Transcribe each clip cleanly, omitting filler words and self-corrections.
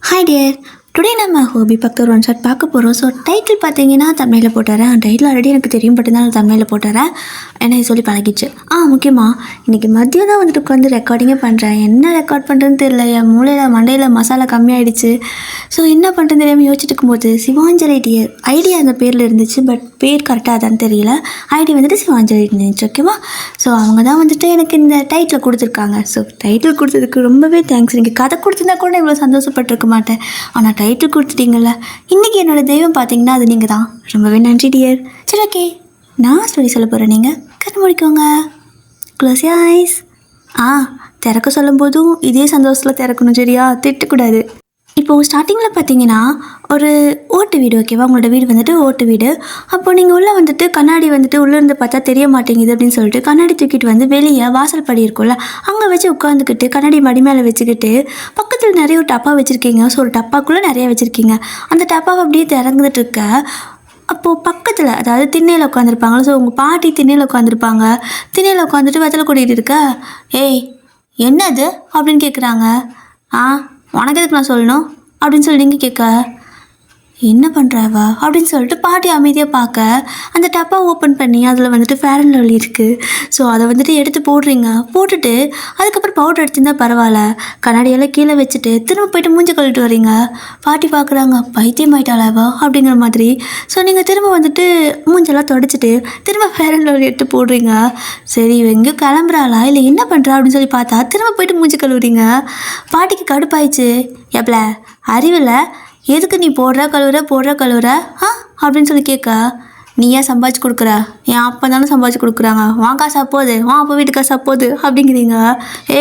Hi dear, today நம்ம ஹோபி பக்கத்து ஒரு ஒன் ஷாட் பார்க்க போகிறோம். ஸோ டைட்டில் பார்த்தீங்கன்னா தமிழில் போட்டுறேன். டைட்டில் ஆல்ரெடி எனக்கு தெரியும், பட் இருந்தாலும் தமிழில் போட்டுறேன். என்ன சொல்லி பழகிச்சு. முக்கியமாக இன்றைக்கி மதியம் தான் வந்துட்டு உட்காந்து ரெக்கார்டிங்கே பண்ணுறேன். என்ன ரெக்கார்ட் பண்ணுறதுன்னு தெரியல. என் மூளையில் மண்டையில் மசாலா கம்மியாயிடுச்சு. ஸோ என்ன பண்ணுறது தெரியாமல் யோசிச்சுட்டு இருக்கும்போது சிவாஞ்சலி டியர் ஐடியா அந்த பேரில் இருந்துச்சு. பட் பேர் கரெக்டாக அதான்னு தெரியல. ஐடி வந்துட்டு சிவாஞ்சலி இருந்துச்சு. ஓகேவா? ஸோ அவங்க தான் வந்துட்டு எனக்கு இந்த டைட்டில் கொடுத்துருக்காங்க. ஸோ டைட்டில் கொடுத்ததுக்கு ரொம்பவே தேங்க்ஸ். நீங்கள் கதை கொடுத்துருந்தா கூட இவ்வளோ சந்தோஷப்பட்டிருக்க மாட்டேன். ஆனால் டைட்டில் கொடுத்துட்டீங்கல்ல. இன்றைக்கி என்னோடய தெய்வம் பார்த்தீங்கன்னா அது நீங்கள் தான். ரொம்பவே நன்றி டியர். சரி, ஓகே, நான் ஸ்டோரி சொல்ல போகிறேன். நீங்கள் கண்ணு முடிக்கோங்க. Close your eyes. திறக்க சொல்லும் போதும் இதே சந்தோஷத்தில் திறக்கணும், சரியா? திட்டக்கூடாது. இப்போது ஸ்டார்டிங்கில் பார்த்தீங்கன்னா ஒரு ஓட்டு வீடு. ஓகேவா? உங்களோட வீடு வந்துட்டு ஓட்டு வீடு. அப்போது நீங்கள் உள்ளே வந்துட்டு கண்ணாடி வந்துட்டு உள்ளேருந்து பார்த்தா தெரிய மாட்டேங்குது அப்படின்னு சொல்லிட்டு கண்ணாடி தூக்கிட்டு வந்து வெளியே வாசல் படி இருக்கும்ல, அங்கே வச்சு உட்காந்துக்கிட்டு கண்ணாடி மடி மேலே வச்சுக்கிட்டு பக்கத்தில் நிறைய ஒரு டப்பா வச்சுருக்கீங்க. ஸோ ஒரு டப்பாக்குள்ளே நிறைய வச்சுருக்கீங்க. அந்த டப்பாவை அப்படியே திறந்துட்டு இருக்க அப்போது பக்கத்தில், அதாவது திண்ணையில் உட்காந்துருப்பாங்களா. ஸோ உங்கள் பாட்டி திண்ணையில் உட்காந்துருப்பாங்க. திண்ணையில் உட்காந்துட்டு வெத்தலை கூட்டிகிட்டு இருக்க, ஏய் என்னது அப்படின்னு கேட்குறாங்க. உனக்கு எதுக்கு நான் சொல்லணும் அப்படின்னு சொல்லி நீங்கள் கேட்க, என்ன பண்ணுறாவா அப்படின்னு சொல்லிட்டு பாட்டி அமைதியாக பார்க்க அந்த டப்பா ஓப்பன் பண்ணி அதில் வந்துட்டு ஃபேர் அண்ட் லவ்லி இருக்குது. ஸோ அதை வந்துட்டு எடுத்து போடுறீங்க. போட்டுட்டு அதுக்கப்புறம் பவுடர் அடிச்சிருந்தா பரவாயில்ல, கண்ணாடியெல்லாம் கீழே வச்சுட்டு திரும்ப போய்ட்டு மூஞ்சி கழுவிட்டு வரீங்க. பாட்டி பார்க்குறாங்க, பைத்தியம் ஆயிட்டாளாவா அப்படிங்கிற மாதிரி. ஸோ நீங்கள் திரும்ப வந்துட்டு மூஞ்செல்லாம் தொடச்சிட்டு திரும்ப ஃபேர் அண்ட் லவ்லி எடுத்து போடுறீங்க. சரி, எங்கேயும் கிளம்புறாளா இல்லை என்ன பண்ணுறா அப்படின்னு சொல்லி பார்த்தா திரும்ப போய்ட்டு மூஞ்சி கழுவுறீங்க. பாட்டிக்கு கடுப்பாயிடுச்சு. எவ்வளோ அறிவில், எதுக்கு நீ போடுற கழுவுற அப்படின்னு சொல்லி கேட்க, நீ ஏன் சம்பாதிச்சு கொடுக்குற? என் அப்பா தானே சம்பாதிச்சு கொடுக்குறாங்க, வான் காசு அப்போது, வான் அப்போ வீட்டு காசு அப்போது அப்படிங்கிறீங்க.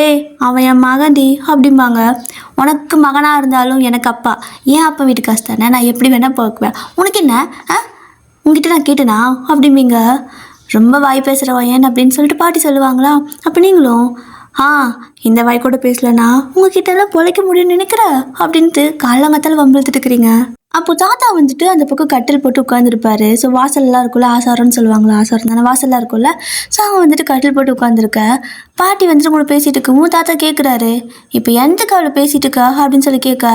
ஏய் அவன் என் மகன்டி அப்படிம்பாங்க. உனக்கு மகனாக இருந்தாலும் எனக்கு அப்பா, ஏன் அப்பா வீட்டு காசு தானே, நான் எப்படி வேணால் பார்க்குவேன், உனக்கு என்ன உங்ககிட்ட நான் கேட்டேனா அப்படிம்பீங்க. ரொம்ப வாய் பேசுகிற வாயன் அப்படின்னு சொல்லிட்டு பாட்டி சொல்லுவாங்களா. அப்போ நீங்களும் இந்த வாய் கூட பேசலன்னா உங்ககிட்டலாம் பொழைக்க முடியும்னு நினைக்கிற அப்படின்ட்டு காலங்கத்தால் வம்பிழுத்துட்டு இருக்கிறீங்க. அப்போது தாத்தா வந்துட்டு அந்த பக்கம் கட்டில் போட்டு உட்காந்துருப்பாரு. ஸோ வாசல்லாம் இருக்குல்ல, ஆசாரம்னு சொல்லுவாங்களா, ஆசாரம் தானே, வாசல்லாம் இருக்குல்ல. ஸோ அவங்க வந்துட்டு கட்டில் போட்டு உட்காந்துருக்க பாட்டி வந்துட்டு உங்களை பேசிகிட்டு இருக்கவும் தாத்தா கேட்குறாரு, இப்போ எந்தக்கு அவளை பேசிகிட்டு இருக்கா அப்படின்னு சொல்லி கேட்க,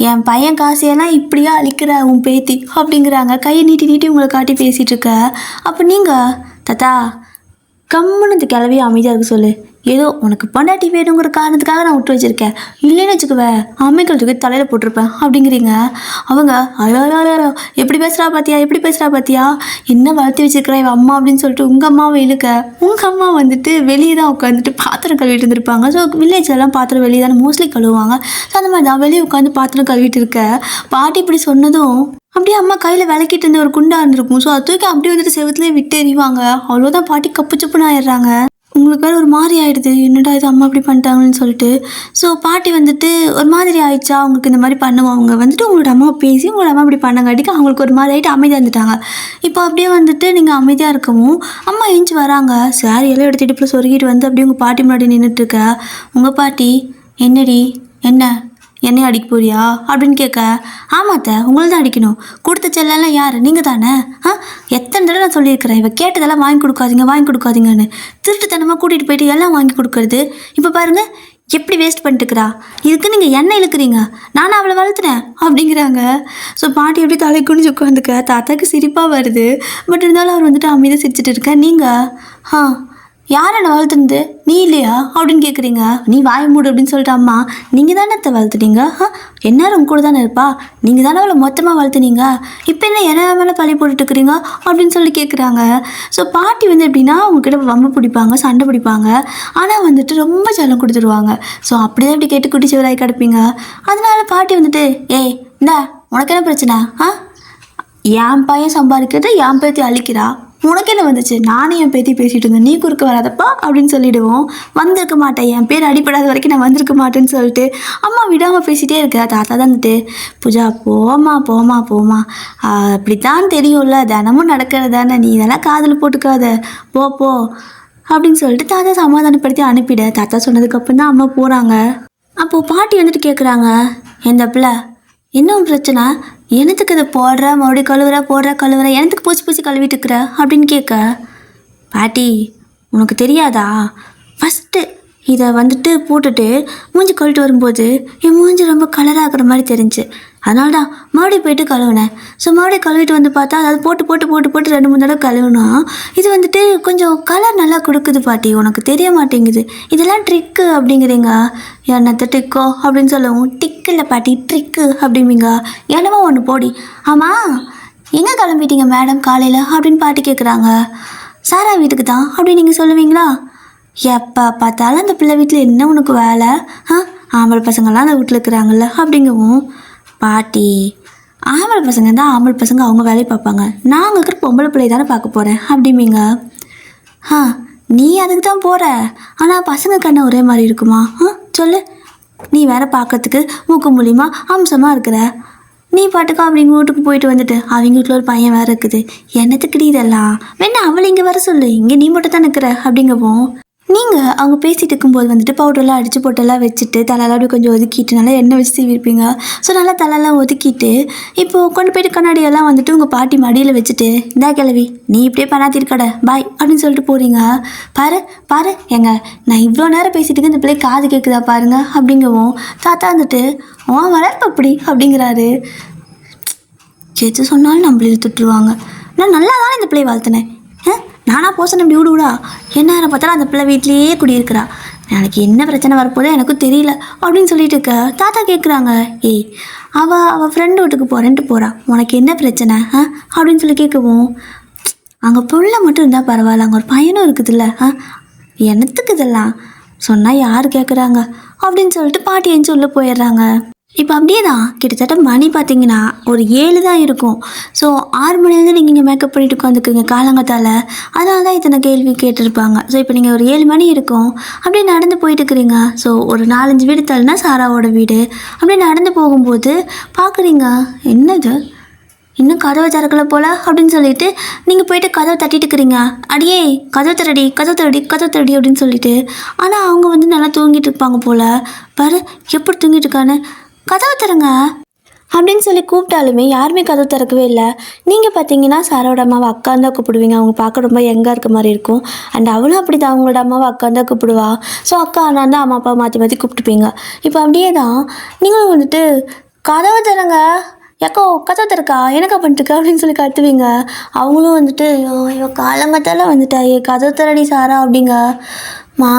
என் பையன் காசையெல்லாம் இப்படியா அழிக்கிற உன் பேத்தி அப்படிங்கிறாங்க. கையை நீட்டி நீட்டி உங்களை காட்டி பேசிகிட்டு இருக்க. அப்போ நீங்கள் தாத்தா கம்முன்னு இந்த கிளவி அமைதியாக இருக்கு சொல்லு, ஏதோ உனக்கு பொண்டாட்டி வேணுங்கிற காரணத்துக்காக நான் விட்டு வச்சுருக்கேன், இல்லைன்னு வச்சுக்குவேன் அம்மைகள் தூக்கி தலையில் போட்டிருப்பேன் அப்படிங்கிறீங்க. அவங்க அழோ எப்படி பேசுகிறா பார்த்தியா, என்ன வளர்த்தி வச்சுருக்கிறா இவன் அம்மா அப்படின்னு சொல்லிட்டு உங்கள் அம்மாவை இழுக்க, உங்கள் அம்மா வந்துட்டு வெளியே தான் உட்காந்துட்டு பாத்திரம் கழுவிட்டு இருந்திருப்பாங்க. ஸோ வில்லேஜெல்லாம் பாத்திரம் வெளியே தானே மோஸ்ட்லி கழுவுவாங்க. ஸோ அந்த மாதிரி தான் வெளியே உட்காந்து பாத்திரம் கழுவிட்டு இருக்க பாட்டி இப்படி சொன்னதும் அப்படியே அம்மா கையில் விளக்கிட்டு இருந்த ஒரு குண்டா இருந்திருக்கும். ஸோ அது தூக்கி அப்படியே வந்துட்டு செவத்துலேயே விட்டு எறிவாங்க. அவ்வளோதான், பாட்டி கப்பு சப்புன்னு ஆயிடுறாங்க. உங்களுக்கு வேறு ஒரு மாதிரி ஆகிடுது, என்னடா இது அம்மா இப்படி பண்ணிட்டாங்கன்னு சொல்லிட்டு. ஸோ பாட்டி வந்துட்டு ஒரு மாதிரி ஆயிடுச்சா, அவங்களுக்கு இந்த மாதிரி பண்ணுவாங்க வந்துட்டு உங்களோட அம்மா பேசி உங்களோட அம்மா இப்படி பண்ணங்காட்டிக்கு அவங்களுக்கு ஒரு மாதிரி ஆகிட்டு அமைதியாக இருந்துட்டாங்க. இப்போ அப்படியே வந்துட்டு நீங்கள் அமைதியாக இருக்கவும் அம்மா எழுந்துச்சி வராங்க. சாரி எல்லாம் எடுத்து இடுப்பில் சொருகிட்டு வந்து அப்படியே உங்கள் பாட்டி முன்னாடி நின்றுட்டுருக்க. உங்கள் பாட்டி, என்னடி என்னையும் அடிக்க போறியா அப்படின்னு கேட்க, ஆமாத்த உங்களை தான் அடிக்கணும், கொடுத்த செல்லாம் யார், நீங்கள் தானே. எத்தனை தடவை நான் சொல்லியிருக்கிறேன், இவ கேட்டதெல்லாம் வாங்கி கொடுக்காதீங்கன்னு திருட்டுத்தனமாக கூட்டிகிட்டு போயிட்டு எல்லாம் வாங்கி கொடுக்குறது. இப்போ பாருங்கள் எப்படி வேஸ்ட் பண்ணிட்டுக்கிறா, இதுக்கு நீங்கள் என்ன இழுக்கிறீங்க, நானும் அவளை வளர்த்துனேன் அப்படிங்கிறாங்க. ஸோ பாட்டி எப்படி தலை குனிஞ்சு உட்காந்துக்க தாத்தாக்கு சிரிப்பாக வருது. பட் இருந்தாலும் அவர் வந்துட்டு அமைதியாக சிரிச்சிட்டு இருக்க. நீங்கள் யார் என்னை வளர்த்துனது, நீ இல்லையா அப்படின்னு கேட்குறீங்க. நீ வாய மூடு அப்படின்னு சொல்லிட்டு அம்மா, நீங்கள் தானே வளர்த்துனீங்க, எந்நேரம் கூட தானே இருப்பா, நீங்கள் தானே அவளை மொத்தமாக வளர்த்துனீங்க, இப்போ என்ன மேலே பழி போட்டுட்டுருக்குறீங்க அப்படின்னு சொல்லி கேட்குறாங்க. ஸோ பாட்டி வந்து எப்படின்னா அவங்கக்கிட்ட வம்பு பிடிப்பாங்க, சண்டை பிடிப்பாங்க, ஆனால் வந்துட்டு ரொம்ப செல்லம் கொடுத்துருவாங்க. ஸோ அப்படி தான் இப்படி கேட்டு குட்டி சிவராய் கிடப்பீங்க. அதனால பாட்டி வந்துட்டு, ஏய் இந்தா உனக்கு என்ன பிரச்சனை, என் பையன் சம்பாதிக்கிறது என் பேத்தி அழிக்கிறா, உனக்கு என்ன வந்துச்சு, நானே என் பேத்தி பேசிகிட்டு இருந்தேன், நீ குறுக்க வராதப்பா அப்படின்னு சொல்லிவிடுவோம். வந்திருக்க மாட்டேன், என் பேர் அடிப்படாத வரைக்கும் நான் வந்திருக்க மாட்டேன்னு சொல்லிட்டு அம்மா விடாமல் பேசிகிட்டே இருக்க. தாத்தா தான் வந்துட்டு, பூஜா போமா அப்படித்தான் தெரியும்ல, தினமும் நடக்கிறது தானே, நீ இதெல்லாம் காதில் போட்டுக்காத, போ அப்படின்னு சொல்லிட்டு தாத்தா சமாதானப்படுத்தி அனுப்பிட. தாத்தா சொன்னதுக்கப்புறம் தான் அம்மா போகிறாங்க. அப்போது பாட்டி வந்துட்டு கேட்குறாங்க, எந்த பிள்ளை இன்னும் பிரச்சனை, எனத்துக்கு இதை போடுற மறுபடியும் கழுவுற எனத்துக்கு பூச்சி கழுவிட்டு இருக்கிற அப்படின்னு கேட்க, பாட்டி உனக்கு தெரியாதா, ஃபஸ்ட்டு இதை வந்துட்டு போட்டுட்டு மூஞ்சி கழுவிட்டு வரும்போது என் மூஞ்சி ரொம்ப கலராகிற மாதிரி தெரிஞ்சு, அதனால தான் மறுபடியும் போயிட்டு கழுவினேன். ஸோ மறுபடியும் கழுவிட்டு வந்து பார்த்தா அது போட்டு போட்டு போட்டு போட்டு 2-3 தடவை கழுவினா இது வந்துட்டு கொஞ்சம் கலர் நல்லா கொடுக்குது பாட்டி, உனக்கு தெரிய மாட்டேங்குது, இதெல்லாம் ட்ரிக்கு அப்படிங்கிறீங்க. என்னத்த ட்ரிக்கோ அப்படின்னு சொல்லவும், டிக்கு இல்லை பாட்டி ட்ரிக்கு அப்படிம்பிங்க. என்னவோ ஒன்று போடி. ஆமாம் எங்கே கிளம்பிட்டீங்க மேடம் காலையில் அப்படின்னு பாட்டி கேட்குறாங்க. சாரா வீட்டுக்கு தான் அப்படின்னு நீங்கள் சொல்லுவீங்களா? எப்போ பார்த்தாலும் அந்த பிள்ளை வீட்டில் என்ன உனக்கு வேலை? ஆம்பளை பசங்கள்லாம் அந்த வீட்டில் இருக்கிறாங்கல்ல அப்படிங்கவும், பாட்டி ஆம்பளை பசங்க தான் ஆம்பளை பசங்க அவங்க வேலையை பார்ப்பாங்க, நாங்கள் இருக்கிற பொம்பளை பிள்ளை தானே பார்க்க போகிறேன் அப்படிம்பிங்க. நீ அதுக்கு தான் போகிற, ஆனால் பசங்க கண்ணை ஒரே மாதிரி இருக்குமா? சொல்லு. நீ வேற பார்க்கறதுக்கு மூக்கு மூலியமா அம்சமாக இருக்கிற, நீ பாட்டுக்கா அவங்க வீட்டுக்கு போயிட்டு வந்துட்டு அவங்க வீட்டில் ஒரு பையன் வேறு இருக்குது, என்னத்துக்குடி இதெல்லாம்? வேணா அவளை இங்கே வர சொல்லு, இங்கே நீ மட்டும் தான் நிற்கிற அப்படிங்கவும், நீங்கள் அவங்க பேசிகிட்டு இருக்கும்போது வந்துட்டு பவுடர்லாம் அடித்து போட்டெல்லாம் வச்சுட்டு தலையெல்லாம் அப்படி கொஞ்சம் ஒதுக்கிட்டு நல்லா எண்ணெய் வச்சு சீவிருப்பீங்க. ஸோ நல்லா தலையெல்லாம் ஒதுக்கிட்டு இப்போது கொண்டு போயிட்டு கண்ணாடியெல்லாம் வந்துட்டு உங்கள் பாட்டி மடியில் வச்சுட்டு, இந்தா கிளவி நீ இப்படியே பண்ணாத்திருக்கட பாய் அப்படின்னு சொல்லிட்டு போகிறீங்க. பாரு பாரு ஏங்க நான் இவ்வளோ நேரம் பேசிட்டு இந்த பிள்ளை காது கேட்குதா பாருங்க அப்படிங்கவும், தாத்தா வந்துட்டு வளர்ப்பு அப்படி அப்படிங்கிறாரு. எது சொன்னாலும் நம்மள இழுத்துட்ருவாங்க. நான் நல்லா தானே இந்த பிள்ளையை வளர்த்துனேன், நானா போசனை இப்படி விடுவிடா, என்ன பார்த்தாலும் அந்த பிள்ளை வீட்லேயே குடியிருக்கிறா, எனக்கு என்ன பிரச்சனை வரப்போதோ எனக்கும் தெரியல அப்படின்னு சொல்லிட்டு இருக்க. தாத்தா கேட்குறாங்க, ஏய் அவள் ஃப்ரெண்டு வீட்டுக்கு போகிறேன்ட்டு போகிறா, உனக்கு என்ன பிரச்சனை அப்படின்னு சொல்லி கேட்கவும், அங்கே புள்ள மட்டும் இருந்தால் பரவாயில்ல, அங்கே ஒரு பையனும் இருக்குதுல்ல, என்னத்துக்கு இதெல்லாம் சொன்னால் யார் கேட்குறாங்க அப்படின்னு சொல்லிட்டு பாட்டி எஞ்சி உள்ளே போயிடுறாங்க. இப்போ அப்படியே தான் கிட்டத்தட்ட மணி பார்த்தீங்கன்னா ஒரு 7 தான் இருக்கும். ஸோ 6 மணிலேருந்து நீங்கள் இங்கே மேக்கப் பண்ணிட்டு உட்காந்துக்குங்க காலங்கத்தால், அதனால தான் இத்தனை கேள்வி கேட்டிருப்பாங்க. ஸோ இப்போ நீங்கள் ஒரு 7 மணி இருக்கும் அப்படியே நடந்து போயிட்டு இருக்கிறீங்க. ஸோ ஒரு 4-5 வீடு தள்ளினா சாராவோட வீடு. அப்படியே நடந்து போகும்போது பார்க்குறீங்க, என்னது இன்னும் கதவை திறக்கலை போல் அப்படின்னு சொல்லிட்டு நீங்கள் போயிட்டு கதவை தட்டிட்டு இருக்கிறீங்க. அடியே கதவை தரடி கதவை தரடி கதவை தரடி அப்படின்னு சொல்லிட்டு. ஆனால் அவங்க வந்து நல்லா தூங்கிட்டு இருப்பாங்க போல். பாரு எப்படி தூங்கிட்டு இருக்கான்னு, கதவை தரங்க அப்படின்னு சொல்லி கூப்பிட்டாலுமே யாருமே கதவு திறக்கவே இல்லை. நீங்கள் பார்த்தீங்கன்னா சாரோட அம்மாவை அக்கான்னு தான் கூப்பிடுவீங்க, அவங்க பார்க்க ரொம்ப யங்காக இருக்க மாதிரி இருக்கும். அண்ட் அவளும் அப்படி தான் அவங்களோட அம்மாவை அக்கான்னு தான் கூப்பிடுவா. ஸோ அக்கா ஆனால் தான் அம்மா அப்பா மாற்றி மாற்றி கூப்பிட்டுப்பீங்க. இப்போ அப்படியே தான் நீங்களும் வந்துட்டு கதவை தரங்க, எக்கோ கதவை திறக்கா எனக்கா பண்ணிட்டுருக்கா அப்படின்னு சொல்லி கத்துவீங்க. அவங்களும் வந்துட்டு இவன் காலங்கத்தால் வந்துட்டா, கதவை தரடி சாரா அப்படிங்க. மா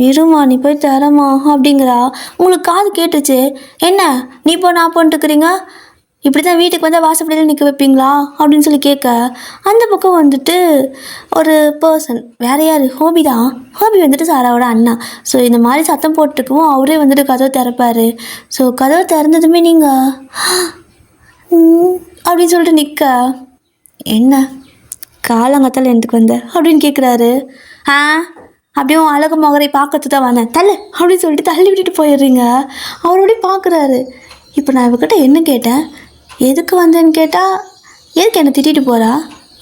இருமா நீ போய் தரமா அப்படிங்கிறா. உங்களுக்கு காது கேட்டுச்சு, என்ன நீ போ நான் போன்ட்டுருக்குறீங்க, இப்படி தான் வீட்டுக்கு வந்தால் வாசப்படியில் நிற்க வைப்பீங்களா அப்படின்னு சொல்லி கேட்க, அந்த பக்கம் வந்துட்டு ஒரு பர்சன் வேற யார், ஹோபி தான். ஹோபி வந்துட்டு சாராவோட அண்ணா. ஸோ இந்த மாதிரி சத்தம் போட்டுருக்கவும் அவரே வந்துட்டு கதவை திறப்பார். ஸோ கதவை திறந்ததுமே நீங்கள் அப்படின்னு சொல்லிட்டு நிற்க, என்ன காலங்கத்தால் எனக்கு வந்த அப்படின்னு கேட்குறாரு. அப்படியே அழகு மகரை பார்க்கறது தான் வந்தேன் தள்ளு அப்படின்னு சொல்லிட்டு தள்ளி விட்டுட்டு போயிடுறீங்க. அவரோடய பார்க்குறாரு. இப்போ நான் இவகிட்ட என்ன கேட்டேன், எதுக்கு வந்தேன்னு கேட்டால் எதுக்கு என்னை திட்டிட்டு போகிறா,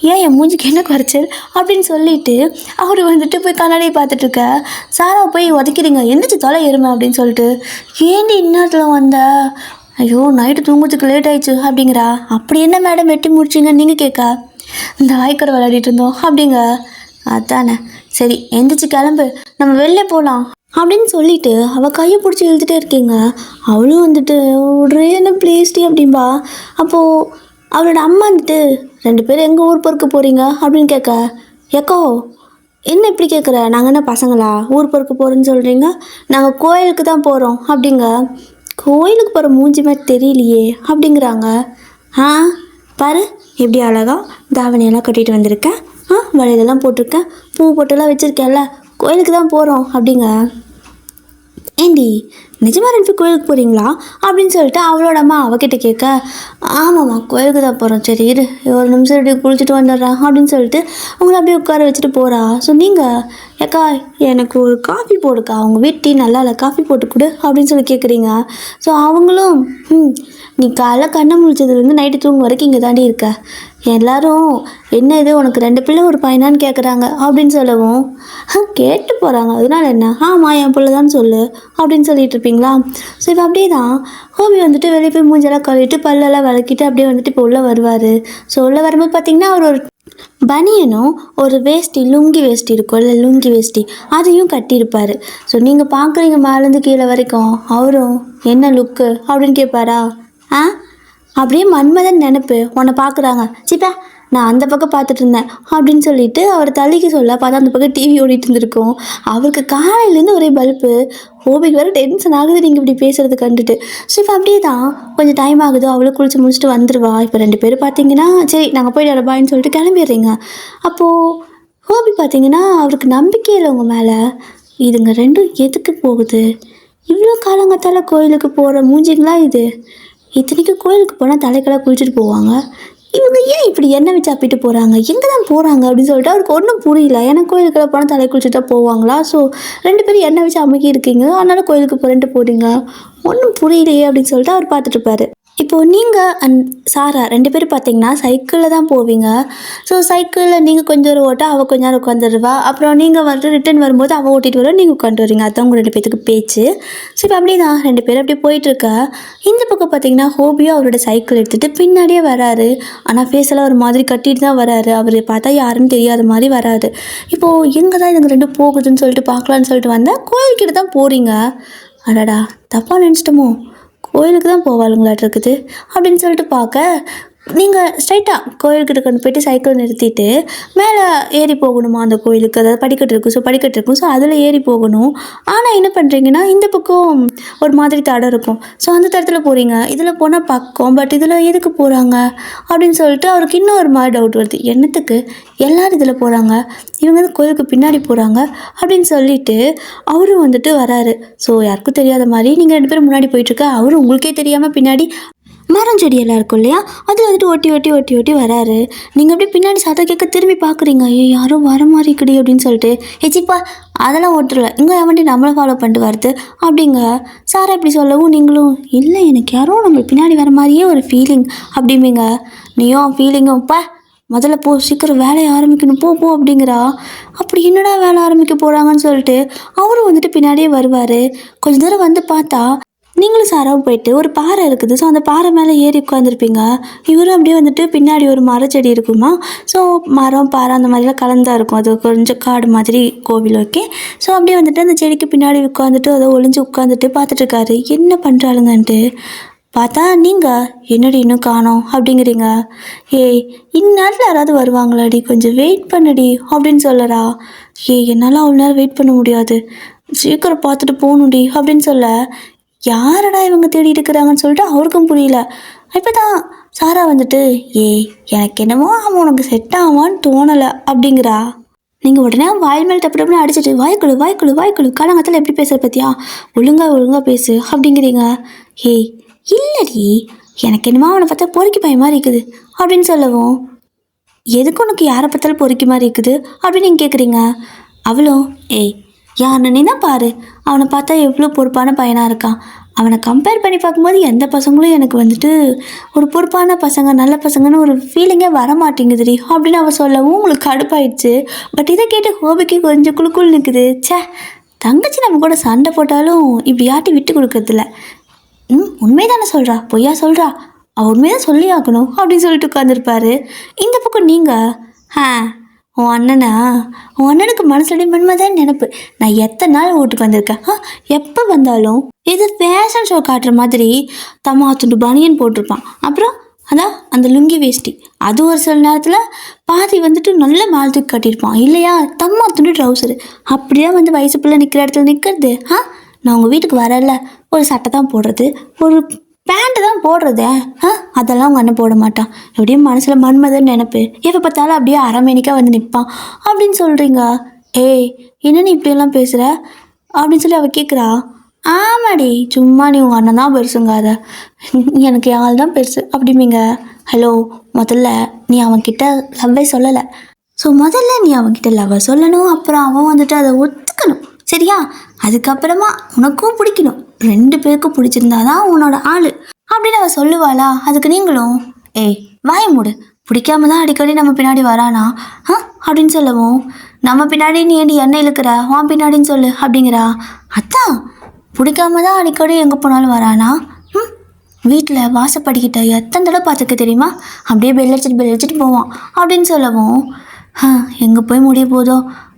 ஏன் என் மூஞ்சிக்கு என்ன குறைச்சல் அப்படின்னு சொல்லிட்டு அவர் வந்துட்டு போய் கண்ணாடியை பார்த்துட்ருக்க. சாரா போய் உதைக்கிறீங்க, எந்திரிச்சு தொலை எருமை அப்படின்னு சொல்லிட்டு. ஏண்டி இந்நேரத்தில் வந்த, ஐயோ நைட்டு தூங்குறதுக்கு லேட் ஆயிடுச்சு அப்படிங்கிறா. அப்படி என்ன மேடம் வெட்டி முடிச்சிங்கன்னு நீங்கள் கேட்க, இந்த வாய்க்கடை விளையாடிட்டு இருந்தோம் அப்படிங்க. அதானே, சரி எந்திரிச்சு கிளம்பு நம்ம வெளில போகலாம் அப்படின்னு சொல்லிட்டு அவள் கையை பிடிச்சி இழுத்துட்டே இருக்கீங்க. அவளும் வந்துட்டு ஒரே என்ன பிளேஸ்டி அப்படின்பா. அப்போது அவளோட அம்மா வந்துட்டு 2 பேரும் எங்கள் ஊர் பொறுக்க போகிறீங்க அப்படின்னு கேட்க, எக்கோ என்ன இப்படி கேட்குற, நாங்கள் என்ன பசங்களா ஊர் பொறுக்க போகிறோன்னு சொல்கிறீங்க, நாங்கள் கோயிலுக்கு தான் போகிறோம் அப்படிங்க. கோயிலுக்கு போகிற மூஞ்சி மாதிரி தெரியலையே அப்படிங்கிறாங்க. பாரு எப்படி அழகா தாவணியெல்லாம் கட்டிட்டு வந்திருக்கேன், வளையலெல்லாம் போட்டிருக்கேன், பூ போட்டெல்லாம் வச்சுருக்கேன்ல, கோயிலுக்கு தான் போகிறோம் அப்படிங்க. ஏண்டி நிஜமாக 2 பேர் கோயிலுக்கு போகிறீங்களா அப்படின்னு சொல்லிட்டு அவளோட அம்மா அவகிட்ட கேட்க, ஆமாம்மா கோயிலுக்கு தான் போகிறோம், சரி இரு ஒரு நிமிஷம் இப்படி குளிச்சுட்டு வந்துடுறேன் அப்படின்னு சொல்லிட்டு அவங்கள அப்படியே உட்கார வச்சுட்டு போகிறா. ஸோ நீங்கள் ஏக்கா எனக்கு ஒரு காஃபி போடுக்கா, அவங்க வீட்டு நல்லா இல்லை காஃபி போட்டு கொடு அப்படின்னு சொல்லி கேட்குறீங்க. ஸோ அவங்களும் நீ காலைல கண்ணை முழிச்சதுலேருந்து நைட்டு தூங்க வரைக்கும் இங்கே தாண்டி இருக்க, எல்லோரும் என்ன இது உனக்கு 2 பிள்ளை ஒரு பையனான்னு கேட்குறாங்க அப்படின்னு சொல்லவும் கேட்டு போகிறாங்க, அதனால என்ன, ஆமாம் என் பிள்ளை தான் சொல்லு அப்படின்னு சொல்லிட்டு இருப்பீங்களா. ஸோ இப்போ அப்படியே தான் ஹோபி வந்துட்டு வெளியே போய் மூஞ்செல்லாம் கழுவிட்டு பல்லெல்லாம் விளக்கிட்டு அப்படியே வந்துட்டு இப்போ உள்ளே வருவார். ஸோ உள்ளே வரும்போது பார்த்திங்கன்னா அவர் ஒரு பனியனும் ஒரு வேஷ்டி லுங்கி வேஷ்டி இருக்கும்ல, லுங்கி வேஷ்டி அதையும் கட்டியிருப்பார். ஸோ நீங்கள் பார்க்குறீங்க மேலேருந்து கீழே வரைக்கும். அவரும் என்ன லுக்கு அப்படின்னு கேட்பாரா? ஆ அப்படியே மன்மதன் நினப்பு உன்னை பார்க்குறாங்க. சிப்பா நான் அந்த பக்கம் பார்த்துட்டு இருந்தேன் அப்படின்னு சொல்லிட்டு அவர் தள்ளிக்கு சொல்ல பார்த்தா அந்த பக்கம் டிவி ஓடிட்டு இருந்திருக்கும். அவருக்கு காலையிலேருந்து ஒரே பல்பு. ஹோபிக்கு வேறு டென்ஷன் ஆகுது நீங்கள் இப்படி பேசுகிறது கண்டுட்டு. ஸோ இப்போ அப்படியே தான் கொஞ்சம் டைம் ஆகுது. அவளும் குளிச்சு முடிச்சுட்டு வந்துடுவா. இப்போ 2 பேரும் பார்த்தீங்கன்னா சரி நாங்கள் போயிட்டு வரப்பான்னு சொல்லிட்டு கிளம்பிடுறீங்க. அப்போது ஹோபி பார்த்தீங்கன்னா அவருக்கு நம்பிக்கை இல்லை உங்கள் மேலே. இதுங்க ரெண்டும் எதுக்கு போகுது? இவ்வளோ காலங்கத்தால் கோயிலுக்கு போகிற மூஞ்சிங்களா இது? இத்தனைக்கும் கோயிலுக்கு போனால் தலைக்கெல்லாம் குளிச்சுட்டு போவாங்க. இவங்க ஏன் இப்படி எண்ணெய் வச்சு அப்பிட்டு போகிறாங்க? எங்கே தான் போகிறாங்க அப்படின்னு சொல்லிட்டு அவருக்கு ஒன்றும் புரியல. ஏன்னா கோயிலுக்கெல்லாம் போனால் தலை குளிச்சுட்டா போவாங்களா? ஸோ 2 பேரும் எண்ணெய் வச்சு அமுக்கி இருக்கீங்க, அதனால கோயிலுக்கு போகிறேன்ட்டு போகிறீங்க. ஒன்றும் புரியலையே அப்படின்னு சொல்லிட்டு அவர் பார்த்துட்டு இருப்பாரு. இப்போது நீங்கள் சாரா 2 பேரும் பார்த்தீங்கன்னா சைக்கிளில் தான் போவீங்க. ஸோ சைக்கிளில் நீங்கள் கொஞ்சம் நேரம் ஓட்ட, அவள் கொஞ்ச நேரம் உட்காந்துருவா. அப்புறம் நீங்கள் வந்து ரிட்டன் வரும்போது அவள் ஓட்டிகிட்டு வர, நீங்கள் உட்காந்து வரீங்க. அதுதான் உங்கள் 2 பேத்துக்கு பேச்சு. ஸோ இப்போ அப்படி தான் 2 பேரும் அப்படி போயிட்டுருக்க. இந்த பக்கம் பார்த்தீங்கன்னா ஹோபியும் அவரோட சைக்கிள் எடுத்துகிட்டு பின்னாடியே வராரு. ஆனால் ஃபேஸெல்லாம் ஒரு மாதிரி கட்டிட்டு தான் வராரு. அவர் பார்த்தா யாருன்னு தெரியாத மாதிரி வராரு. இப்போது எங்கே தான் இதுங்க 2 போகுதுன்னு சொல்லிட்டு பார்க்கலான்னு சொல்லிட்டு வந்தால் கோயில்கிட்ட தான் போகிறீங்க. அடடா தப்பாக நினச்சிட்டோமோ, கோயிலுக்கு தான் போவாளுங்களாட்டு இருக்குது அப்படின்னு சொல்லிட்டு பார்க்க நீங்கள் ஸ்ட்ரைட்டாக கோயிலுக்கிட்ட கொண்டு போய்ட்டு சைக்கிள் நிறுத்திட்டு மேலே ஏறி போகணுமா அந்த கோயிலுக்கு? அதாவது படிக்கட்டு இருக்கும். ஸோ படிக்கட்டு இருக்கும். ஸோ அதில் ஏறி போகணும். ஆனால் என்ன பண்ணுறீங்கன்னா இந்த பக்கம் ஒரு மாதிரி தடம் இருக்கும். ஸோ அந்த தடத்தில் போகிறீங்க. இதில் போனால் பக்கம், பட் இதில் எதுக்கு போகிறாங்க அப்படின்னு சொல்லிட்டு அவருக்கு இன்னும் ஒரு மாதிரி டவுட் வருது. என்னத்துக்கு எல்லோரும் இதில் போகிறாங்க, இவங்க வந்து கோயிலுக்கு பின்னாடி போகிறாங்க அப்படின்னு சொல்லிட்டு அவரும் வந்துட்டு வராரு. ஸோ யாருக்கும் தெரியாத மாதிரி நீங்கள் 2 பேரும் முன்னாடி போயிட்டுருக்க, அவரும் உங்களுக்கே தெரியாமல் பின்னாடி மரம் செடியெல்லாம் இருக்கும் இல்லையா, அதில் வந்துட்டு ஒட்டி வராரு. நீங்கள் அப்படியே பின்னாடி சத்தம் கேட்க திரும்பி பார்க்குறீங்க. ஐயோ யாரோ வர மாதிரி இருக்குடி அப்படின்னு சொல்லிட்டு, ஏச்சிப்பா அதெல்லாம் ஓட்டுறல, இங்கே வந்துட்டு நம்மளை ஃபாலோ பண்ணிட்டு வருது அப்படிங்க சாரா இப்படி சொல்லவும் நீங்களும் இல்லை எனக்கு யாரோ நம்ம பின்னாடி வர மாதிரியே ஒரு ஃபீலிங் அப்படிம்பிங்க. நீயும் ஃபீலிங்கும்ப்பா முதல்ல போ, சீக்கிரம் வேலையை ஆரம்பிக்கணும், போ போ அப்படிங்கிறா. அப்படி என்னடா வேலை ஆரம்பிக்க போகிறாங்கன்னு சொல்லிட்டு அவரும் வந்துட்டு பின்னாடியே வருவார். கொஞ்ச நேரம் வந்து பார்த்தா நீங்களும் சாராவும் போயிட்டு ஒரு பாறை இருக்குது. ஸோ அந்த பாறை மேலே ஏறி உட்காந்துருப்பீங்க. இவரும் அப்படியே வந்துட்டு பின்னாடி ஒரு மரச்செடி இருக்குமா. ஸோ மரம் பாறை அந்த மாதிரிலாம் கலந்தாக இருக்கும். அது கொஞ்சம் காடு மாதிரி கோவில். ஓகே. ஸோ அப்படியே வந்துட்டு அந்த செடிக்கு பின்னாடி உட்காந்துட்டு அதை ஒளிஞ்சு உட்காந்துட்டு பார்த்துட்ருக்காரு என்ன பண்ணுறாளுங்கன்ட்டு. பார்த்தா நீங்கள் என்னடி இன்னும் காணோம் அப்படிங்கிறீங்க. ஏய் இந்நேரத்தில் யாராவது வருவாங்களாடி, கொஞ்சம் வெயிட் பண்ணுடி அப்படின்னு சொல்லறா. என்னால் அவ்வளோ நேரம் வெயிட் பண்ண முடியாது, சீக்கிரம் பார்த்துட்டு போகணுடி அப்படின்னு சொல்ல, யாரடா இவங்க தேடி இருக்கிறாங்கன்னு சொல்லிட்டு அவருக்கும் புரியல. இப்போ தான் சாரா வந்துட்டு எனக்கு என்னமோ அவன் உனக்கு செட் ஆவான்னு தோணலை அப்படிங்கிறா. நீங்கள் உடனே வாயில் மேல் டப்புன்னு அடிச்சிட்டு வாய்க்குழு காலங்கத்தில் எப்படி பேசுகிற பற்றியா, ஒழுங்கா பேசு அப்படிங்கிறீங்க. இல்லடி எனக்கு என்னமோ அவனை பார்த்தா பொறுக்கி பைய மாதிரி இருக்குது அப்படின்னு சொல்லவும், எதுக்கு உனக்கு யாரை பார்த்தாலும் பொறுக்கி மாதிரி இருக்குது அப்படின்னு நீங்கள் கேட்குறீங்க. அவளும் யாருன்னு தான் பாரு, அவனை பார்த்தா எவ்வளோ பொறுப்பான பையனாக இருக்கான். அவனை கம்பேர் பண்ணி பார்க்கும்போது எந்த பசங்களும் எனக்கு வந்துட்டு ஒரு பொறுப்பான பசங்க நல்ல பசங்கன்னு ஒரு ஃபீலிங்கே வரமாட்டேங்குதுடி அப்படின்னு அவள் சொல்லவும் உங்களுக்கு கடுப்பாயிடுச்சு. பட் இதை கேட்டு ஹோபிக்கு கொஞ்சம் குழுக்குள் நிற்குது. தங்கச்சி நம்ம கூட சண்டை போட்டாலும் இப்படி யாட்டி விட்டு கொடுக்கறதில்ல. உண்மைதானே சொல்கிறா, பொய்யா சொல்கிறா, அவள் உண்மைதான் சொல்லி ஆகணும் அப்படின்னு சொல்லிட்டு உட்காந்துருப்பாரு. இந்த பக்கம் நீங்கள் உன் அண்ணனுக்கு மனசுடைய மன்மதான் நினைப்பு. நான் எத்தனை நாள் வீட்டுக்கு வந்திருக்கேன், எப்போ வந்தாலும் இது ஃபேஷன் ஷோ காட்டுற மாதிரி தம்மா துண்டு பனியன் போட்டிருப்பான். அப்புறம் அதான் அந்த லுங்கி வேஷ்டி, அது ஒரு சில நேரத்தில் பாதி வந்துட்டு நல்ல மேல் தூக்கி கட்டியிருப்பான் இல்லையா, தம்மா துண்டு ட்ரௌசரு. அப்படிதான் வந்து வயசு பிள்ளை நிற்கிற இடத்துல நிற்கிறது. நான் உங்கள் வீட்டுக்கு வரல, ஒரு சட்டை தான் போடுறது, ஒரு பேண்ட்டு தான் போடுறதே, அதெல்லாம் உங்கள் அண்ணன் போட மாட்டான். எப்படியும் மனசில் மன்மதன் நினைப்பு, எப்போ பார்த்தாலும் அப்படியே அரமேனிக்காக வந்து நிற்பான் அப்படின்னு சொல்கிறீங்க. என்ன நீ இப்படியெல்லாம் பேசுகிற அப்படின்னு சொல்லி அவள் கேட்குறா. ஆமாடி சும்மா நீ உங்கள் அண்ணன் தான் பெருசுங்காத, எனக்கு ஆள் தான் பெருசு அப்படிம்பிங்க. ஹலோ, முதல்ல நீ அவன்கிட்ட லவ்வே சொல்லலை. ஸோ முதல்ல நீ அவன்கிட்ட லவ்வை சொல்லணும், அப்புறம் அவன் வந்துட்டு அதை ஒத்துக்கணும் சரியா. அதுக்கப்புறமா உனக்கும் பிடிக்கணும், 2 பேருக்கும் பிடிச்சிருந்தாதான் உன்னோட ஆள் அப்படின்னு அவள் சொல்லுவாளா. அதுக்கு நீங்களும் வாய மூடு, பிடிக்காம தான் அடிக்கடி நம்ம பின்னாடி வரானா அப்படின்னு சொல்லவும், நம்ம பின்னாடி நீ ஏண்டி எண்ணெய் இழுக்கிற, வான் பின்னாடின்னு சொல்லு அப்படிங்கிறா. அதான் பிடிக்காம தான் அடிக்கடி எங்கே போனாலும் வரானா, வீட்டில் வாசப்படிக்கிட்ட எத்தனை தடவை பார்த்துக்க தெரியுமா, அப்படியே பெல் அடிச்சுட்டு போவான் அப்படின்னு சொல்லவும், எங்கே போய் முடிய போதோ,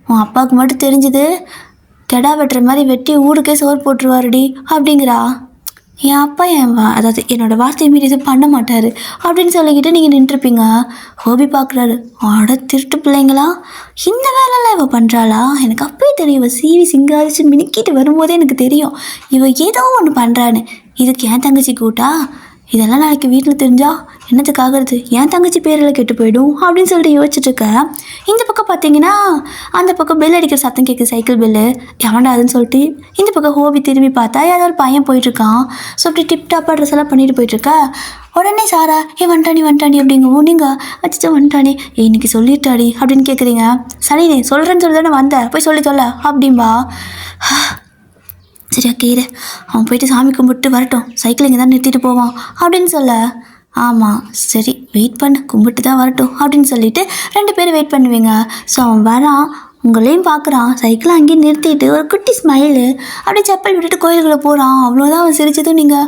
உன் அப்பாவுக்கு மட்டும் தெரிஞ்சது கெடா வெட்டுற மாதிரி வெட்டி ஊருக்கே சோறு போட்டுருவாருடி அப்படிங்கிறா. என் அப்பா அதாவது என்னோடய வார்த்தையை மீறி எதுவும் பண்ண மாட்டார் அப்படின்னு சொல்லிக்கிட்டு நீங்கள் நின்றுருப்பீங்க. ஹோபி பார்க்குறாரு, திருட்டு பிள்ளைங்களா, இந்த வேலைலாம் இவள் பண்ணுறாளா, எனக்கு அப்பயே தெரியும், இவள் சீவி சிங்காரிச்சு மினுக்கிட்டு வரும்போதே எனக்கு தெரியும் இவள் ஏதோ ஒன்று பண்ணுறான்னு. இதுக்கு என் தங்கச்சி கூட்டா, இதெல்லாம் நாளைக்கு வீட்டில் தெரிஞ்சா என்னத்துக்காகிறது, என் தங்கச்சி பேரில் கெட்டு போயிடும் அப்படின்னு சொல்லிட்டு யோசிச்சுட்டு இருக்க. இந்த பக்கம் பார்த்தீங்கன்னா அந்த பக்கம் பெல் அடிக்கிற சத்தம் கேட்குது, சைக்கிள் பெல்லு. எவன்டா அதுன்னு சொல்லிட்டு இந்த பக்கம் ஹோபி திரும்பி பார்த்தா ஏதோ ஒரு பையன் போயிட்டுருக்கான். ஸோ அப்படி டிப்டாப்பாக ட்ரெஸ் எல்லாம் பண்ணிட்டு போயிட்டுருக்க. உடனே சாரா வந்துட்டானி அப்படிங்கவும், நீங்கள் அச்சோ வந்துட்டானே, இன்னைக்கு சொல்லிட்டாடி அப்படின்னு கேட்குறீங்க. சரிண்ணே சொல்கிறேன்னு சொல்லி தானே வந்த, போய் சொல்லி தொல்ல அப்படின்பா. சரியா கேரு, அவன் போயிட்டு சாமி கும்பிட்டு வரட்டும், சைக்கிள் இங்கே தான் நிறுத்திட்டு போவான் அப்படின்னு சொல்ல. ஆமாம் சரி வெயிட் பண்ணு, கும்பிட்டு தான் வரட்டும் அப்படின்னு சொல்லிட்டு 2 பேரும் வெயிட் பண்ணுவீங்க. ஸோ அவன் வரான், உங்களையும் பார்க்குறான், சைக்கிளை அங்கேயே நிறுத்திட்டு ஒரு குட்டி ஸ்மைலு, அப்படியே செப்பல் விட்டுட்டு கோயிலுக்குள்ளே போகிறான். அவ்வளோதான் அவன் சிரிச்சதும் நீங்கள்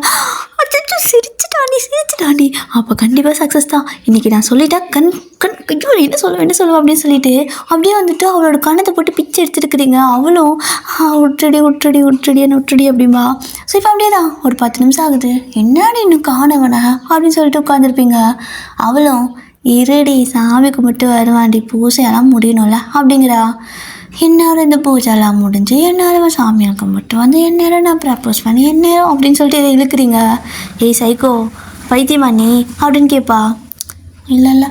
சிரிச்சிட்டாண்டி அப்போ கண்டிப்பாக சக்ஸஸ் தான், இன்றைக்கி நான் சொல்லிட்டேன், ஐயோ என்ன சொல்லுவேன் அப்படின்னு சொல்லிட்டு அப்படியே வந்துட்டு அவளோட கணத்தை போட்டு பிச்சை எடுத்துருக்குறீங்க. அவளும் உற்றடி அப்படிம்பா. ஸோ இப்போ அப்படியே தான் ஒரு 10 நிமிஷம் ஆகுது, என்னடி இன்னும் காணவனை அப்படின்னு சொல்லிட்டு உட்காந்துருப்பீங்க. அவளும் இருடி சாமி கும்பிட்டு வருவாண்டி, பூசையெல்லாம் முடியணும்ல அப்படிங்கிறா. எந்நேரம் இந்த பூஜைலாம் முடிஞ்சு எந்நேரம் சாமியை கும்பிட்டு வந்து எந்நேரம் நான் ப்ரப்போஸ் பண்ணி எந்நேரம் அப்படின்னு சொல்லிட்டு இதை இழுக்கிறீங்க. ஏய் சைக்கோ பைத்தியமா நீ அப்படின்னு கேட்பா. இல்லை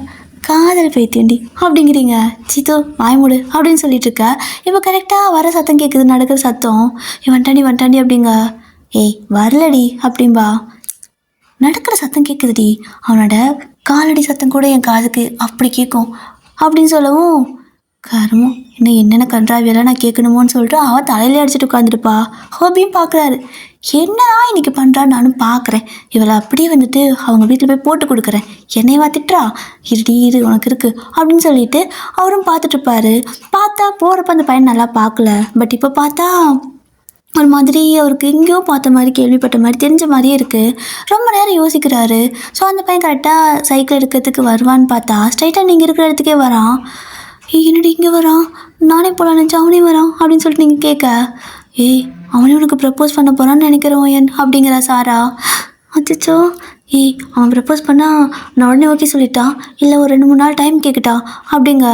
காதல் பைத்தியண்டி அப்படிங்கிறீங்க. சித்து வாய்மூடு அப்படின்னு சொல்லிட்டு இருக்க. இப்போ கரெக்டாக வர சத்தம் கேட்குது, நடக்கிற சத்தம். வந்துட்டாண்டி அப்படிங்க. ஏய் வரலடி அப்படின்பா. நடக்கிற சத்தம் கேட்குதுடி, அவனோட காலடி சத்தம் கூட என் காதுக்கு அப்படி கேட்கும் அப்படின்னு சொல்லவும், கருமம் இன்னும் என்னென்ன கன்றாவியெல்லாம் நான் கேட்கணுமோன்னு சொல்லிட்டு அவன் தலையிலே அடிச்சுட்டு உட்காந்துருப்பா. ஹோபியும் பார்க்குறாரு, என்னதான் இன்றைக்கி பண்ணுறான்னு நானும் பார்க்குறேன், இவளை அப்படியே வந்துட்டு அவங்க வீட்டில் போய் போட்டு கொடுக்குறேன், என்னையவா திட்டுறா, இரு உனக்கு இருக்குது அப்படின்னு சொல்லிட்டு அவரும் பார்த்துட்ருப்பாரு. பார்த்தா போகிறப்ப அந்த பையன் நல்லா பார்க்கல, பட் இப்போ பார்த்தா ஒரு மாதிரி அவருக்கு எங்கேயோ பார்த்த மாதிரி, கேள்விப்பட்ட மாதிரி, தெரிஞ்ச மாதிரியே இருக்குது. ரொம்ப நேரம் யோசிக்கிறாரு. ஸோ அந்த பையன் கரெக்டாக சைக்கிள் எடுக்கிறதுக்கு வருவான்னு பார்த்தா ஸ்ட்ரைட்டாக நீங்கள் இருக்கிற இடத்துக்கே வரான். என்னடி இங்கே வரான், நானே போகலான்னு நினச்சா அவனே வரான் அப்படின்னு சொல்லிட்டு நீங்கள் கேட்க, ஏய் அவனே உனக்கு ப்ரப்போஸ் பண்ண போகிறான்னு நினைக்கிறவன் அப்படிங்கிறா சாரா. அச்சோ அவன் ப்ரப்போஸ் பண்ணால் நான் உடனே ஓகே சொல்லிட்டா, இல்லை ஒரு 2-3 நாள் டைம் கேட்குட்டா அப்படிங்க.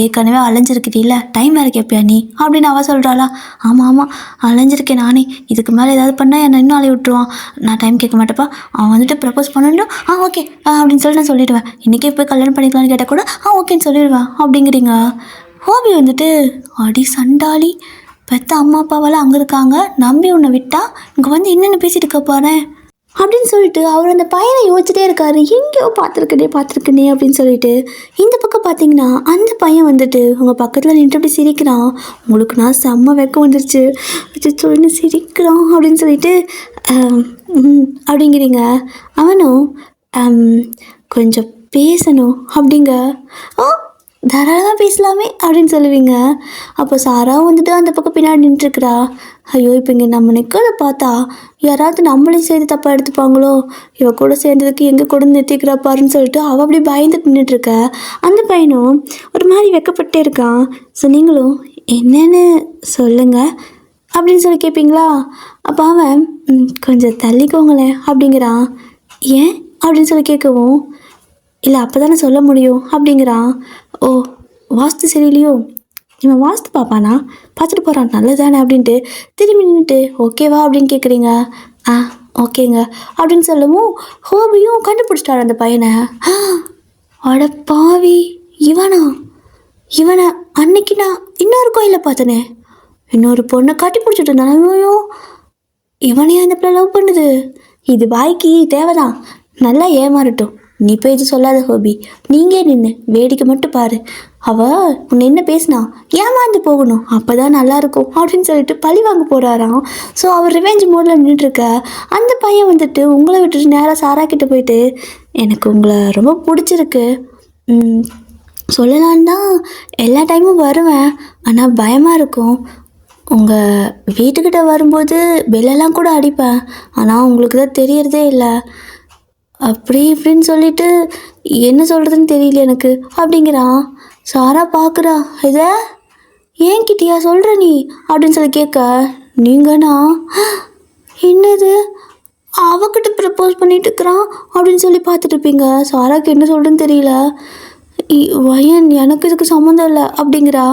ஏற்கனவே அலைஞ்சிருக்கிட்டீல்ல, டைம் வேறு கேட்பியா நீ அப்படின்னு அவள் சொல்கிறாளா. ஆமாம் அலைஞ்சிருக்கேன் நானே, இதுக்கு மேலே ஏதாவது பண்ணால் என்னை இன்னும் அலைய விட்டுருவான், நான் டைம் கேட்க மாட்டேப்பா, அவன் வந்துட்டு ப்ரப்போஸ் பண்ணணும், ஓகே அப்படின்னு சொல்லிட்டு நான் சொல்லிவிடுவேன், இன்றைக்கே போய் கல்யாணம் பண்ணிக்கலான்னு கேட்டால் கூட ஓகேன்னு சொல்லிடுவேன் அப்படிங்கிறீங்க. ஹோபி வந்துட்டு அடி சண்டாளி, பெற்ற அம்மா அப்பாவெல்லாம் அங்கே இருக்காங்க, நம்பி உன்னை விட்டா இங்கே வந்து என்னென்னு பேசிட்டு இருக்க போகிறேன் அப்படின்னு சொல்லிட்டு அவர் அந்த பையனை யோசிச்சுட்டே இருக்காரு. எங்கேயோ பார்த்துருக்கனே அப்படின்னு சொல்லிட்டு. இந்த பக்கம் பார்த்தீங்கன்னா அந்த பையன் வந்துட்டு உங்கள் பக்கத்தில் நின்று அப்படி சிரிக்கிறான். உங்களுக்கு நான் செம்ம வெக்கம் வந்துருச்சு, சொல்லி சிரிக்கிறான் அப்படின்னு சொல்லிட்டு அப்படிங்கிறீங்க. அவனும் கொஞ்சம் பேசணும் அப்படிங்க. தாராளமாக பேசலாமே அப்படின்னு சொல்லுவீங்க. அப்போ சாராவும் வந்துட்டு அந்த பக்கம் பின்னாடி நின்றுருக்குறா. ஐயோ இப்போ இங்கே நம்ம நிற்கிறத பார்த்தா யாராவது நம்மளையும் சேர்ந்து தப்பாக எடுத்துப்பாங்களோ, இவ கூட சேர்ந்ததுக்கு எங்கே கூட நிறுத்திக்கிறா பாருன்னு சொல்லிட்டு அவள் அப்படி பயந்துட்டு நின்றுட்டுருக்க. அந்த பையனும் ஒரு மாதிரி வெக்கப்பட்டே இருக்கான். ஸோ நீங்களும் என்னன்னு சொல்லுங்கள் அப்படின்னு சொல்லி கேட்பீங்களா. அப்போ அவன் கொஞ்சம் தள்ளிக்கோங்களேன் அப்படிங்கிறான். ஏன் அப்படின்னு சொல்லி கேட்கவும், இல்லை அப்போ தானே சொல்ல முடியும் அப்படிங்கிறான். ஓ வாஸ்து சரியில்லையோ, இவன் வாஸ்து பார்ப்பானா, பார்த்துட்டு போகிறான் நல்லதானே அப்படின்ட்டு திரும்பி நின்றுட்டு ஓகேவா அப்படின்னு கேட்குறீங்க. ஓகேங்க அப்படின்னு சொல்லவும் ஹோபியும் கண்டுபிடிச்சிட்டாரு அந்த பையனை. அட பாவி, இவனை அன்னைக்கு நான் இன்னொரு கோயிலில் பார்த்தனே, இன்னொரு பொண்ணை கட்டி பிடிச்சிட்டு இருந்தான். ஐயோ இவனையா அந்த பிள்ளை லவ் பண்ணுது, இது வாய்க்கு தேவைதான், நல்லா ஏமாறட்டும், நீ போய் இது சொல்லாத ஹோபி, நீங்கள் நின்று வேடிக்கை மட்டும் பாரு, அவள் உன்னை என்ன பேசினா ஏமாந்து போகணும், அப்போ தான் நல்லாயிருக்கும் அப்படின்னு சொல்லிட்டு பழி வாங்க போகிறாராம். ஸோ அவர் ரிவெஞ்ச் மோடில் நின்றுட்டுருக்க. அந்த பையன் வந்துட்டு உங்களை விட்டுட்டு நேராக சாரா கிட்ட போயிட்டு, எனக்கு உங்களை ரொம்ப பிடிச்சிருக்கு, சொல்லலான்னு தான் எல்லா டைமும் வருவேன், ஆனால் பயமாக இருக்கும், உங்கள் வீட்டுக்கிட்ட வரும்போது பெல்லெல்லாம் கூட அடிப்பேன், ஆனால் உங்களுக்கு தான் தெரியறதே இல்லை, அப்படி இப்படின்னு சொல்லிட்டு என்ன சொல்கிறதுன்னு தெரியல எனக்கு அப்படிங்கிறான். சாரா பார்க்குறா. இதை ஏன்கிட்டயா சொல்கிற நீ அப்படின்னு சொல்லி கேட்க, நீங்கண்ணா என்னது அவகிட்ட ப்ரப்போஸ் பண்ணிட்டு இருக்கிறான் அப்படின்னு சொல்லி பார்த்துட்டு இருப்பீங்க. சாராக்கு என்ன சொல்கிறேன்னு தெரியல. வயன் எனக்கு இதுக்கு சம்மந்தம் இல்லை அப்படிங்கிறா.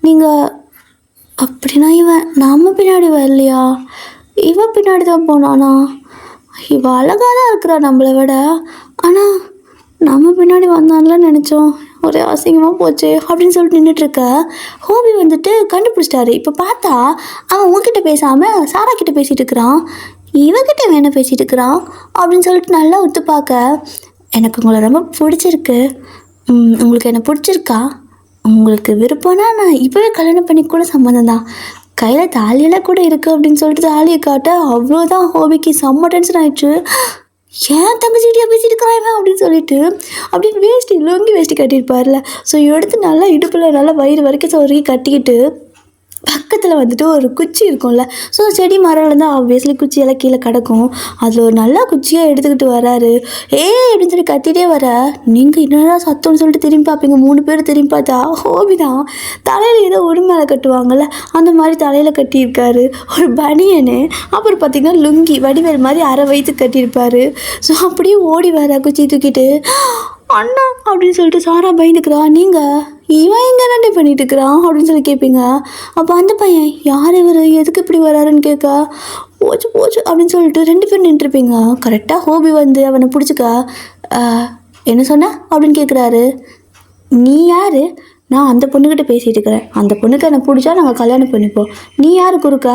நீங்கள் அப்படின்னா இவன் நம்ம பின்னாடி வரலையா? இவன் பின்னாடி தான் போனானா? இவன் அழகாக தான் இருக்கிறா நம்மளை விட, ஆனால் நம்ம பின்னாடி வந்தான்ல நினச்சோம். ஒரே அசிங்கமாக போச்சு அப்படின்னு சொல்லிட்டு நின்றுட்டுருக்க ஹோபி வந்துட்டு கண்டுபிடிச்சிட்டாரு. இப்போ பார்த்தா அவன் உங்ககிட்ட பேசாமல் சாரா கிட்ட பேசிகிட்டு இருக்கிறான். இவகிட்ட வேணா பேசிகிட்டு இருக்கிறான் அப்படின்னு சொல்லிட்டு நல்லா ஒத்து பார்க்க, எனக்கு உங்களை ரொம்ப பிடிச்சிருக்கு. உங்களுக்கு என்ன பிடிச்சிருக்கா? உங்களுக்கு விருப்பம்னா நான் இப்போவே கல்யாணம் பண்ணி கூட சம்மந்தம் தான், கையில் தாலியெல்லாம் கூட இருக்குது அப்படின்னு சொல்லிட்டு தாலியை காட்ட அவ்வளோதான் ஹோபிக்கு செம்ம டென்ஷன் ஆயிடுச்சு. ஏன் தங்கச்சிட்டியாக பேசிட்டு இருக்கிறான் அப்படின்னு சொல்லிட்டு அப்படியே வேஷ்டி லொங்கி வேஷ்டி கட்டியிருப்பார்ல, ஸோ எடுத்து நல்லா இடுப்பில் நல்லா வயிறு வரைக்கும் சொருகி கட்டிக்கிட்டு பக்கத்தில் வந்துட்டு ஒரு குச்சி இருக்கும்ல, ஸோ செடி மரம் இருந்தால் ஆப்வியஸ்லி குச்சியெல்லாம் கீழே கிடக்கும். அதில் ஒரு நல்லா குச்சியாக எடுத்துக்கிட்டு வராரு. அப்படின்னு சொல்லி கத்திட்டே வர, நீங்கள் என்னடா சத்தம்னு சொல்லிட்டு திரும்பி பார்ப்பீங்க. 3 பேர் திரும்பி பார்த்தா ஹோபி தான் தலையில் ஏதோ ஒரு மேலே கட்டுவாங்கள்ல அந்த மாதிரி தலையில் கட்டியிருக்காரு. ஒரு பனியனு, அப்புறம் பார்த்திங்கன்னா லுங்கி வடிவேல் மாதிரி அரை வயிற்று கட்டியிருப்பார். ஸோ அப்படியே ஓடி வர குச்சி தூக்கிட்டு, அண்ணா அப்படின்னு சொல்லிட்டு சாரா பயந்துக்கிறா. நீங்கள் இவன் எங்கே நண்டை பண்ணிட்டு இருக்கிறான் அப்படின்னு சொல்லி கேட்பீங்க. அப்போ அந்த பையன் யார் இவர், எதுக்கு இப்படி வராருன்னு கேட்க, போச்சு போச்சு அப்படின்னு சொல்லிட்டு 2 பேர் நின்றுருப்பீங்க. கரெக்டாக ஹோபி வந்து அவனை பிடிச்சிக்க, என்ன சொன்ன அப்படின்னு கேட்குறாரு. நீ யார்? நான் அந்த பொண்ணுக்கிட்ட பேசிகிட்டு இருக்கிறேன், அந்த பொண்ணுக்கு என்னை பிடிச்சா நாங்கள் கல்யாணம் பண்ணிப்போம், நீ யார் குறுக்க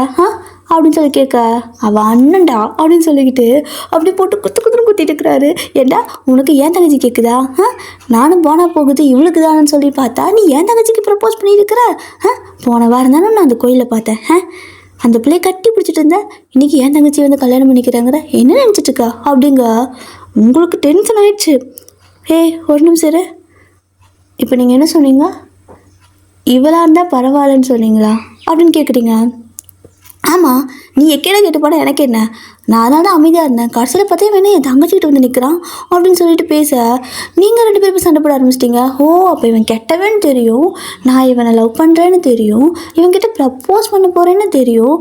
அப்படின்னு சொல்லி கேட்க, அவள் அண்ணன்டா அப்படின்னு சொல்லிக்கிட்டு அப்படி போட்டு குத்திட்டு இருக்கிறாரு. ஏண்டா உனக்கு ஏன் தங்கச்சி கேட்குதா? நானும் போனால் போகுது இவளுக்கு தானு சொல்லி பார்த்தா நீ ஏன் தங்கச்சிக்கு ப்ரப்போஸ் பண்ணியிருக்கிற? போன வாரம் தானே நான் அந்த கோயிலில் பார்த்தேன், அந்த பிள்ளையை கட்டி பிடிச்சிட்டு இருந்தேன், இன்றைக்கி ஏன் தங்கச்சி வந்து கல்யாணம் பண்ணிக்கிறாங்கிற என்ன நினச்சிட்ருக்கா அப்படிங்க. உங்களுக்கு டென்ஷன் ஆயிடுச்சு. ஒரு நிமிஷம் இரு. இப்போ நீங்கள் என்ன சொன்னீங்க? இவளாக இருந்தால் பரவாயில்லன்னு சொன்னீங்களா அப்படின்னு கேட்குறீங்க. ஆமாம், நீ எக்கேட கேட்டு போட எனக்கு என்ன, நான் அதனால தான் அமைதியாக இருந்தேன். கடைசியில் பார்த்தே வேணா என் தங்கச்சிக்கிட்ட வந்து நிற்கிறான் அப்படின்னு சொல்லிட்டு பேச, நீங்கள் 2 பேரும் சண்டை போட ஆரம்பிச்சிட்டிங்க. அப்போ இவன் கெட்டவன்னு தெரியும், நான் இவனை லவ் பண்ணுறேன்னு தெரியும், இவன்கிட்ட ப்ரப்போஸ் பண்ண போகிறேன்னு தெரியும்,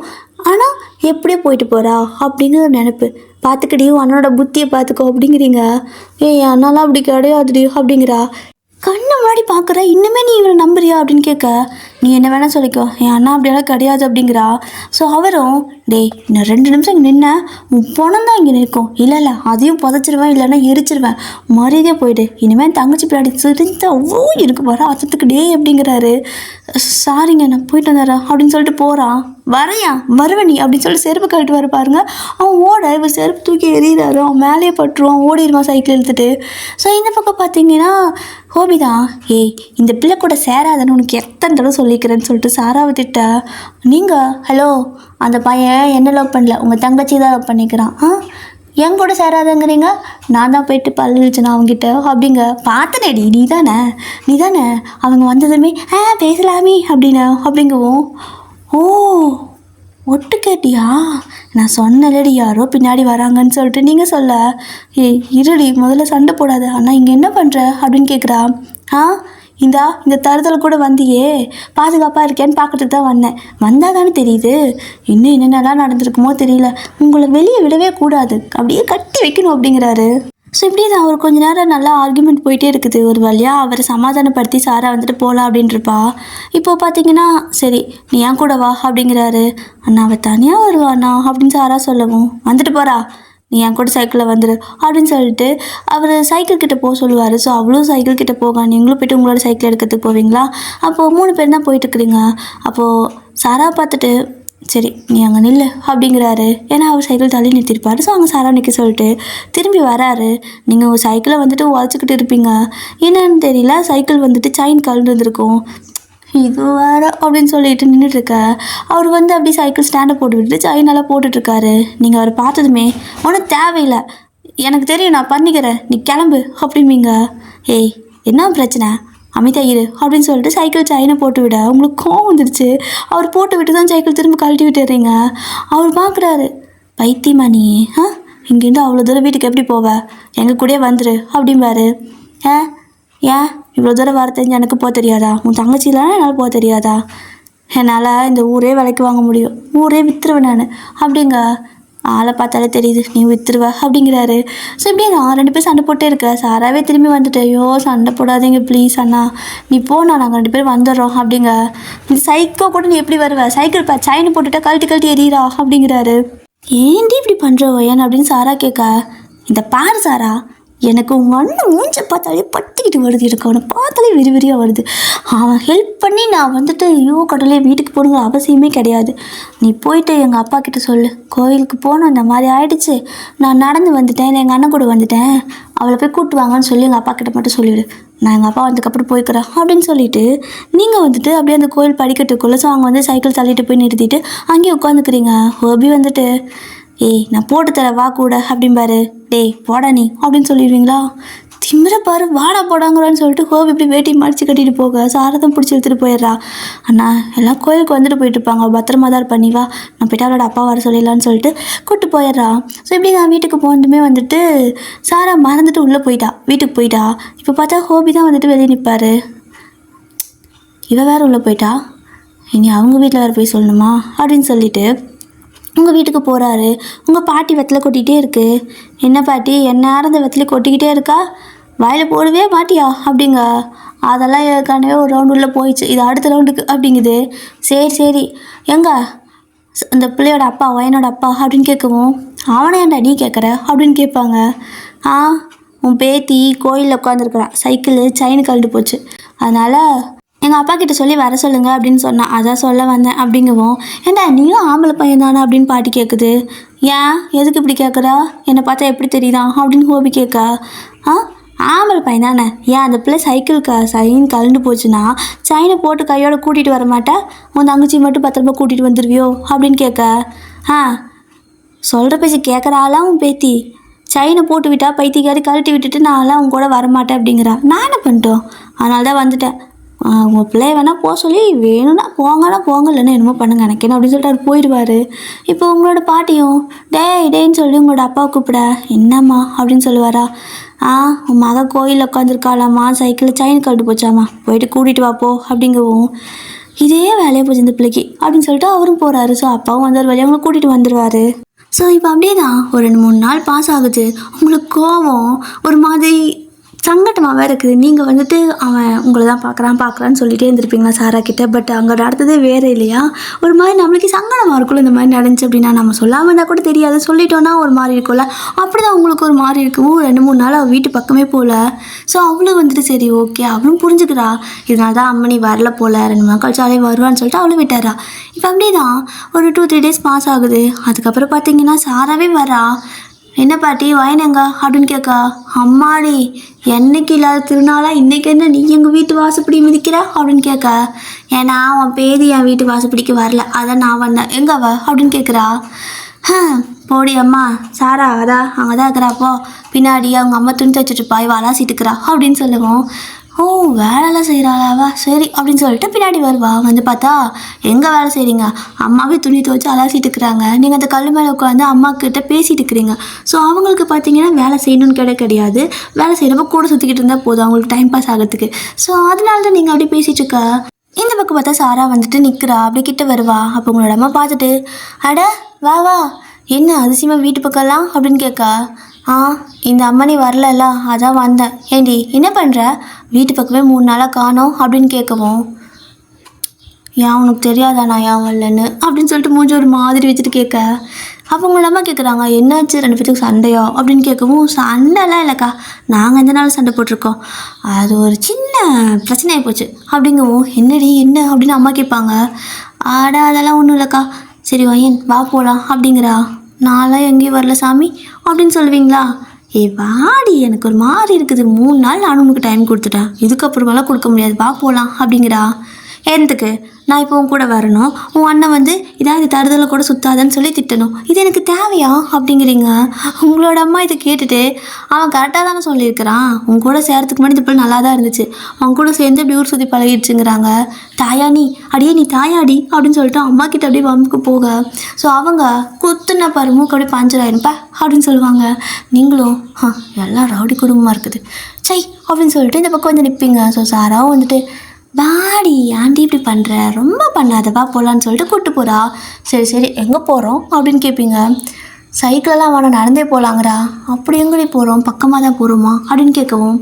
ஆனால் எப்படியே போயிட்டு போகிறா அப்படிங்கிற நினப்பு. பார்த்துக்கிடியும் அண்ணனோட புத்தியை பார்த்துக்கோ அப்படிங்கிறீங்க. அண்ணாலாம் அப்படி கிடையாதுடி அப்படிங்கிறா. கண்ணை முன்னாடி பார்க்குற, இன்னுமே நீ இவனை நம்புறியா அப்படின்னு கேட்க, நீ என்ன வேணால் சொல்லிக்கோ, என் அண்ணா அப்படியெல்லாம் கிடையாது அப்படிங்கிறா. ஸோ அவரும், டேய் நான் 2 நிமிஷம் இங்கே நின்னேன், உன் பணம் தான் இங்கே நிற்கும், இல்லை அதையும் புதைச்சிருவேன், இல்லைன்னா எரிச்சிருவேன், மரியாதையாக போயிடு, இனிமேல் தங்கச்சி பின்னாடி சிரித்து அவ்வளோ இருக்கு வர அச்சத்துக்கு டே அப்படிங்கிறாரு. சாரிங்க நான் போயிட்டு வந்துடுறேன் அப்படின்னு சொல்லிட்டு போகிறான். வருவ நீ அப்படின்னு சொல்லிட்டு செருப்பு கழட்டு வர பாருங்க. அவன் ஓட இவர் செருப்பு தூக்கி எறிகிறாரு, அவன் மேலேயே பட்டுருவான், ஓடிடுவான் சைக்கிள் எடுத்துகிட்டு. ஸோ இந்த பக்கம் பார்த்தீங்கன்னா ஹோபி தான், இந்த பிள்ளை கூட சேராதன்னு உனக்கு எத்தனை தடவை சொல்லிக்கிறேன்னு சொல்லிட்டு சாராவை திட்ட. நீங்கள் ஹலோ, அந்த பையன் என்ன லவ் பண்ணல, உங்கள் தங்கச்சி தான் லவ் பண்ணிக்கிறான், என் கூட சேராதங்கிறீங்க, நான் தான் போயிட்டு பல்லிச்சுனா அவங்ககிட்ட அப்படிங்க. பார்த்தனேடி நீ தானே அவங்க வந்ததுமே பேசலாமே அப்படிங்கவும், ஒட்டு கேட்டியா? நான் சொன்னலடி யாரோ பின்னாடி வராங்கன்னு சொல்லிட்டு நீங்கள் சொல்ல, இருடி முதல்ல சண்டை போடாத, அண்ணா இங்கே என்ன பண்ணுற அப்படின்னு கேட்குறா. இந்த தருதல் கூட வந்தியே, பாதுகாப்பாக இருக்கேன்னு பார்க்கறதுக்கு தான் வந்தேன், வந்தால் தானே தெரியுது இன்னும் என்னென்னலாம் நடந்திருக்குமோ தெரியல, உங்களை வெளியே விடவே கூடாது, அப்படியே கட்டி வைக்கணும் அப்படிங்கிறாரு. ஸோ இப்படி தான் அவர் கொஞ்ச நேரம் நல்லா ஆர்கியூமெண்ட் போயிட்டே இருக்குது. ஒரு வழியாக அவரை சமாதானப்படுத்தி சாரா வந்துட்டு போகலாம் அப்படின்றப்பா. இப்போது பார்த்தீங்கன்னா சரி நீ ஏன் கூட வா அப்படிங்கிறாரு. அண்ணா அவள் தனியாக வருவாண்ணா அப்படின்னு சாரா சொல்லவும், வந்துட்டு போகிறா, நீ என் கூட சைக்கிளில் வந்துடு அப்படின்னு சொல்லிட்டு அவர் சைக்கிள் கிட்டே போக சொல்லுவார். ஸோ அவ்வளோ சைக்கிள் கிட்டே போக நீங்களும் போய்ட்டு உங்களோட சைக்கிள் எடுக்கிறதுக்கு போவீங்களா? அப்போது 3 பேர் தான் போயிட்டுருக்குறீங்க. அப்போது சாரா பார்த்துட்டு சரி நீ அங்கே நில்லு அப்படிங்கிறாரு. ஏன்னா அவர் சைக்கிள் தள்ளி நிறுத்திருப்பார். ஸோ அங்கே சாரா நிற்க சொல்லிட்டு திரும்பி வராரு. நீங்கள் உங்கள் சைக்கிளை வந்துட்டு உழைச்சிக்கிட்டு இருப்பீங்க, என்னன்னு தெரியல சைக்கிள் வந்துட்டு செயின் கலந்து இருந்திருக்கும், இது வேறு அப்படின்னு சொல்லிட்டு நின்றுட்டுருக்க. அவர் வந்து அப்படி சைக்கிள் ஸ்டாண்டை போட்டுவிட்டு செயினெல்லாம் போட்டுட்ருக்காரு. நீங்கள் அவரை பார்த்ததுமே ஒன்றும் தேவையில்லை, எனக்கு தெரியும் நான் பண்ணிக்கிறேன், நீ கிளம்பு அப்படிம்பீங்க. என்ன பிரச்சனை, அமைதியா இரு அப்படின்னு சொல்லிட்டு சைக்கிள் செயினை போட்டு விட உங்களுக்கு கோவம் வந்துடுச்சு. அவர் போட்டு விட்டு தான் சைக்கிள் திரும்ப கழட்டி விட்டுறீங்க. அவர் பார்க்குறாரு, பைத்தியமா நீ இங்கேருந்து அவ்வளோ தூரம் வீட்டுக்கு எப்படி போவ, எங்கள் கூடயே வந்துரு அப்படிம்பாரு. ஏன் ஏன் இவ்வளோ தூரம் வர தெரிஞ்சு எனக்கு போக தெரியாதா, உன் தங்கச்சி இல்லைன்னா என்னால் போக தெரியாதா, என்னால் இந்த ஊரே விலைக்கு வாங்க முடியும், ஊரே விற்றுருவேன் நான் அப்படிங்க. ஆளை பார்த்தாலே தெரியுது நீ விற்றுருவ அப்படிங்கிறாரு. ஸோ இப்படி நான் 2 பேர் சண்டை போட்டே இருக்க. சாராவே திரும்பி வந்துட்டு, ஐயோ சண்டை போடாதீங்க ப்ளீஸ் அண்ணா, நீ போனா நாங்கள் 2 பேர் வந்துடுறோம் அப்படிங்க. இந்த சைக்கோ கூட நீ எப்படி வருவ, சைக்கிள் செயின் போட்டுட்டா கழட்டி எறிகிறா அப்படிங்கிறாரு. ஏன்டி இப்படி பண்ணுற ஒயன் அப்படின்னு சாரா கேட்க, இந்த பாரு சாரா, எனக்கு உங்கள் அண்ணன் மூஞ்சை பார்த்தாலே பட்டிக்கிட்டு வருது, எனக்கு அவனை பார்த்தாலே விரிவிரியாக வருது. அவன் ஹெல்ப் பண்ணி நான் வந்துட்டு ஐயோ கடவுளே வீட்டுக்கு போகணுங்கிற அவசியமே கிடையாது. நீ போயிட்டு எங்கள் அப்பா கிட்ட சொல்லு, கோயிலுக்கு போகணும் இந்த மாதிரி ஆயிடுச்சு, நான் நடந்து வந்துட்டேன், இல்லை எங்கள் அண்ணன் கூட வந்துட்டேன், அவளை போய் கூப்பிட்டு வாங்கன்னு சொல்லி எங்கள் அப்பா கிட்ட மட்டும் சொல்லிவிடு, நான் எங்கள் அப்பா வந்ததுக்கப்புறம் போய்க்கிறேன் அப்படின்னு சொல்லிட்டு நீங்கள் வந்துட்டு அப்படியே அந்த கோயில் படிக்கட்டுக்குள்ளே. ஸோ அவங்க வந்து சைக்கிள் தள்ளிட்டு போய் நிறுத்திட்டு அங்கேயே உட்காந்துக்கிறீங்க. ஹோபி வந்துட்டு, ஏய் நான் போட்டு தரேன் வா கூட அப்படிம்பாரு. டேய் போடா நீ அப்படின்னு சொல்லிடுவீங்களா, திமிர பாரு வாடா போடாங்கிறான்னு சொல்லிட்டு ஹோபி இப்படி வேட்டி மடித்து கட்டிட்டு போக சாரதம் பிடிச்சி எடுத்துகிட்டு போயிடுறா. அண்ணா எல்லாம் கோயிலுக்கு வந்துட்டு போயிட்டு இருப்பாங்க, பத்திரமா தான் பண்ணி வா, நான் போய்ட்டு அவளோட அப்பா வர சொல்லிடலான்னு சொல்லிட்டு கூப்பிட்டு போயிடுறா. ஸோ இப்படி நான் வீட்டுக்கு போனதுமே வந்துட்டு சாரா மறந்துட்டு உள்ளே போயிட்டா, வீட்டுக்கு போயிட்டா. இப்போ பார்த்தா ஹோபி தான் வந்துட்டு வெளியே நிற்பார். இவ வேறு உள்ளே போயிட்டா, இனி அவங்க வீட்டில் வேறு போய் சொல்லணுமா அப்படின்னு சொல்லிட்டு உங்கள் வீட்டுக்கு போகிறாரு. உங்கள் பாட்டி வெத்தலை கொட்டிகிட்டே இருக்குது. என்ன பாட்டி என்ன அந்த வெத்தலை கொட்டிக்கிட்டே இருக்கா, வாயில் போடவே மாட்டியா அப்படிங்க. அதெல்லாம் ஏற்கனவே ஒரு ரவுண்டு உள்ளே போயிடுச்சு, இது அடுத்த ரவுண்டுக்கு அப்படிங்குது. சரி எங்க அந்த பிள்ளையோட அப்பா ஒயனோட அப்பா அப்படின்னு கேட்கவும், அவனை ஏன்டா நீ கேட்குற அப்படின்னு கேட்பாங்க. உன் பேத்தி கோயிலில் உட்காந்துருக்குறான், சைக்கிள் செயின் கழண்டு போச்சு, அதனால் எங்கள் அப்பா கிட்ட சொல்லி வர சொல்லுங்க அப்படின்னு சொன்னான், அதான் சொல்ல வந்தேன் அப்படிங்கவும். ஏண்டா நீயும் ஆம்பளை பையன் தானே அப்படின்னு பாட்டி கேட்குது. ஏன் எதுக்கு இப்படி கேட்குறா, என்னை பார்த்தா எப்படி தெரியுதான் அப்படின்னு ஹோபி கேட்க. ஆம்பளை பையன் தானே, ஏன் அந்த பிள்ளை சைக்கிள் செயின் கலண்டு போச்சுன்னா செயினை போட்டு கையோட கூட்டிகிட்டு வர மாட்டேன், உன் தங்கச்சி மட்டும் பத்திரமா கூட்டிகிட்டு வந்துடுவியோ அப்படின்னு கேட்க. சொல்கிற பேச்சு கேட்குறாலாம் உன் பேத்தி, செயினை போட்டு விட்டா பைத்தியக்காரி கழட்டி விட்டுட்டு நான்லாம் அவங்க கூட வரமாட்டேன் அப்படிங்கிறா. நான் என்ன பண்ணிட்டோம், அதனால தான் வந்துட்டேன், உங்கள் பிள்ளைய வேணால் போக சொல்லி வேணும்னா போங்க இல்லைன்னா என்னமோ பண்ணுங்க எனக்கு என்ன அப்படின்னு சொல்லிட்டு அவர் போயிடுவார். இப்போ உங்களோட பாட்டியும் டேன்னு சொல்லி உங்களோட அப்பா கூப்பிட, என்னம்மா அப்படின்னு சொல்லுவாரா. உன் மக கோயிலில் உட்காந்துருக்காளாம்மா, சைக்கிளில் செயின் கழட்டு போச்சாம்மா, போயிட்டு கூட்டிகிட்டு வாப்போ அப்படிங்கவும். இதே வேலையை போச்சு இந்த பிள்ளைக்கு அப்படின்னு சொல்லிட்டு அவரும் போகிறாரு. ஸோ அப்பாவும் வந்தார் வழி அவங்களை கூட்டிகிட்டு வந்துடுவார். ஸோ இப்போ அப்படியே தான் ஒரு 2-3 நாள் பாஸ் ஆகுது. உங்களுக்கு கோவம் ஒரு மாதிரி சங்கட்டமாக வேறு இருக்குது. நீங்கள் வந்துட்டு அவன் உங்களை தான் பார்க்குறான்னு சொல்லிகிட்டே இருந்திருப்பீங்களா சாரா கிட்டே. பட் அங்கே நடந்ததே வேறு இல்லையா, ஒரு மாதிரி நம்மளுக்கு சங்கடமாக இருக்கும்ல இந்த மாதிரி நடந்துச்சு அப்படின்னா. நம்ம சொல்லாமல் இருந்தால் கூட தெரியாது, சொல்லிட்டோன்னா ஒரு மாதிரி இருக்கும்ல. அப்படி தான் உங்களுக்கு ஒரு மாதிரி இருக்கும். 2-3 நாள் அவள் வீட்டு பக்கமே போகல. ஸோ அவளும் வந்துட்டு சரி ஓகே அவளும் புரிஞ்சுக்கிறா, இதனால தான் அம்மனி வரல போல், 2 நாள் கழிச்சாலே வருவான்னு சொல்லிட்டு அவளும் விட்டாரா. இப்போ அப்படியே தான் ஒரு 2-3 டேஸ் பாஸ் ஆகுது. அதுக்கப்புறம் பார்த்தீங்கன்னா சாராவே வரா. என்ன பாட்டி வயனங்க அப்படின்னு கேட்கா. அம்மாடி என்னைக்கு இல்லாத திருநாளா இன்றைக்கி என்ன நீ எங்கள் வீட்டு வாசப்படி மிதிக்கிற அப்படின்னு கேட்க. ஏன்னா உன் பேதி என் வீட்டு வாசப்படிக்கு வரல, அதான் நான் வந்தேன், எங்கவ அப்படின்னு கேட்குறா. போடி அம்மா சாரா அதான் அங்கே தான் இருக்கிறாப்போ பின்னாடி அவங்க அம்மா துணி தச்சுட்டுப்பா இவ அலாசிட்டுக்கிறா அப்படின்னு சொல்லுவோம். வேலைலாம் செய்கிறாளாவா சரி அப்படின்னு சொல்லிட்டு பின்னாடி வருவா. வந்து பார்த்தா எங்கே வேலை செய்கிறீங்க, அம்மாவே துணி துவச்சி அலாசிட்டு இருக்கிறாங்க, நீங்கள் அந்த கல் மேலே உட்காந்து அம்மா கிட்ட பேசிகிட்டு இருக்கிறீங்க. ஸோ அவங்களுக்கு பார்த்தீங்கன்னா வேலை செய்யணும்னு கிடையாது, வேலை செய்கிறப்ப கூட சுற்றிக்கிட்டு இருந்தால் போதும் அவங்களுக்கு டைம் பாஸ் ஆகிறதுக்கு. ஸோ அதனால தான் நீங்கள் அப்படி பேசிகிட்டு இருக்க. இந்த பக்கம் பார்த்தா சாரா வந்துட்டு நிற்கிறா, அப்படி கிட்ட வருவா. அப்போ உங்களோட அம்மா பார்த்துட்டு அட வா என்ன அதிசயமாக வீட்டு பக்கம்லாம் அப்படின்னு கேட்கா. இந்த அம்மனி வரலல்ல அதான் வந்தேன். ஏண்டி என்ன பண்ணுற, வீட்டு பக்கமே 3 நாளாக காணோம் அப்படின்னு கேட்கவும். ஏன் உனக்கு தெரியாதா நான் ஏன் வரலன்னு அப்படின்னு சொல்லிட்டு மூஞ்சி ஒரு மாதிரி வச்சுட்டு கேட்க. அப்போ உங்கள அம்மா கேட்குறாங்க என்னாச்சு 2 பேத்துக்கு சண்டையா அப்படின்னு கேட்கவும். சண்டைலாம் இல்லைக்கா, நாங்கள் எந்த நாள் சண்டை போட்டிருக்கோம், அது ஒரு சின்ன பிரச்சனையாகி போச்சு அப்படிங்கவும். என்னடி என்ன அப்படின்னு அம்மா கேட்பாங்க. அதெல்லாம் ஒன்றும் இல்லைக்கா, சரி வயன் வா போகலாம் அப்படிங்கிறா. நான்லாம் எங்கேயும் வரல சாமி அப்படின்னு சொல்லுவீங்களா. வாடி எனக்கு ஒரு மாதிரி இருக்குது, 3 நாள் நானும் உனக்கு டைம் கொடுத்துட்டேன், இதுக்கப்புறமெல்லாம் கொடுக்க முடியாது, வா போகலாம் அப்படிங்கிறா. எதுக்கு நான் இப்போ உன் கூட வரணும், உன் அண்ணன் வந்து இதான் இது தருதலை கூட சுத்தாதன்னு சொல்லி திட்டணும், இது எனக்கு தேவையா அப்படிங்கிறீங்க. உங்களோட அம்மா இதை கேட்டுட்டு அவன் கரெக்டாக தானே சொல்லியிருக்கிறான், உன் கூட சேர்றதுக்கு முன்னாடி இது போல் நல்லா தான் இருந்துச்சு, அவன் கூட சேர்ந்து இப்படி ஊர் சுற்றி பழகிடுச்சுங்கிறாங்க. தாயா நீ அடியே நீ தாயாடி அப்படின்னு சொல்லிட்டு அம்மா கிட்ட அப்படியே வம்புக்கு போக, ஸோ அவங்க குத்துன பாரு மூக்கு அப்படியே பஞ்சராயிருப்பா அப்படின்னு சொல்லுவாங்க. நீங்களும் எல்லாம் ரவுடி குடும்பமாக இருக்குது சை அப்படின்னு சொல்லிட்டு இந்த பக்கம் வந்து நிற்பீங்க. ஸோ சாராவும் வந்துட்டு வாடி ஆண்டி இப்படி பண்ணுற, ரொம்ப பண்ணாதவா போகலான்னு சொல்லிட்டு கூப்பிட்டு போகிறா. சரி சரி எங்கே போகிறோம் அப்படின்னு கேட்பீங்க. சைக்கிளெல்லாம் வேணாம் நடந்தே போகலாங்கிறா. அப்படி எங்கடி போகிறோம், பக்கமாக தான் போகிறோமா அப்படின்னு கேட்கவும்,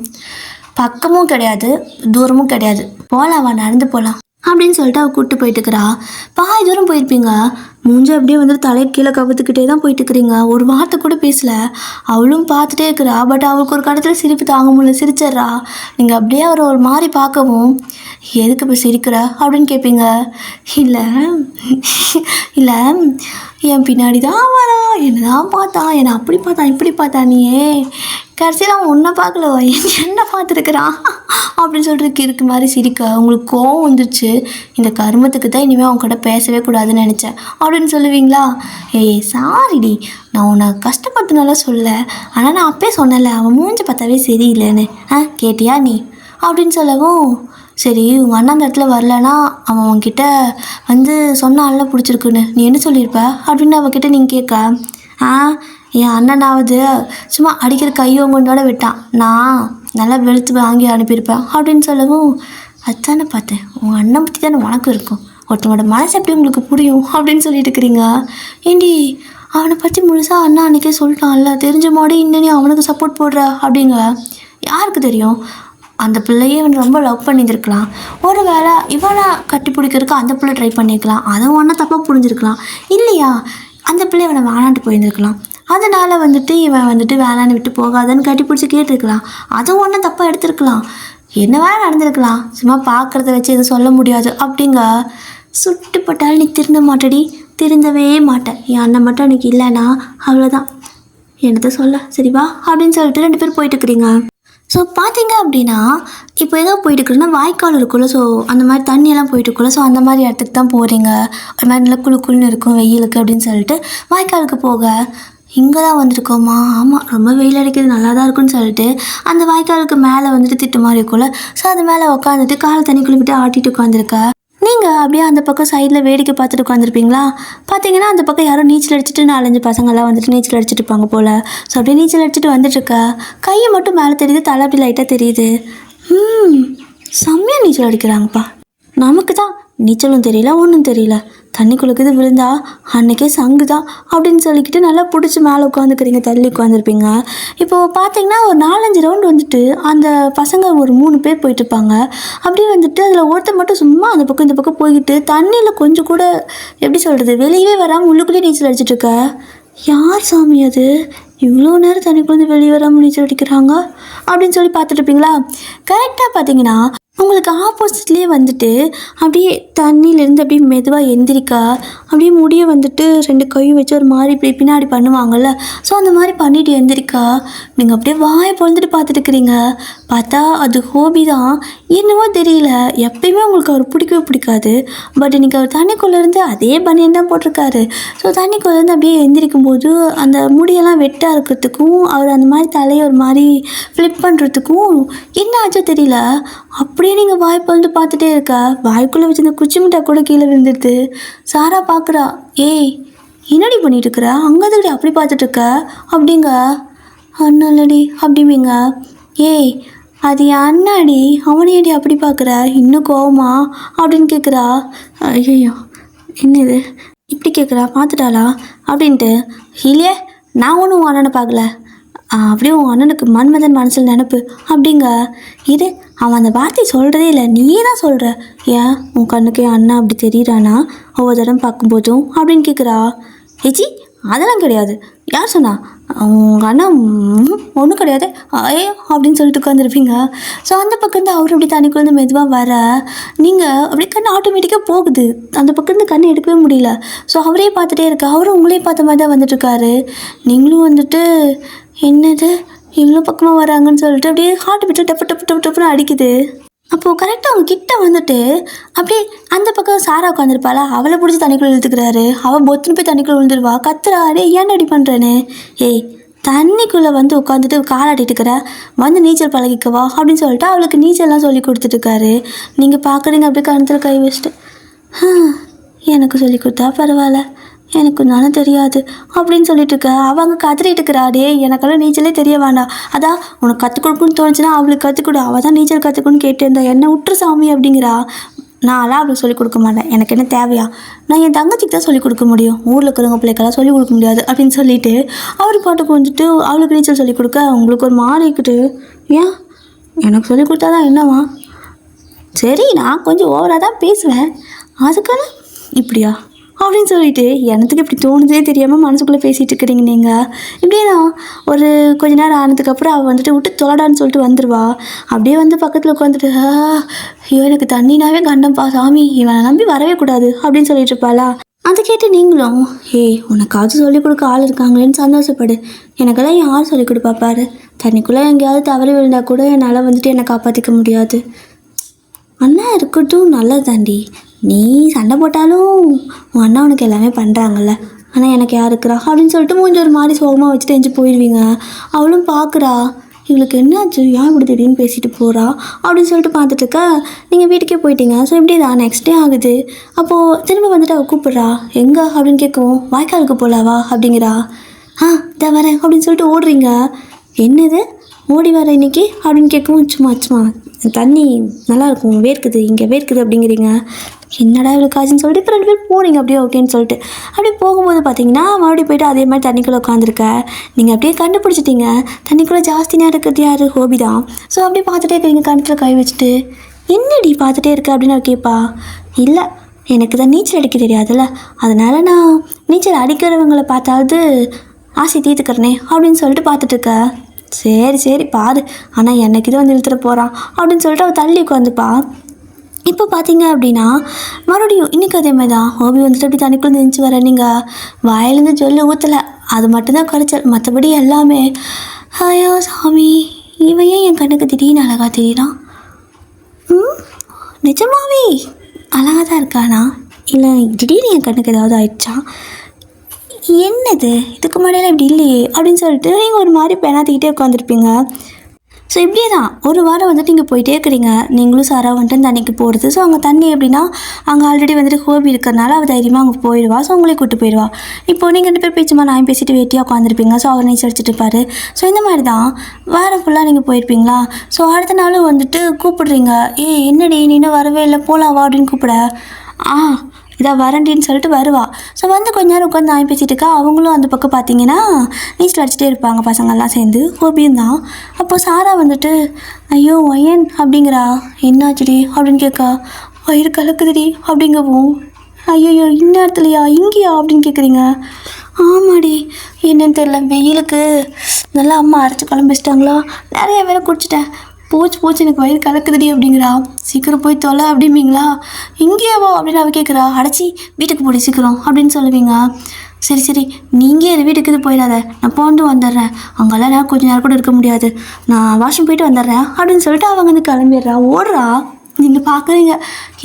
பக்கமும் கிடையாது தூரமும் கிடையாது, போகலாம் வா நடந்து போகலாம் அப்படின்னு சொல்லிட்டு அவள் கூப்பிட்டு போயிட்டுக்கிறா. பாதி தூரம் போயிருப்பீங்க, மூஞ்சி அப்படியே வந்துட்டு தலையை கீழே கவுத்துக்கிட்டே தான் போயிட்டுருக்கிறீங்க. ஒரு வார்த்தை கூட பேசல. அவளும் பார்த்துட்டே இருக்கிறா. பட் அவளுக்கு ஒரு கடத்தில் சிரிப்பு தாங்க முடியல, சிரிச்சிட்றா. நீங்கள் அப்படியே அவரை ஒரு மாதிரி பார்க்கவும், எதுக்கு இப்போ சிரிக்கிற அப்படின்னு கேட்பீங்க. இல்லை இல்லை என் பின்னாடி தான் வரா, என்ன தான் பார்த்தான், என்னை அப்படி பார்த்தான் இப்படி பார்த்தான், நீயே கடைசியில் அவன் ஒன்றை பார்க்கல என்ன பார்த்துருக்குறான் அப்படின்னு சொல்லிட்டு இருக்கு மாதிரி சிரிக்க உங்களுக்கு கோவம் வந்துடுச்சு. இந்த கருமத்துக்கு தான் இனிமேல் அவங்க கிட்ட பேசவே கூடாதுன்னு நினச்சேன் அப்படின்னு சொல்லுவீங்களா. ஏய் சாரிடி, நான் உன்னை கஷ்டப்படுத்தினால சொல்ல, ஆனால் நான் அப்பே சொன்னல அவன் மூஞ்சி பார்த்தாவே சரியில்லைன்னு, கேட்டியா நீ அப்படின்னு சொல்லவும், சரி உங்கள் அண்ணன் அந்த இடத்துல வரலன்னா அவன் அவன்கிட்ட வந்து சொன்னால பிடிச்சிருக்குன்னு நீ என்ன சொல்லியிருப்ப அப்படின்னு அவகிட்ட நீங்கள் கேட்க, என் அண்ணனாவது சும்மா அடிக்கிற கையோங்கொண்டோட விட்டான், நான் நல்லா வெளுத்து வாங்கி அனுப்பியிருப்பேன் அப்படின்னு சொல்லவும், அதுதானே பார்த்தேன் உங்கள் அண்ணன் பற்றி தானே உனக்கு இருக்கும், ஒருத்தவங்களோட மனசு எப்படி உங்களுக்கு புரியும் அப்படின்னு சொல்லிட்டு இருக்கிறீங்க. ஏண்டி அவனை பற்றி முழுசாக அண்ணா அன்றைக்கே சொல்லிட்டான்ல, தெரிஞ்ச மாதிரி இன்னும் அவனுக்கு சப்போர்ட் போடுற அப்படிங்க. யாருக்கு தெரியும், அந்த பிள்ளையே இவன் ரொம்ப லவ் பண்ணியிருக்கலாம், ஒரு வேளை இவனை கட்டி பிடிக்கிறதுக்கு அந்த பிள்ளை ட்ரை பண்ணியிருக்கலாம், அதை ஒன்றா தப்பாக புரிஞ்சிருக்கலாம், இல்லையா அந்த பிள்ளை இவனை வேணான்ட்டு போயிருந்துருக்கலாம், அதனால் வந்துட்டு இவன் வந்துட்டு வேணான்னு விட்டு போகாதன்னு கட்டி பிடிச்சி கேட்டிருக்கலாம், அதை ஒன்றும் தப்பாக எடுத்திருக்கலாம், என்ன வேலை நடந்திருக்கலாம், சும்மா பார்க்குறத வச்சு எதுவும் சொல்ல முடியாது அப்படிங்க. சுட்டுப்பட்டால் நீ திருந்த மாட்டடி, திருந்தவே மாட்டேன், என் அண்ணன் மட்டும் அன்றைக்கி இல்லைன்னா அவ்வளோதான், என்னத்தை சொல்ல சரிவா அப்படின்னு சொல்லிட்டு 2 பேர் போயிட்டுருக்குறீங்க. ஸோ பார்த்தீங்க அப்படின்னா இப்போ ஏதோ போயிட்டுருக்குன்னா வாய்க்கால் இருக்குல்ல, ஸோ அந்த மாதிரி தண்ணியெல்லாம் போயிட்டுருக்குல்ல, ஸோ அந்த மாதிரி இடத்துக்கு தான் போகிறீங்க. ஒரு மாதிரி நல்லா குழுக்குள்னு இருக்கும் வெயிலுக்கு அப்படின்னு சொல்லிட்டு வாய்க்காலுக்கு போக, இங்கே தான் வந்திருக்கோமா, ஆமாம் ரொம்ப வெயில் அடிக்கிறது நல்லா தான் இருக்குன்னு சொல்லிட்டு அந்த வாய்க்காலுக்கு மேலே வந்துட்டு திட்டு மாதிரி இருக்கும்ல, ஸோ அது மேலே உட்காந்துட்டு கால் தண்ணி குளிப்பிட்டு ஆட்டிட்டு உட்காந்துருக்க. நீங்கள் அப்படியே அந்த பக்கம் சைடில் வேடிக்கை பார்த்துட்டு உட்காந்துருப்பீங்களா. பார்த்தீங்கன்னா அந்த பக்கம் யாரும் நீச்சல் அடிச்சுட்டு 4-5 பசங்கள்லாம் வந்துட்டு நீச்சல் அடிச்சுட்டு இருப்பாங்க போல். ஸோ அப்படியே நீச்சல் அடிச்சுட்டு வந்துட்டுருக்க, கையை மட்டும் மேலே தெரியுது, தலை அப்படி லைட்டாக தெரியுது. செம்மையாக நீச்சல் அடிக்கிறாங்கப்பா, நமக்கு தான் நீச்சலும் தெரியல ஒன்றும் தெரியல, தண்ணிக்குள்ளுக்குது விழுந்தா அன்றைக்கே சங்கு தான் அப்படின்னு சொல்லிக்கிட்டு நல்லா பிடிச்சி மேலே உட்காந்துக்கிறீங்க, தள்ளி உட்காந்துருப்பீங்க. இப்போது பார்த்தீங்கன்னா ஒரு 4-5 ரவுண்டு வந்துட்டு அந்த பசங்க ஒரு 3 பேர் போயிட்டுருப்பாங்க. அப்படியே வந்துட்டு அதில் ஒருத்தர் மட்டும் சும்மா அந்த பக்கம் இந்த பக்கம் போய்கிட்டு தண்ணியில் கொஞ்சம் கூட எப்படி சொல்கிறது வெளியவே வராமல் உள்ளுக்குள்ளேயே நீச்சல் அடிச்சிட்ருக்க. யார் சாமி அது, இவ்வளோ நேரம் தண்ணிக்குள்ளேருந்து வெளியே வராமல் நீச்சல் அடிக்கிறாங்க அப்படின்னு சொல்லி பார்த்துட்ருப்பீங்களா. கரெக்டாக பார்த்தீங்கன்னா உங்களுக்கு ஆப்போசிட்லேயே வந்துட்டு அப்படியே தண்ணியிலேருந்து அப்படியே மெதுவாக எந்திரிக்கா, அப்படியே முடிய வந்துட்டு 2 கையும் வச்சு ஒரு மாதிரி இப்படி பின்னாடி பண்ணுவாங்கள்ல, ஸோ அந்த மாதிரி பண்ணிட்டு எந்திரிக்கா. நீங்கள் அப்படியே வாயை பொழுதுட்டு பார்த்துட்டுருக்கிறீங்க. பார்த்தா அது ஹோபி தான், என்னவோ தெரியல, எப்பயுமே உங்களுக்கு அவர் பிடிக்கவே பிடிக்காது. பட் இன்றைக்கி அவர் தண்ணிக்குள்ளேருந்து அதே பனியன் தான் போட்டிருக்காரு. ஸோ தண்ணிக்குள்ளேருந்து அப்படியே எந்திரிக்கும் போது அந்த முடியெல்லாம் வெட்டாக இருக்கிறதுக்கும் அவர் அந்த மாதிரி தலையை ஒரு மாதிரி ஃப்ளிப் பண்ணுறதுக்கும் என்ன ஆச்சோ தெரியல, அப்படியே நீங்கள் வாய் பொழுது பார்த்துட்டே இருக்கா. வாய்க்குள்ளே வச்சிருந்த குச்சி மிட்டாய் கூட கீழே விழுந்துடுது. சாரா பார்க்குறா, ஏய் என்னடி பண்ணிட்டு இருக்கிற, அங்கே அப்படி பார்த்துட்ருக்க அப்படிங்க. அண்ணாலடி அப்படிவீங்க. ஏய் அது என் அண்ணாடி, அவனையடி அப்படி பார்க்குற, இன்னும் கோவமா அப்படின்னு கேட்குறா. ஐயோ என்னது இப்படி கேட்குறா, பார்த்துட்டாளா அப்படின்ட்டு. இல்லையே நான் ஒன்றும் உன் அண்ணனை பார்க்கல, அப்படியே உன் அண்ணனுக்கு மன்மதன் மனசில் நினப்பு அப்படிங்க. இது அவன் அந்த வார்த்தை சொல்கிறதே இல்லை, நீயே தான் சொல்கிற, ஏன் உன் கண்ணுக்கு என் அண்ணன் அப்படி தெரியுறானா ஒவ்வொரு தடவை பார்க்கும்போதும் அப்படின்னு கேட்குறா. ஏச்சி அதெல்லாம் கிடையாது, யார் சொன்னா, உங்கள் அண்ணன் ஒன்றும் கிடையாது ஐயோ அப்படின்னு சொல்லிட்டு உட்காந்துருப்பீங்க. ஸோ அந்த பக்கம்ந்து அவர் அப்படி தண்ணிக்குள்ளேருந்து மெதுவாக வர, நீங்கள் அப்படியே கண் ஆட்டோமேட்டிக்காக போகுது, அந்த பக்கம்ந்து கண்ணை எடுக்கவே முடியல. ஸோ அவரே பார்த்துட்டே இருக்கா, அவரும் உங்களே பார்த்த மாதிரி தான் வந்துட்டுருக்காரு. நீங்களும் வந்துட்டு என்னது இவ்வளோ பக்கமாக வராங்கன்னு சொல்லிட்டு அப்படியே ஹார்ட் பீட்டு டப்பு டப்பு டப்பு டப்புன்னு அடிக்குது. அப்போது கரெக்டாக அவங்க கிட்ட வந்துட்டு அப்படியே அந்த பக்கம் சாரா உட்காந்துருப்பாளா, அவளை பிடிச்சி தண்ணிக்குள்ளே இழுத்துக்கிறாரு. அவள் பொத்துன்னு போய் தண்ணிக்குள்ளே விழுந்துருவா. கத்துறா, அடே ஏன் அடி பண்ணுறேன்னு. ஏய், தண்ணிக்குள்ளே வந்து உட்காந்துட்டு காலாட்டிட்டு இருக்கிற, வந்து நீச்சல் பழகிக்கவா அப்படின்னு சொல்லிட்டு அவளுக்கு நீச்சல்லாம் சொல்லி கொடுத்துட்டுருக்காரு. நீங்கள் பார்க்குறீங்க அப்படியே கணத்தில் கை வச்சுட்டு, எனக்கு சொல்லி கொடுத்தா பரவாயில்ல, எனக்கு நானும் தெரியாது அப்படின்னு சொல்லிட்டு இருக்க. அவங்க கத்திரிட்டு இருக்கிறாடே, எனக்கெல்லாம் நீச்சலே தெரிய வேண்டாம், அதான் உனக்கு கற்றுக் கொடுக்குன்னு தோணுச்சுன்னா அவளுக்கு கற்றுக்கொடு, அவள் தான் நீச்சல் கற்றுக்கணும்னு கேட்டு இருந்தா, என்ன விட்டுரு சாமி அப்படிங்கிறா. நான்லாம் அவளுக்கு சொல்லிக் கொடுக்க மாட்டேன், எனக்கு என்ன தேவையா, நான் என் தங்கச்சிக்கு தான் சொல்லிக் கொடுக்க முடியும், ஊரில் இருக்கிறவங்க பிள்ளைக்கெல்லாம் சொல்லிக் கொடுக்க முடியாது அப்படின்னு சொல்லிட்டு அவர் பாட்டுக்கு வந்துட்டு அவளுக்கு நீச்சல் சொல்லிக் கொடுக்க அவங்களுக்கு ஒரு மாறிக்கிட்டு, ஏன் எனக்கு சொல்லிக் கொடுத்தா தான் என்னவா, சரி நான் கொஞ்சம் ஓவராக தான் பேசுவேன், அதுக்கான இப்படியா அப்படின்னு சொல்லிட்டு எனத்துக்கு இப்படி தோணுதே தெரியாமல் மனசுக்குள்ளே பேசிகிட்டு இருக்கிறீங்க நீங்கள். இப்படியே தான் ஒரு கொஞ்ச நேரம் ஆனதுக்கப்புறம் அவள் வந்துட்டு விட்டு தொலைடான்னு சொல்லிட்டு வந்துடுவா. அப்படியே வந்து பக்கத்தில் உட்காந்துட்டு, ஐயோ எனக்கு தண்ணினாவே கண்டம்பா சாமி, இவனை நம்பி வரவே கூடாது அப்படின்னு சொல்லிட்டு இருப்பாளா. அதை கேட்டு நீங்களும், ஏய் உனக்காவது சொல்லிக் கொடுக்க ஆள் இருக்காங்களேன்னு சந்தோஷப்படு, எனக்கெல்லாம் யார் சொல்லிக் கொடுப்பா பாரு, தண்ணிக்குள்ளே எங்கேயாவது தவறி விழுந்தால் கூட என்னால் வந்துட்டு என்னை காப்பாற்றிக்க முடியாது. அண்ணா இருக்கட்டும் நல்லது தாண்டி, நீ சண்டை போட்டாலும் உன் அண்ணா உனக்கு எல்லாமே பண்ணுறாங்கல்ல, ஆனால் எனக்கு யார் இருக்கிறா அப்படின்னு சொல்லிட்டு மூஞ்சி ஒரு மாதிரி சோகமாக வச்சுட்டு எஞ்சி போயிடுவீங்க. அவளும் பார்க்குறா, இவளுக்கு என்னாச்சு, ஏன் இப்படி திடீர்னு பேசிட்டு போகிறா அப்படின்னு சொல்லிட்டு பார்த்துட்டு இருக்க. நீங்கள் வீட்டுக்கே போயிட்டீங்க. ஸோ இப்படி தான் நெக்ஸ்ட் டே ஆகுது. அப்போது திரும்ப வந்துட்டு அவள் கூப்பிட்றா, எங்கே அப்படின்னு கேட்கவும், வாய்க்காலுக்கு போகலாவா அப்படிங்கிறா. இதை வரேன் அப்படின்னு சொல்லிட்டு ஓடுறீங்க. என்னது ஓடி வர இன்னைக்கு அப்படின்னு கேட்கவும், சும்மா தண்ணி நல்லாயிருக்கும், வேர்க்குது, இங்கே வேர்க்குது அப்படிங்கிறீங்க. என்னடா இவ்வளோ காசுன்னு சொல்லிட்டு இப்போ 2 பேர் போனீங்க அப்படியே ஓகேன்னு சொல்லிட்டு. அப்படியே போகும்போது பார்த்தீங்கன்னா மறுபடியும் போய்ட்டு அதே மாதிரி தண்ணிக்குள்ளே உட்காந்துருக்க. நீங்கள் அப்படியே கண்டுபிடிச்சிட்டிங்க, தண்ணிக்குள்ளே ஜாஸ்தி நேரம் இருக்கிறது யார், ஹோபி தான். ஸோ அப்படியே பார்த்துட்டே இருக்கிறீங்க கணத்தில் கை வச்சுட்டு. என்னடி பார்த்துட்டே இருக்க அப்படின்னு அவ கேட்பா. இல்லை எனக்கு தான் நீச்சல் அடிக்க தெரியாதுல்ல, அதனால் நான் நீச்சல் அடிக்கிறவங்களை பார்த்தாவது ஆசை தீர்த்துக்கிறனே அப்படின்னு சொல்லிட்டு பார்த்துட்ருக்க. சரி பாரு, ஆனால் எனக்கு இது வந்து இழுத்துட்டு போகிறான் அப்படின்னு சொல்லிட்டு அவள் தள்ளி உட்காந்துப்பா. இப்போ பார்த்தீங்க அப்படின்னா மறுபடியும் இன்றைக்கி அதே மாதிரி தான் ஹோபி வந்துட்டு அப்படி தண்ணிக்குள்ளே நினச்சி வர. நீங்கள் வாயிலேருந்து ஜொல்லு ஊற்றலை, அது மட்டும்தான் குறைச்சல், மற்றபடி எல்லாமே ஐயோ சாமி, இவன் ஏன் என் கண்ணுக்கு திடீர்னு அழகாக தெரியுறான், நிஜமாவே அழகாக தான் இருக்கானா, இல்லை திடீர்னு என் கண்ணுக்கு ஏதாவது ஆயிடுச்சா, என்னது இதுக்கு முன்னாடியெல்லாம் இப்படி இல்லையே அப்படின்னு சொல்லிட்டு நீங்கள் ஒரு மாதிரி பெணாத்திக்கிட்டே உட்காந்துருப்பீங்க. ஸோ இப்படியே தான் ஒரு வாரம் வந்துட்டு நீங்கள் போயிட்டே இருக்கிறீங்க, நீங்களும் சாரா வந்துட்டு தண்ணிக்கு போகிறது. ஸோ அங்கே தண்ணி எப்படின்னா அங்கே ஆல்ரெடி வந்துட்டு ஹோபி இருக்கிறனால அவள் தைரியமாக அங்கே போயிடுவா. ஸோ உங்களே கூப்பிட்டு போயிடுவா. இப்போ நீங்கள் 2 பேர் பேச்சுமா நான் பேசிட்டு வெட்டியாக உட்காந்துருப்பீங்க. ஸோ அவர் நீச்சல் அடிச்சுட்டு இருப்பார். ஸோ இந்த மாதிரி தான் வாரம் ஃபுல்லாக நீங்கள் போயிருப்பீங்களா. ஸோ அடுத்த நாளும் வந்துட்டு கூப்பிடுறீங்க, என்னடி நீ இன்னும் வரவே இல்லை, போகலாம் வா அப்படின்னு கூப்பிட. இதை வரண்டின்னு சொல்லிட்டு வருவா. ஸோ வந்து கொஞ்ச நேரம் உட்காந்து நான் பேசிகிட்டு இருக்கா. அவங்களும் அந்த பக்கம் பார்த்தீங்கன்னா நீச்சல் அடிச்சுட்டே இருப்பாங்க பசங்கள்லாம் சேர்ந்து, ஹோபியும் தான். அப்போது சாரா வந்துட்டு, ஐயோ ஒயன் அப்படிங்கிறா. என்னாச்சுடி அப்படின்னு கேட்கா. வயிறு கலக்குதுடி அப்படிங்கவும், ஐயோ இந்நேரத்துலையா இங்கேயா அப்படின்னு கேட்குறீங்க. ஆமாடி, என்னன்னு தெரியல, வெயிலுக்கு நல்லா அம்மா அரைச்சி குழம்பு வச்சிட்டாங்களா, நிறைய வேலை குடிச்சிட்டேன், போச்சு எனக்கு வயிறு கலக்குதுடி அப்படிங்கிறா. சீக்கிரம் போய் தொலை அப்படிம்பீங்களா. இங்கேயாவோ அப்படின்னு அவ கேட்குறா. அடைச்சி வீட்டுக்கு போடி சீக்கிரம் அப்படின்னு சொல்லுவீங்க. சரி நீங்கள் என் வீட்டுக்கு இது போயிடாத, நான் போண்டு வந்துடுறேன், அங்கெல்லாம் நான் கொஞ்சம் நேரம் கூட இருக்க முடியாது, நான் வாஷ்ரூம் போயிட்டு வந்துடுறேன் அப்படின்னு சொல்லிட்டு அவங்க வந்து கிளம்பிடுறா, ஓடுறா. நீங்கள் பார்க்குறீங்க,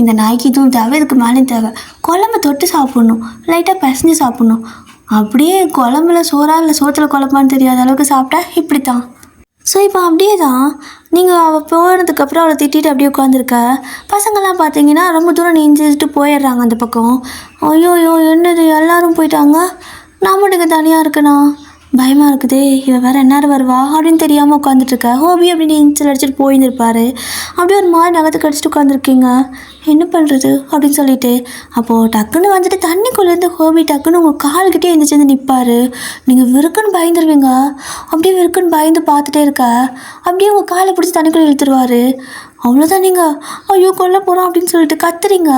இந்த நாய்க்கு இதுவும் தேவை, இதுக்கு மேலேயும் தேவை, குழம்பு தொட்டு சாப்பிட்ணும், லைட்டாக பிசைஞ்சு சாப்பிட்ணும், அப்படியே குழம்புல சோறா இல்லை சோத்தில் குழம்பான்னு தெரியாத அளவுக்கு சாப்பிட்டா இப்படி தான். ஸோ இப்போ அப்படியே தான் நீங்கள் அவள் போகிறதுக்கப்புறம் அவளை திட்டிட்டு அப்படியே உட்காந்துருக்க. பசங்கள்லாம் பார்த்தீங்கன்னா ரொம்ப தூரம் நெஞ்சிட்டு போயிடுறாங்க அந்த பக்கம். ஐயோ என்னது எல்லோரும் போயிட்டாங்க, நான் மட்டும் தனியாக இருக்கேனா, பயமாக இருக்குதே, இவன் வேறு எந்நேரம் வருவா அப்படின்னு தெரியாமல் உட்காந்துட்ருக்க. ஹோபி அப்படின்னு நீச்சல் அடிச்சுட்டு போயிருந்திருப்பாரு. அப்படியே ஒரு மாதிரி நகத்துக்கு அடிச்சுட்டு உட்காந்துருக்கீங்க. என்ன பண்ணுறது அப்படின்னு சொல்லிட்டு அப்போது டக்குன்னு வந்துட்டு தண்ணிக்குள்ளேருந்து ஹோபி டக்குன்னு உங்கள் கால்கிட்டே எழுந்திரிச்சு வந்து நிற்பார். நீங்கள் விருக்குன்னு பயந்துருவீங்க. அப்படியே விருக்குன்னு பயந்து பார்த்துட்டே இருக்க. அப்படியே உங்கள் காலை பிடிச்சி தண்ணிக்குள்ளே இழுத்துருவார். அவ்வளோதான், நீங்கள் ஐயோ கொல்ல போகிறோம் அப்படின்னு சொல்லிட்டு கத்துறீங்க.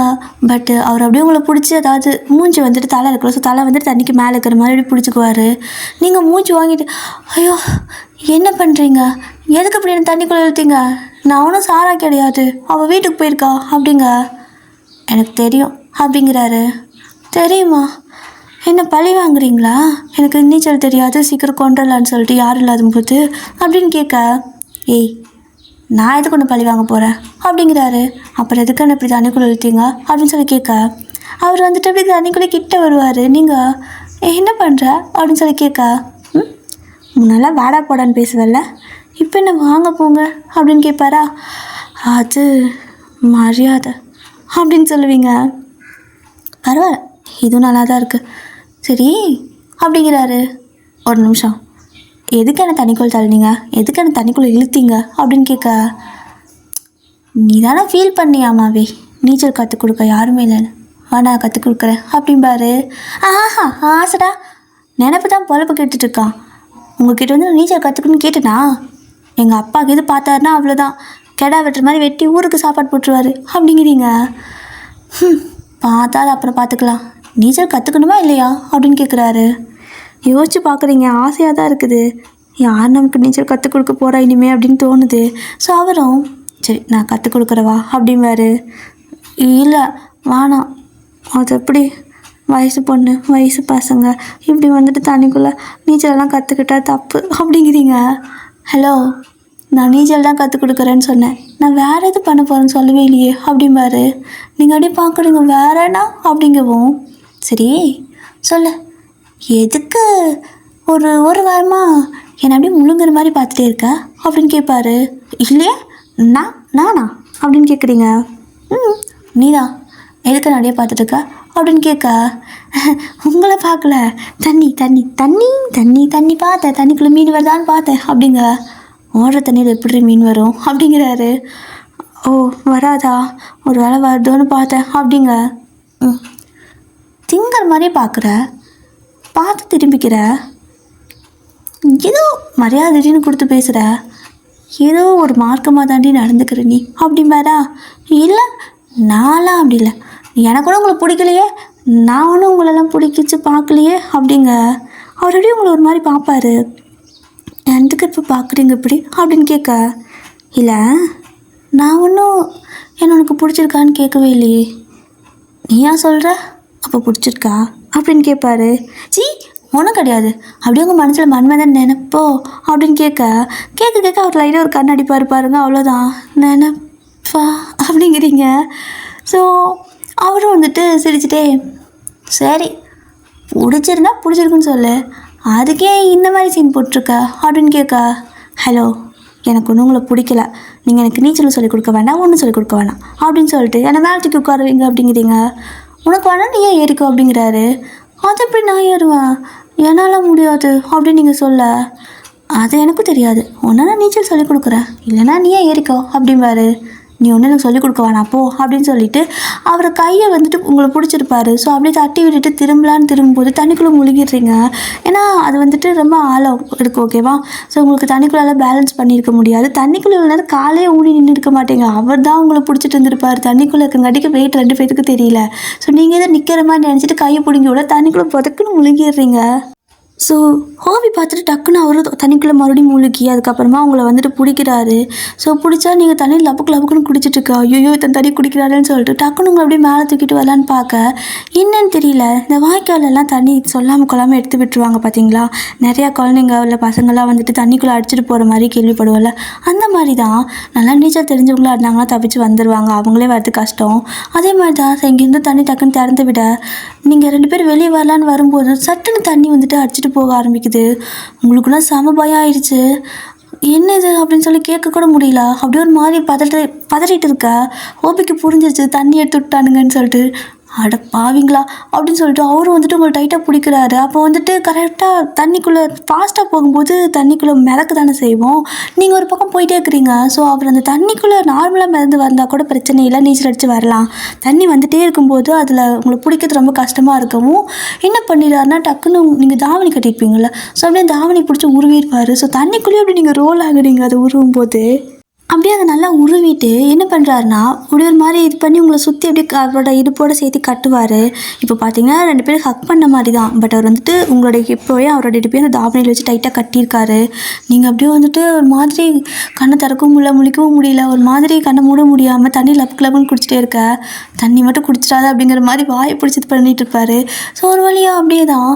பட் அவர் அப்படியே உங்களை பிடிச்சி, அதாவது மூஞ்சி வந்துட்டு தலை இருக்கிற, ஸோ தலை வந்துட்டு தண்ணிக்கு மேலே இருக்கிற மாதிரி அப்படி பிடிச்சிக்குவார். நீங்கள் மூஞ்சி வாங்கிட்டு ஐயோ என்ன பண்ணுறீங்க, எதுக்கு அப்படி என்ன தண்ணிக்குள்ளே இழுத்தீங்க, நான் அவனும் சாரா கிடையாது, அவள் வீட்டுக்கு போயிருக்கா அப்படிங்க. எனக்கு தெரியும் அப்படிங்கிறாரு. தெரியுமா, என்ன பழி வாங்குறீங்களா, எனக்கு நீச்சல் தெரியாது, சீக்கிரம் கொண்டுடலான்னு சொல்லிட்டு யாரும் இல்லாத போது அப்படின்னு கேட்க. நான் எதுக்கு ஒன்று பழி வாங்க போகிறேன் அப்படிங்கிறாரு. அப்புறம் எதுக்கு என்ன இப்படி தண்ணிக்குள்ளே இழுத்தீங்க அப்படின்னு சொல்லி கேட்க, அவர் வந்துட்டு அப்படி தண்ணிக்குள்ளே கிட்ட வருவார். நீங்கள் என்ன பண்ணுற அப்படின்னு சொல்லி கேட்க, முன்னெல்லாம் வாடா போடான்னு பேசுவல்ல, இப்போ என்ன வாங்க போங்க அப்படின்னு கேட்பாரா. அது மரியாதை அப்படின்னு சொல்லுவீங்க. பரவாயில்ல, இதுவும் நல்லா தான் இருக்குது. சரி அப்படிங்கிறாரு. ஒரு நிமிஷம், எதுக்கு என்ன தண்ணிக்குள்ளே தள்ளினீங்க, எதுக்கு என்ன தண்ணிக்குள்ளே இழுத்தீங்க அப்படின்னு கேட்க, நீ தானே ஃபீல் பண்ணியாமாவே நீச்சல் கற்றுக் கொடுக்க யாருமே இல்லைன்னு, நான் கற்றுக் கொடுக்குறேன் அப்படிம்பாரு. ஆஹா ஆசைடா, நினப்பு தான் பொழப்பு கேட்டுட்ருக்கான். உங்ககிட்ட வந்து நான் நீச்சல் கற்றுக்கணும்னு கேட்டேனா, எங்கள் அப்பாவுக்கு இது பார்த்தாருன்னா அவ்வளோதான், கெடா வெட்டுற மாதிரி வெட்டி ஊருக்கு சாப்பாடு போட்டுருவார் அப்படிங்கிறீங்க. பார்த்தா அப்புறம் பார்த்துக்கலாம், நீச்சல் கற்றுக்கணுமா இல்லையா அப்படின்னு கேட்குறாரு. யோசிச்சு பார்க்குறீங்க, ஆசையாக தான் இருக்குது, யார் நமக்கு நீச்சல் கற்றுக் கொடுக்க போகிறா இனிமே அப்படின்னு தோணுது. ஸோ அவரும் சரி நான் கற்றுக் கொடுக்குறவா அப்படிம்பாரு. இல்லை வேணாம், அது எப்படி, வயசு பொண்ணு வயசு பசங்க இப்படி வந்துட்டு தண்ணிக்குள்ளே நீச்சலெல்லாம் கற்றுக்கிட்டா தப்பு அப்படிங்கிறீங்க. ஹலோ, நான் நீச்சல் தான் கற்றுக் கொடுக்குறேன்னு சொன்னேன், நான் வேறு எது பண்ண போகிறேன்னு சொல்லவே இல்லையே அப்படிம்பாரு. நீங்கள் அப்படியே பார்க்குறீங்க, வேறேனா அப்படிங்கவும், சரி சொல்லு, எதுக்கு ஒரு வாரமாக என்னை அப்படியே முழுங்குற மாதிரி பார்த்துட்டே இருக்க அப்படின்னு கேட்பாரு. இல்லையா, நானா அப்படின்னு கேட்குறீங்க. நீதான், எதுக்கு நான் அப்படியே பார்த்துட்டு இருக்க அப்படின்னு கேட்க, உங்களை பார்க்கல, தண்ணி தண்ணி தண்ணி தண்ணி தண்ணி பார்த்தேன், தண்ணிக்குள்ளே மீன் வருதான்னு பார்த்தேன் அப்படிங்க. ஓடுற தண்ணியில் எப்படி மீன் வரும் அப்படிங்கிறாரு. ஓ வராதா, ஒரு வேளை வருதோன்னு பார்த்தேன் அப்படிங்க. திங்கிற மாதிரியே பார்க்குற, பார்த்து திரும்பிக்கிற, ஏதோ மரியாதைன்னு கொடுத்து பேசுகிற, ஏதோ ஒரு மார்க்கமாக தாண்டி நடந்துக்கிற நீ அப்படிம்பாரா. இல்லை நான்லாம் அப்படி இல்லை, எனக்கு கூட உங்களை பிடிக்கலையே, நான் ஒன்றும் உங்களெல்லாம் பிடிக்கிச்சு பார்க்கலையே அப்படிங்க. அவர் அப்படியே உங்களை ஒரு மாதிரி பார்ப்பாரு. எதுக்கு இப்போ பார்க்குறீங்க இப்படி அப்படின்னு கேட்க, இல்லை நான் ஒன்றும் என்ன உனக்கு பிடிச்சிருக்கான்னு கேட்கவே இல்லையே, நீ ஏன் சொல்கிற, அப்போ பிடிச்சிருக்கா அப்படின்னு கேட்பாரு. ஒன்றும் கிடையாது, அப்படியே உங்கள் மனசில் மன்மதன் நினைப்போ அப்படின்னு கேட்க கேட்க அவர் லைட்டாக ஒரு கண் அடிப்பார் பாருங்க, அவ்வளோதான், நினைப்பா அப்படிங்கிறீங்க. ஸோ அவரும் வந்துட்டு சிரிச்சுட்டே, சரி பிடிச்சிருந்தா பிடிச்சிருக்குன்னு சொல்லு, அதுக்கே இந்த மாதிரி சீன் போட்டிருக்க அப்படின்னு கேட்க, ஹலோ எனக்கு ஒன்றும் உங்களை பிடிக்கல, நீங்கள் எனக்கு நீச்சல் சொல்லிக் கொடுக்க வேண்டாம், ஒன்றும் சொல்லிக் கொடுக்க வேண்டாம் அப்படின்னு சொல்லிட்டு என்னை மேலே தூக்கி உட்காருவீங்க அப்படிங்கிறீங்க. உனக்கு வேணா நீ ஏன் ஏறிக்கோ அப்படிங்கிறாரு. அது எப்படி நான் ஏறுவேன், என்னால் முடியாது அப்படின்னு நீங்கள் சொல்ல, அது எனக்கும் தெரியாது, ஒன்றா நான் நீச்சல் சொல்லிக் கொடுக்குறேன், இல்லைனா நீ ஏன் ஏறிக்கோ அப்படிம்பாரு. நீ ஒன்றும் எனக்கு சொல்லிக் கொடுக்க வேணாம் போ அப்படின்னு சொல்லிட்டு அவரை கையை வந்துட்டு உங்களை பிடிச்சிருப்பாரு. ஸோ அப்படியே தட்டி விட்டுட்டு திரும்பும்போது தண்ணிக்குள்ளே முழுகிடுறீங்க. ஏன்னா அது வந்துட்டு ரொம்ப ஆழம் இருக்குது, ஓகேவா. ஸோ உங்களுக்கு தண்ணிக்குள்ளே பேலன்ஸ் பண்ணியிருக்க முடியாது, தண்ணிக்குள்ளே இவ்வளோ நேரம் காலையே ஊனி நின்று இருக்க மாட்டேங்க, அவர் தான் உங்களை பிடிச்சிட்டு இருந்திருப்பார். தண்ணிக்குள்ளே இருக்கங்காட்டிக்கு வெயிட் 2 பேருக்கு தெரியல. ஸோ நீங்கள் எதை நிற்கிற மாதிரி நினச்சிட்டு கையை பிடிங்கி விட தண்ணிக்குள்ளே புதக்குன்னு முழுகிடுறீங்க. ஸோ ஹோபி பார்த்துட்டு டக்குன்னு அவரும் தண்ணிக்குள்ளே மறுபடியும் மூழ்கி அதுக்கப்புறமா அவங்கள வந்துட்டு பிடிக்கிறாரு. ஸோ பிடிச்சா நீங்கள் தண்ணி லப்புக்குன்னு குடிச்சிட்ருக்கா, ஐயோ இத்தனை தண்ணி குடிக்கிறாருன்னு சொல்லிட்டு டக்குன்னு உங்களை அப்படியே மேலே தூக்கிட்டு வரலான்னு பார்க்க என்னன்னு தெரியல, இந்த வாய்க்காலெல்லாம் தண்ணி சொல்லாமல் கொள்ளாமல் எடுத்து விட்டுருவாங்க பார்த்தீங்களா. நிறையா குழந்தைங்க இல்லை பசங்கள்லாம் வந்துட்டு தண்ணிக்குள்ளே அடிச்சுட்டு போகிற மாதிரி கேள்விப்படுவோம்ல, அந்த மாதிரி தான். நல்லா நீச்சல் தெரிஞ்சவங்களாம் இருந்தாங்கன்னா தப்பிச்சு வந்துடுவாங்க, அவங்களே வரது கஷ்டம். அதே மாதிரி தான் இங்கேருந்து தண்ணி டக்குன்னு திறந்து விட நீங்கள் 2 பேர் வெளியே வரலான்னு வரும்போது சட்டுன்னு தண்ணி வந்துட்டு அடிச்சுட்டு போக ஆரம்பிக்குது. உங்களுக்குன்னா செம பயம் ஆயிடுச்சு. என்னது அப்படின்னு சொல்லி கேட்க கூட முடியல, அப்படியே ஒரு மாதிரி பதறிட்டு இருக்க. ஓபிக்கு புரிஞ்சிருச்சு தண்ணி எடுத்து விட்டானுங்கன்னு சொல்லிட்டு, அட பாவீங்களா அப்படின்னு சொல்லிட்டு அவரும் வந்துட்டு உங்களை டைட்டாக பிடிக்கிறாரு. அப்போ வந்துட்டு கரெக்டாக தண்ணிக்குள்ளே ஃபாஸ்ட்டாக போகும்போது தண்ணிக்குள்ளே மிதக்க தானே செய்வோம், நீங்கள் ஒரு பக்கம் போயிட்டே இருக்கிறீங்க. ஸோ அவர் அந்த தண்ணிக்குள்ளே நார்மலாக மிதந்து வந்தால் கூட பிரச்சனை இல்லை, நீச்சல் அடித்து வரலாம். தண்ணி வந்துகிட்டே இருக்கும்போது அதில் உங்களை பிடிக்கிறது ரொம்ப கஷ்டமாக இருக்கவும் என்ன பண்ணிடுறாருன்னா, டக்குன்னு நீங்கள் தாவணி கட்டியிருப்பீங்கள, ஸோ அப்படியே தாவணி பிடிச்சி உருவிடுவார். ஸோ தண்ணிக்குள்ளேயே அப்படி நீங்கள் ரோல் ஆகுறீங்க அதை உருவும் போது. அப்படியே அதை நல்லா உருவிட்டு என்ன பண்ணுறாருனா இப்படி ஒரு மாதிரி இது பண்ணி உங்களை சுற்றி அப்படியே அவரோட இடுப்போடு சேர்த்து கட்டுவார். இப்போ பார்த்தீங்கன்னா 2 பேரும் ஹக் பண்ண மாதிரி தான், பட் அவர் வந்துட்டு உங்களுடைய இப்போயே அவரோட இடுப்பையும் அந்த தாவணியில் வச்சு டைட்டாக கட்டியிருக்காரு. நீங்கள் அப்படியே வந்துட்டு ஒரு மாதிரி கண்ணை திறக்கவும் முடியல, முழிக்கவும் முடியல, ஒரு மாதிரி கண்ணை மூட முடியாமல் தண்ணி லப்புன்னு குடிச்சிட்டே இருக்க, தண்ணி மட்டும் குடிச்சிடாத அப்படிங்கிற மாதிரி வாயை பிடிச்சி பண்ணிகிட்டு இருப்பார். ஸோ ஒரு வழியாக அப்படியே தான்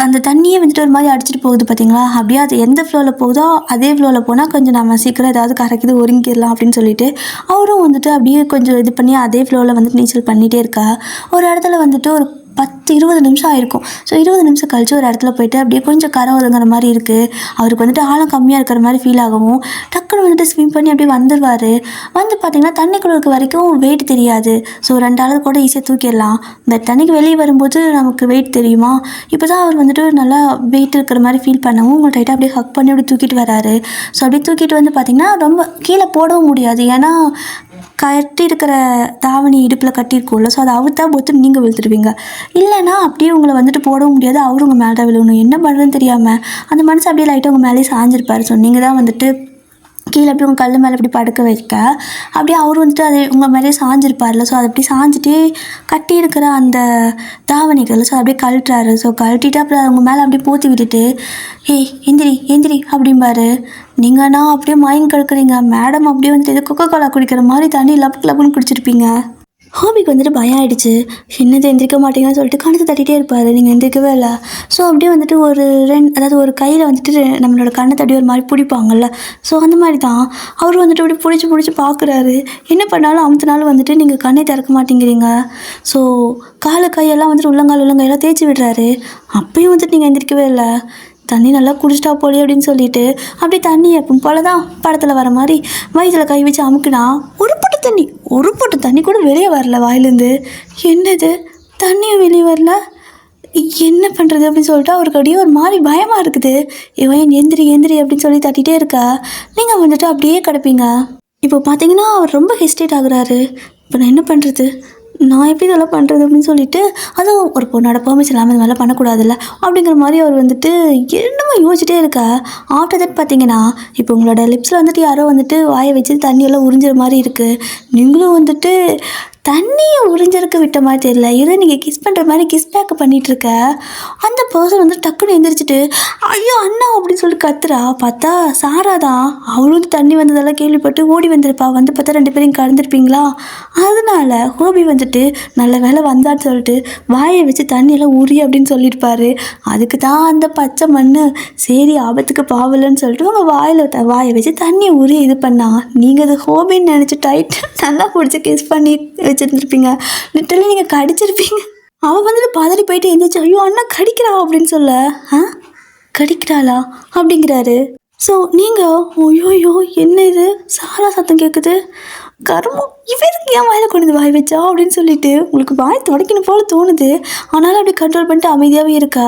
அந்த தண்ணியே வந்துட்டு ஒரு மாதிரி அடிச்சிட்டு போகுது பார்த்தீங்களா, அப்படியே அது எந்த ஃப்ளோவில் போகுதோ அதே ஃப்ளோவில் போனால் கொஞ்சம் நம்ம சீக்கிரம் ஏதாவது கரைக்குது ஒதுங்கிடலாம் அப்படின்னு சொல்லிட்டு அவரும் வந்துட்டு அப்படியே கொஞ்சம் இது பண்ணி அதே ஃப்ளோவில் வந்துட்டு நீச்சல் பண்ணிகிட்டே இருக்கா. ஒரு இடத்துல வந்துட்டு ஒரு 10-20 நிமிஷம் ஆயிருக்கும். ஸோ 20 நிமிஷம் கழிச்சு ஒரு இடத்துல போயிட்டு அப்படியே கொஞ்சம் கரை ஒதுங்குற மாதிரி இருக்குது. அவருக்கு வந்துட்டு ஆழம் கம்மியாக இருக்கிற மாதிரி ஃபீல் ஆகவும் டக்குன்னு வந்துட்டு ஸ்விம் பண்ணி அப்படியே வந்துடுவார். வந்து பார்த்திங்கன்னா தண்ணிக்குள்ள இருக்க வரைக்கும் வெயிட் தெரியாது. ஸோ 2 ஆள் கூட ஈஸியாக தூக்கிடலாம். இந்த தண்ணிக்கு வெளியே வரும்போது நமக்கு வெயிட் தெரியுமா, இப்போ தான் அவர் வந்துட்டு நல்லா வெயிட் இருக்கிற மாதிரி ஃபீல் பண்ணவும் உங்களை டைட்டாக அப்படியே ஹக் பண்ணி அப்படியே தூக்கிட்டு வராரு. ஸோ அப்படியே தூக்கிட்டு வந்து பார்த்திங்கன்னா ரொம்ப கீழே போடவும் முடியாது, ஏன்னா கட்டி இருக்கிற தாவணி இடுப்பில் கட்டியிருக்கோம்ல, ஸோ அதை அவுத்தா பொத்து நீங்கள் விழுத்துடுவீங்க. இல்லைனா அப்படியே உங்களை வந்துட்டு போடவும் முடியாது, அவரும் உங்கள் மேலே தான் விழுகணும். என்ன பண்ணுறதுன்னு தெரியாமல் அந்த மனுஷன் அப்படியே லைட்டாக உங்கள் மேலேயே சாஞ்சிருப்பார். ஸோ நீங்கள் தான் வந்துட்டு கீழே அப்படி உங்கள் கல் மேலே அப்படி படுக்க வைக்க அப்படியே அவர் வந்துட்டு அதை உங்கள் மேலேயே சாஞ்சிருப்பார்ல. ஸோ அதை அப்படி சாஞ்சிட்டு கட்டி இருக்கிற அந்த தாவணிகள் ஸோ அப்படியே கழட்டுறாரு. ஸோ கழட்டிட்டு அப்புறம் உங்கள் மேலே அப்படியே போற்றி விட்டுட்டு ஏய் எந்திரி எந்திரி அப்படிம்பாரு. நீங்கள்னா அப்படியே மயங்கி கிடக்குறீங்க. மேடம் அப்படியே வந்துட்டு எது கொக்கோ கோலா குடிக்கிற மாதிரி தண்ணி லப்பு லப்புன்னு குடிச்சிருப்பீங்க. ஹோபிக்கு வந்துட்டு பயம் ஆகிடுச்சு. என்னது எந்திரிக்க மாட்டேங்கன்னு சொல்லிட்டு கணக்கு தட்டிகிட்டே இருப்பார். நீங்கள் எந்திரிக்கவே இல்லை. ஸோ அப்படியே வந்துட்டு அதாவது ஒரு கையில் வந்துட்டு நம்மளோட கண்ணை தட்டி ஒரு மாதிரி பிடிப்பாங்கல்ல, ஸோ அந்த மாதிரி தான் அவர் வந்துட்டு அப்படி பிடிச்சி பார்க்குறாரு. என்ன பண்ணாலும் அமுத்தினாலும் வந்துட்டு நீங்கள் கண்ணை திறக்க மாட்டேங்கிறீங்க. ஸோ கையெல்லாம் வந்துட்டு உள்ளங்காயெல்லாம் தேய்ச்சி விடுறாரு. அப்பயும் வந்துட்டு நீங்கள் எந்திரிக்கவே இல்லை. தண்ணி நல்லா குடிச்சிட்டா போலே அப்படின்னு சொல்லிட்டு அப்படியே தண்ணி எப்பவும் போல தான் படத்தில் வர மாதிரி வயிற்றில் கை வச்சு அமுக்குனா ஒரு பொட்டு தண்ணி கூட வெளியே வரல வாயிலேருந்து. என்னது தண்ணியும் வெளியே வரல, என்ன பண்ணுறது அப்படின்னு சொல்லிட்டு அவருக்கு அப்படியே ஒரு மாதிரி பயமாக இருக்குது. இவன் எந்திரி எந்திரி அப்படின்னு சொல்லி தட்டிகிட்டே இருக்கா. நீங்கள் வந்துட்டு அப்படியே கிடப்பீங்க. இப்போ பார்த்தீங்கன்னா அவர் ரொம்ப ஹெஸ்டேட் ஆகுறாரு. இப்போ நான் என்ன பண்ணுறது, நான் எப்படி இதெல்லாம் பண்ணுறது அப்படின்னு சொல்லிட்டு, அதுவும் ஒரு பொண்ணோட பெர்மிஷன் இல்லாமல் இது மாதிரிலாம் பண்ணக்கூடாதுல்ல அப்படிங்கிற மாதிரி அவர் வந்துட்டு என்னமோ யோசிச்சுட்டே இருக்கா. ஆஃப்டர் தட் பார்த்தீங்கன்னா இப்போ உங்களோட லிப்ஸில் வந்துட்டு யாரோ வந்துட்டு வாயை வச்சு தண்ணியெல்லாம் உறிஞ்சிற மாதிரி இருக்குது. நீங்களும் வந்துட்டு தண்ணியை உறிஞ்சிருக்க விட்ட மாதிரி தெரியல, ஏதோ நீங்கள் கிஸ் பண்ணுற மாதிரி கிஸ் பேக் பண்ணிகிட்ருக்க. அந்த பர்சன் வந்து டக்குன்னு எழுந்திரிச்சிட்டு ஐயோ அண்ணா அப்படின்னு சொல்லிட்டு கத்துறா. பார்த்தா சாரா தான். அவளும் வந்து தண்ணி வந்ததெல்லாம் கேள்விப்பட்டு ஓடி வந்திருப்பா. வந்து பார்த்தா 2 பேரையும் கலந்துருப்பீங்களா. அதனால ஹோபி வந்துட்டு நல்ல வேலை வந்தான்னு சொல்லிட்டு வாயை வச்சு தண்ணியெல்லாம் உரி அப்படின்னு சொல்லியிருப்பாரு. அதுக்கு தான் அந்த பச்சை மண் சரி ஆபத்துக்கு பாவலன்னு சொல்லிட்டு உங்கள் வாயை வச்சு தண்ணியை உரி இது பண்ணா. நீங்கள் அது ஹோபின்னு நினச்சி டைட் நல்லா பிடிச்சி கிஸ் பண்ணி வச்சுருந்துருப்பீங்க. லிட்டரலி நீங்கள் கடிச்சிருப்பீங்க. அவள் வந்துட்டு பதறி போயிட்டு எழுந்திரிச்சு ஐயோ அண்ணா கடிக்கிறா அப்படின்னு சொல்ல கடிக்கிறாளா அப்படிங்கிறாரு. ஸோ நீங்கள் ஐயோயோ என்ன இது சாரா சத்தம் கேட்குது, கருமம் இவருக்கு ஏன் வாயில் கொண்டு வாய் வச்சா அப்படின்னு சொல்லிட்டு உங்களுக்கு வாய் துடைக்கணும் போல் தோணுது. ஆனாலும் அப்படி கண்ட்ரோல் பண்ணிட்டு அமைதியாகவே இருக்கா.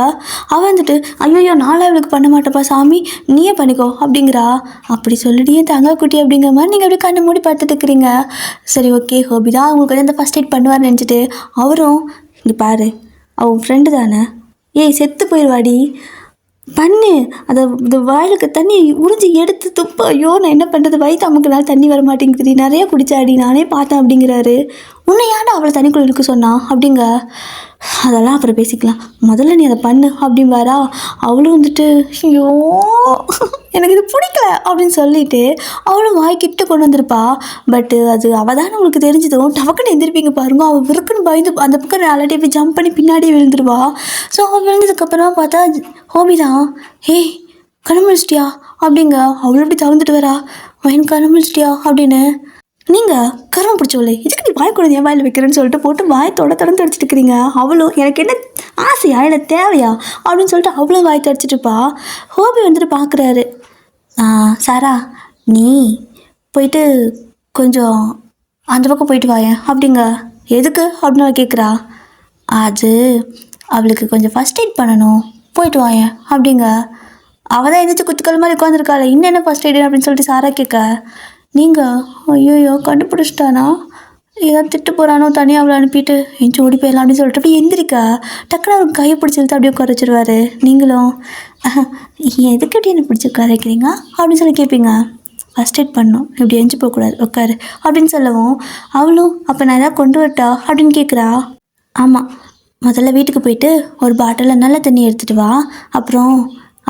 அவள் வந்துட்டு ஐயோயோ நாளாக இவளுக்கு பண்ண மாட்டேப்பா சாமி நீயே பண்ணிக்கோ அப்படிங்கிறா. அப்படி சொல்லிட்டு தங்க குட்டி அப்படிங்கிற மாதிரி நீங்கள் அப்படியே கண்ணை மூடி பார்த்துட்டு இருக்கிறீங்க. சரி ஓகே ஹோபி தான் உங்களுக்கு வந்து அந்த ஃபஸ்ட் எய்ட் பண்ணுவார்னு நினச்சிட்டு அவரும் இங்கே பாரு அவன் ஃப்ரெண்டு தானே, ஏய் செத்து போயிடுவாடி பண்ணு அதை இந்த வாயிலுக்கு தண்ணி உறிஞ்சி எடுத்து துப்பு. ஐயோ நான் என்ன பண்ணுறது, வயிற்று அமுக்குனால தண்ணி வர மாட்டேங்குது, நிறையா குடிச்சாடி நானே பார்த்தேன் அப்படிங்கிறாரு. உன்னை ஏன்டா அவளை தண்ணிக்குள்ள இருக்க சொன்னா அப்படிங்க. அதெல்லாம் அப்புறம் பேசிக்கலாம், முதல்ல நீ அதை பண்ணு அப்படின்பாரா. அவளும் வந்துட்டு ஐயோ எனக்கு இது பிடிக்கல அப்படின்னு சொல்லிட்டு அவளும் வாய்க்கிட்ட கொண்டு வந்திருப்பா. பட்டு அது அவள் தானே உங்களுக்கு தெரிஞ்சதும் டவக்குன்னு எந்திருப்பீங்க பாருங்க. அவள் விருக்குன்னு பயந்து அந்த பக்கம் ஆல்ரெடி போய் ஜம்ப் பண்ணி பின்னாடியே விழுந்துருவா. ஸோ அவள் விழுந்ததுக்கப்புறமா பார்த்தா ஹோபி தான் ஏய் கண்ணமுழிச்சிட்டியா அப்படிங்க. அவளும் அப்படி தவிர்த்துட்டு வரா வயன் கண்ணமுழிச்சிட்டியா அப்படின்னு. நீங்கள் கருவம் பிடிச்சோல்ல இதுக்கு நீ வாய் குழந்தைய வாயில் வைக்கிறேன்னு சொல்லிட்டு போட்டு வாய் தொடர்ந்து அடிச்சிட்டு இருக்கிறீங்க. அவளும் எனக்கு என்ன ஆசையா இல்லை தேவையா அப்படின்னு சொல்லிட்டு அவ்வளோ வாய் தடிச்சிட்டுப்பா. ஹோபி வந்துட்டு பார்க்குறாரு. சாரா நீ போயிட்டு கொஞ்சம் அந்த பக்கம் போயிட்டு வாயேன் அப்படிங்க. எதுக்கு அப்படின்னு கேட்குறா. அது அவளுக்கு கொஞ்சம் ஃபஸ்ட் எய்ட் பண்ணணும் போயிட்டு வாயேன் அப்படிங்க. அவள் தான் எந்திரிச்சு குத்துக்கள் மாதிரி உட்காந்துருக்காள். இன்னும் என்ன ஃபஸ்ட் எய்டு அப்படின்னு சொல்லிட்டு சாரா கேட்க நீங்கள் ஐயோயோ கண்டுபிடிச்சிட்டானா ஏதாவது திட்டு போகிறானோ தனியாக அவளை அனுப்பிட்டு எஞ்சி ஓடி போயிடலாம் அப்படின்னு சொல்லிட்டு அப்படியே எந்திரிக்கா. டக்குனு அவருக்கு கையை பிடிச்சி இழுத்து அப்படியே உட்கார வச்சிருவாரு. நீங்களும் எதுக்கு எப்படி என்ன பிடிச்சி உட்கார வைக்கிறீங்க அப்படின்னு சொல்லி கேட்பீங்க. ஃபஸ்ட் எய்ட் பண்ணணும் இப்படி எஞ்சி போகக்கூடாது உட்காரு அப்படின்னு சொல்லவும் அவளும் அப்போ நான் எதாவது கொண்டு வரட்டா அப்படின்னு கேட்குறா. ஆமாம் முதல்ல வீட்டுக்கு போயிட்டு ஒரு பாட்டிலில் நல்ல தண்ணி எடுத்துகிட்டு வா, அப்புறம்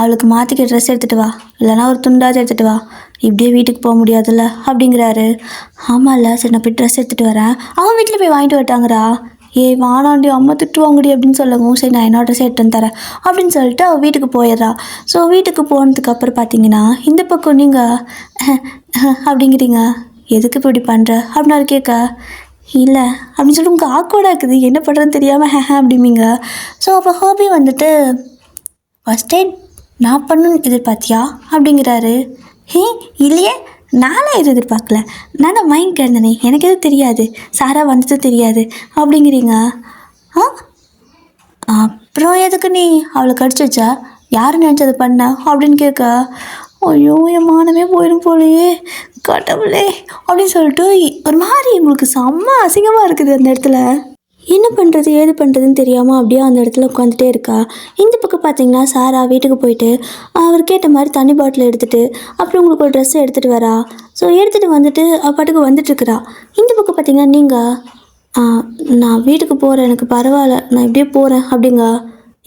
அவளுக்கு மாற்றிக்க ட்ரெஸ் எடுத்துகிட்டு வா, இல்லைனா ஒரு துண்டாவது எடுத்துகிட்டு வா, இப்படியே வீட்டுக்கு போக முடியாதுல்ல அப்படிங்கிறாரு. ஆமாம்ல சரி நான் போய் ட்ரெஸ் எடுத்துகிட்டு வரேன். அவன் வீட்டில் போய் வாங்கிட்டு வரட்டாங்கிறா. ஏய் வானாண்டி அம்மா திட்டுவாங்கடி அப்படின்னு சொல்லவும், சரி நான் என்னோட ட்ரெஸ் எடுத்து தரேன் அப்படின்னு சொல்லிட்டு அவள் வீட்டுக்கு போயிடுறா. ஸோ வீட்டுக்கு போனதுக்கப்புறம் பார்த்தீங்கன்னா இந்த பக்கம் நீங்கள் அப்படிங்கிறீங்க, எதுக்கு இப்படி பண்ணுற அப்படின்னு அவர் கேட்க, இல்லை அப்படின்னு சொல்லிட்டு உங்களுக்கு ஆக்வர்டாக இருக்குது, என்ன பண்ணுறதுன்னு தெரியாமல் அப்படிம்பிங்க. ஸோ அப்போ ஹாபி வந்துட்டு ஃபஸ்ட் டைம் நான் பண்ணணும்னு எதிர்பார்த்தியா அப்படிங்கிறாரு. இல்லையே, நானே எதுவும் எதிர்பார்க்கல, நான் மைண்ட் கேட்டனே, எனக்கு எதுவும் தெரியாது, சாரா வந்தது தெரியாது அப்படிங்கிறீங்க. அப்புறம் எதுக்கு நீ அவளை கடிச்சு வச்சா, யார் நினச்சது பண்ண அப்படின்னு கேட்க, ஐயோ என் மானமே போயிடும் போலையே கடவுளே அப்படின்னு சொல்லிட்டு ஒரு மாதிரி உங்களுக்கு செம்ம அசிங்கமாக இருக்குது. அந்த இடத்துல என்ன பண்ணுறது ஏது பண்ணுறதுன்னு தெரியாமல் அப்படியே அந்த இடத்துல உட்காந்துட்டே இருக்கா. இந்த பக்கம் பார்த்தீங்கன்னா சாரா வீட்டுக்கு போயிட்டு அவர் கேட்ட மாதிரி தண்ணி பாட்டில் எடுத்துகிட்டு அப்புறம் உங்களுக்கு ஒரு ட்ரெஸ்ஸை எடுத்துகிட்டு வரா. ஸோ எடுத்துகிட்டு வந்துட்டு பாட்டுக்கு வந்துட்டுருக்குறா. இந்த பக்கம் பார்த்தீங்கன்னா நீங்கள் நான் வீட்டுக்கு போகிறேன், எனக்கு பரவாயில்ல, நான் இப்படியே போகிறேன் அப்படிங்க.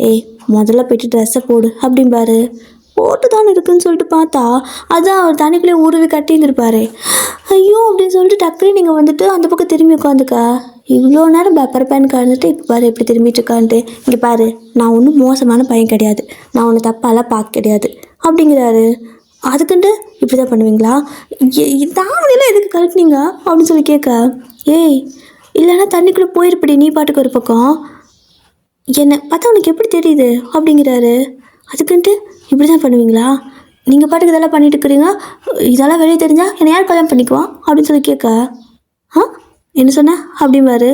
ஏய் முதல்ல போய்ட்டு ட்ரெஸ்ஸை போடு அப்படிம்பாரு. போட்டு தானே இருக்குன்னு சொல்லிட்டு பார்த்தா அதான் அவர் தண்ணிக்குள்ளே ஊருவி கட்டியிருந்துருப்பாரு. ஐயோ அப்படின்னு சொல்லிட்டு டக்குனு நீங்கள் வந்துட்டு அந்த பக்கம் திரும்பி உட்காந்துக்கா. இவ்வளோ நேரம் பேப்பர் பேன் கலந்துட்டு இப்போ பாரு எப்படி திரும்பிட்டு இருக்கான்ட்டு. இங்கே பாரு, நான் ஒன்றும் மோசமான பையன் கிடையாது, நான் ஒன்று தப்பாலாம் பார்க்க கிடையாது அப்படிங்கிறாரு. அதுக்குன்ட்டு இப்படி தான் பண்ணுவீங்களா, தாவணியெல்லாம் எதுக்கு கழட்டினீங்க அப்படின்னு சொல்லி கேட்க, ஏய் இல்லைன்னா தண்ணிக்குள்ளே போயிருப்படி நீ பாட்டுக்கு ஒரு பக்கம், என்னை பார்த்தா உனக்கு எப்படி தெரியுது அப்படிங்கிறாரு. அதுக்குன்ட்டு இப்படி தான் பண்ணுவீங்களா, நீங்கள் பாட்டுக்கு இதெல்லாம் பண்ணிட்டு இருக்கிறீங்க, இதெல்லாம் வெளியே தெரிஞ்சால் என்னை யார் கல்யாணம் பண்ணிக்குவான் அப்படின்னு சொல்லி கேட்க, என்ன சொன்ன அப்படிம்பாரு.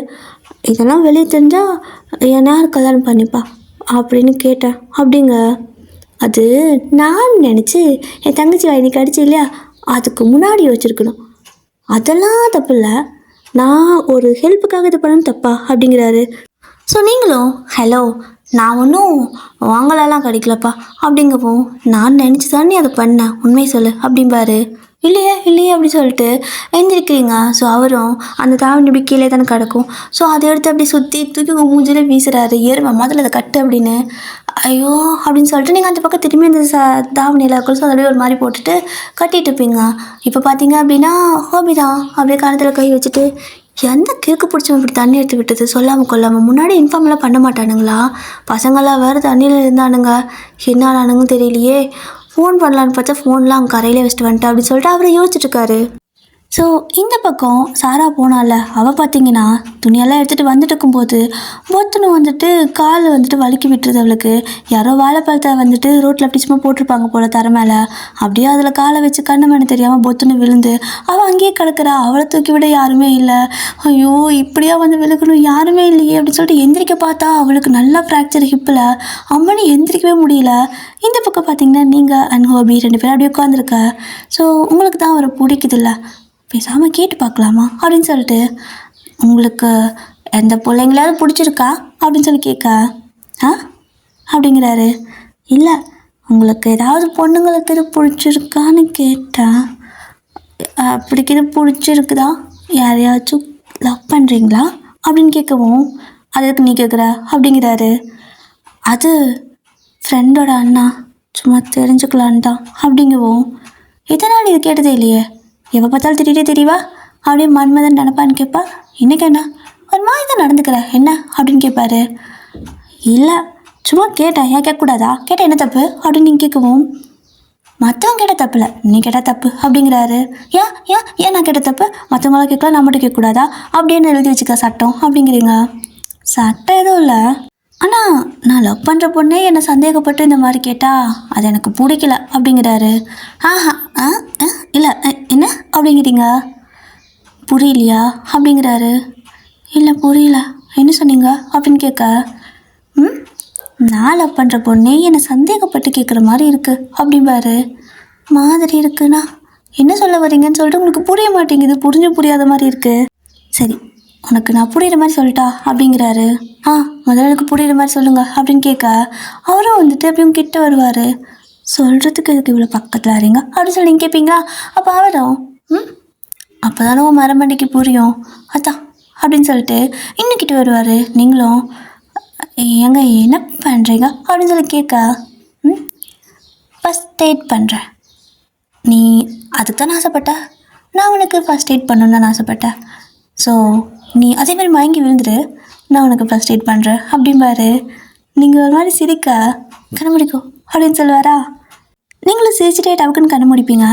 இதெல்லாம் வெளியே தெரிஞ்சால் என்னை யார் கல்யாணம் பண்ணிப்பா அப்படின்னு கேட்டேன் அப்படிங்க. அது நான் நினச்சி என் தங்கச்சி வாய்க்கு அடிச்சு இல்லையா, அதுக்கு முன்னாடி வச்சுருக்கணும், அதெல்லாம் தப்பு இல்லை, நான் ஒரு ஹெல்ப்புக்காக இது பண்ணணும் தப்பா அப்படிங்கிறாரு. ஸோ நீங்களும் ஹலோ நான் ஒன்றும் வாங்கலாம் கிடைக்கலப்பா அப்படிங்கப்போ, நான் நினச்சி தானே அதை பண்ணேன், உண்மையை சொல்லு அப்படிம்பாரு. இல்லையே அப்படி சொல்லிட்டு எழுந்திருக்கிறீங்க. ஸோ அவரும் அந்த தாவணி இப்படி கீழே தானே கிடக்கும். ஸோ அதை எடுத்து அப்படி சுற்றி தூக்கி உங்கள் மூஞ்சில் வீசுறாரு. ஏறுமா முதல்ல அதை கட்டு அப்படின்னு. ஐயோ அப்படின்னு சொல்லிட்டு நீங்கள் அந்த பக்கம் திரும்பி அந்த தாவணியில் இருக்கும். ஸோ அதில் ஒரு மாதிரி போட்டுட்டு கட்டிட்டு இருப்பீங்க. இப்போ பார்த்தீங்க அப்படின்னா ஹோபி தான் அப்படியே காலத்தில் கை வச்சுட்டு, எந்த கேக்கு பிடிச்சவன் இப்படி தண்ணி எடுத்து விட்டது சொல்லாமல் கொள்ளாமல், முன்னாடி இன்ஃபார்ம்லாம் பண்ண மாட்டானுங்களா, பசங்களாம் வேறு தண்ணியில் இருந்தானுங்க, என்ன ஆனானுங்கன்னு தெரியலையே, ஃபோன் பண்ணலான்னு பார்த்தா ஃபோன்லாம் அங்கே கரையிலே வச்சுட்டு வந்துட்டேன் அப்படின்னு சொல்லிட்டு அவரை யோசிச்சுட்ருக்காரு. ஸோ இந்த பக்கம் சாரா போனால அவள் பார்த்தீங்கன்னா துணியெல்லாம் எடுத்துகிட்டு வந்துட்டு இருக்கும்போது பொத்துன்னு வந்துட்டு கால் வந்துட்டு வலிக்கி விட்டுருது அவளுக்கு. யாரோ வாழைப்பழத்தை வந்துட்டு ரோட்டில் அப்படி சும்மா போட்டிருப்பாங்க போல் தர மேலே, அப்படியே அதில் காலை வச்சு கண்ணு மண்ணு தெரியாமல் பொத்துன்னு விழுந்து அவள் அங்கேயே கிடக்குறா. அவளை தூக்கி விட யாருமே இல்லை. ஐயோ இப்படியா வந்து விழுக்கணும், யாருமே இல்லையே அப்படின்னு சொல்லிட்டு எந்திரிக்க பார்த்தா அவளுக்கு நல்லா ஃப்ராக்சர் ஹிப்பில், அம்மனி எந்திரிக்கவே முடியல. இந்த பக்கம் பார்த்தீங்கன்னா நீங்கள் அண்ட் ஹோபி 2 பேரும் அப்படியே உட்காந்துருக்க. ஸோ உங்களுக்கு தான் அவரை பிடிக்குதில்ல, பேசாமல் கேட்டு பார்க்கலாமா அப்படின்னு சொல்லிட்டு, உங்களுக்கு எந்த பிள்ளைங்களாவது பிடிச்சிருக்கா அப்படின்னு சொல்லி கேட்க, அப்படிங்கிறாரு. இல்லை உங்களுக்கு ஏதாவது பொண்ணுங்களுக்கு இது பிடிச்சிருக்கான்னு கேட்டேன். அப்படிக்கு பிடிச்சிருக்குதா, யாரையாச்சும் லவ் பண்ணுறீங்களா அப்படின்னு கேட்கவும், அதுக்கு நீ கேட்குற அப்படிங்கிறாரு. அது ஃப்ரெண்டோட அண்ணா, சும்மா தெரிஞ்சுக்கலான் தான் அப்படிங்கவும், இதனால் இது கேட்டதே இல்லையே, எப்போ பார்த்தாலும் திடீரே தெரியவா அப்படியே மன்மதன் நினப்பான்னு கேட்பா. இன்னைக்கு என்ன ஒரு மாதிரி தான் நடந்துக்கிற என்ன அப்படின்னு கேட்பாரு. இல்லை சும்மா கேட்டேன், ஏன் கேட்கக்கூடாதா, கேட்டால் என்ன தப்பு அப்படின்னு நீங்கள் கேட்கவும், மற்றவங்க கேட்டால் தப்பு இல்லை, நீ கேட்டால் தப்பு அப்படிங்கிறாரு. ஏன் நான் கேட்ட தப்பு, மற்றவங்களாம் கேட்கலாம், நான் மட்டும் கேட்கக்கூடாதா அப்படின்னு எழுதி வச்சுக்க சட்டம் அப்படிங்கிறீங்க. சட்டம் எதுவும் இல்லை, ஆனால் நான் லவ் பண்ணுற பொண்ணே என்னை சந்தேகப்பட்டு இந்த மாதிரி கேட்டால் அது எனக்கு பிடிக்கல அப்படிங்கிறாரு. இல்லை என்ன அப்படிங்கிறீங்க, புரியலையா அப்படிங்கிறாரு. இல்லை புரியல, என்ன சொன்னீங்க அப்படின்னு கேட்க, நான் லவ் பண்ணுற பொண்ணே என்னை சந்தேகப்பட்டு கேட்குற மாதிரி இருக்குது அப்படிம்பாரு. மாதிரி இருக்குண்ணா என்ன சொல்ல வரீங்கன்னு சொல்லிட்டு உங்களுக்கு புரிய மாட்டேங்குது, புரியாத மாதிரி இருக்குது. சரி உனக்கு நான் புரியுற மாதிரி சொல்லிட்டா அப்படிங்கிறாரு. முதல்ல எனக்கு புரியுற மாதிரி சொல்லுங்க அப்படின்னு கேட்க, அவரும் வந்துட்டு அப்படியும் கிட்ட வருவார். சொல்கிறதுக்கு இதுக்கு இவ்வளோ பக்கத்தில் வரீங்க அப்படின்னு சொல்லி நீங்கள் கேட்பீங்களா. அப்போ அவரும் அப்போ தானே உன் மரமண்டிக்கு புரியும் அதான் அப்படின்னு சொல்லிட்டு இன்னும் கிட்ட வருவார். நீங்களும் ஏங்க என்ன பண்ணுறீங்க அப்படின்னு சொல்லி கேட்க, ஃபஸ்ட் எய்ட் பண்ணுறேன், நீ அதுக்கு தான் ஆசைப்பட்ட, நான் உனக்கு ஃபஸ்ட் எய்ட் பண்ணணுன்னு தான் ஆசைப்பட்டேன். ஸோ நீ அதே மாதிரி மயங்கி விழுந்துரு, நான் உனக்கு ஃபஸ்ட் எய்ட் பண்ணுறேன் அப்படிம்பாரு. நீங்கள் ஒரு மாதிரி சிரிக்க கண்ண முடிக்கும் அப்படின்னு சொல்லுவாரா. நீங்களும் சிரிச்சிட்டே டவுக்குன்னு கண்ண முடிப்பீங்க.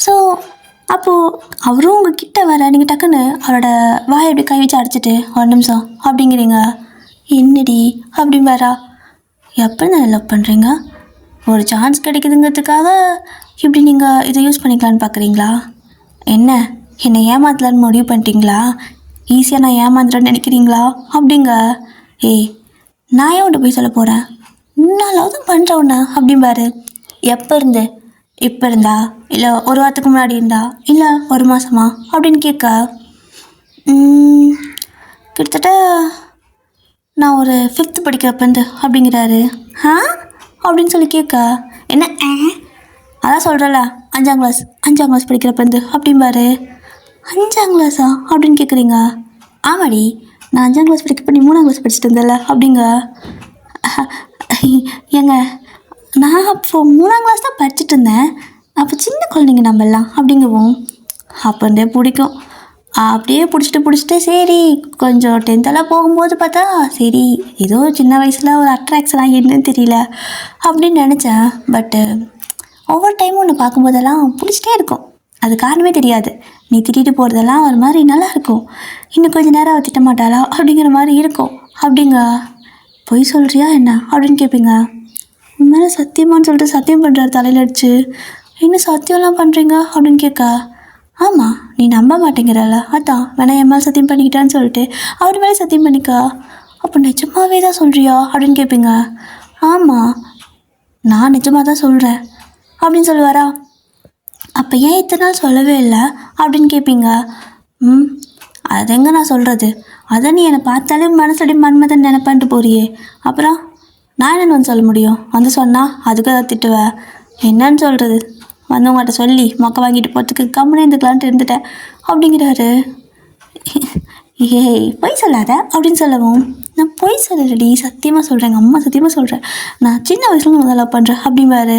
ஸோ அப்போது அவரும் உங்கள் கிட்ட வர நீங்கள் டக்குன்னு அவரோட வாயை எப்படி கை வச்சு அடிச்சிட்டு ஒரு நிமிஷம் அப்படிங்கிறீங்க. என்னடி அப்படிம்பாரா. எப்போ நான் லவ் பண்ணுறீங்க? ஒரு சான்ஸ் கிடைக்குதுங்கிறதுக்காக இப்படி நீங்கள் இதை யூஸ் பண்ணிக்கலான்னு பார்க்குறீங்களா? என்ன என்னை ஏமாத்தலான்னு முடிவு பண்ணிட்டீங்களா? ஈஸியாக நான் ஏமாந்துறேன்னு நினைக்கிறீங்களா அப்படிங்க. ஏய் நான் ஏன் உன்ட்ட போய் சொல்ல போகிறேன், நான் லவ் தான் பண்ணுறேன் உன்னை அப்படிம்பாரு. எப்போ இருந்து? இப்போ இருந்தா இல்லை ஒரு வாரத்துக்கு முன்னாடி இருந்தா இல்லை ஒரு மாதமா அப்படின்னு கேட்க கிட்டத்தட்ட நான் ஒரு 5th படிக்கிறப்பந்து அப்படிங்கிறாரு. அப்படின்னு சொல்லி கேட்க என்ன அதான் சொல்கிறல 5ஆம் கிளாஸ் படிக்கிறப்பந்து அப்படிம்பாரு. 5ஆம் கிளாஸா அப்படின்னு கேட்குறீங்க. ஆமாடி நான் 5ஆம் கிளாஸ் படிக்கப்போ நீ 3ஆம் கிளாஸ் படிச்சுட்டு இருந்தல அப்படிங்க. ஏங்க நான் அப்போ 3ஆம் கிளாஸ் தான் படிச்சுட்டு இருந்தேன், அப்போ சின்ன குழந்தைங்க நம்மலாம் அப்படிங்கவும் அப்போந்தே பிடிக்கும். அப்படியே பிடிச்சிட்டு சரி கொஞ்சம் 10th போகும்போது பார்த்தா சரி ஏதோ சின்ன வயசில் ஒரு அட்ராக்ஷனாக என்னன்னு தெரியல அப்படின்னு நினச்சேன். பட்டு ஒவ்வொரு டைமும் ஒன்று பார்க்கும்போதெல்லாம் பிடிச்சிட்டே இருக்கும், அது காரணமே தெரியாது. நீ திட்டிட்டு போகிறதெல்லாம் ஒரு மாதிரி நல்லா இருக்கும், இன்னும் கொஞ்சம் நேரம் அவள் திட்ட மாட்டாளா அப்படிங்கிற மாதிரி இருக்கும் அப்படிங்க. பொய் சொல்கிறியா என்ன அப்படின்னு கேட்பீங்க. உண்மையில சத்தியமானு சொல்லிட்டு சத்தியம் பண்ணுறாரு தலையில் அடிச்சு. இன்னும் சத்தியம்லாம் பண்ணுறீங்க அப்படின்னு கேட்க ஆமாம் நீ நம்ப மாட்டேங்கிறல்ல, அதான் வேணா என் மேலே சத்தியம் பண்ணிக்கிட்டான்னு சொல்லிட்டு அவர் மேலே சத்தியம் பண்ணிக்கா. அப்போ நிஜமாவே தான் சொல்கிறியா அப்படின்னு கேட்பீங்க. ஆமாம் நான் நிஜமாக தான் சொல்கிறேன் அப்படின்னு சொல்லுவாரா. அப்போ ஏன் இத்தனை நாள் சொல்லவே இல்லை அப்படின்னு கேட்பீங்க. அது எங்கே நான் சொல்கிறது, அதை நீ என்னை பார்த்தாலே மனசடி மன்மதன் நினைப்பான்ட்டு போறியே, அப்புறம் நான் என்னென்னு வந்து சொல்ல முடியும், வந்து சொன்னால் அதுக்கு அதை திட்டுவேன், என்னன்னு சொல்கிறது, வந்தவங்ககிட்ட சொல்லி மொக்க வாங்கிட்டு போகிறதுக்கு கம்முனே இருந்துக்கலான்ட்டு இருந்துட்டேன் அப்படிங்கிறாரு. ஏய் பொய் சொல்லாத அப்படின்னு சொல்லவும் நான் பொய் சொல்லலடி சத்தியமாக சொல்கிறேன், எங்கள் அம்மா சத்தியமாக சொல்கிறேன், நான் சின்ன வயசுல முதல்ல லவ் பண்ணுறேன் அப்படிம்பாரு.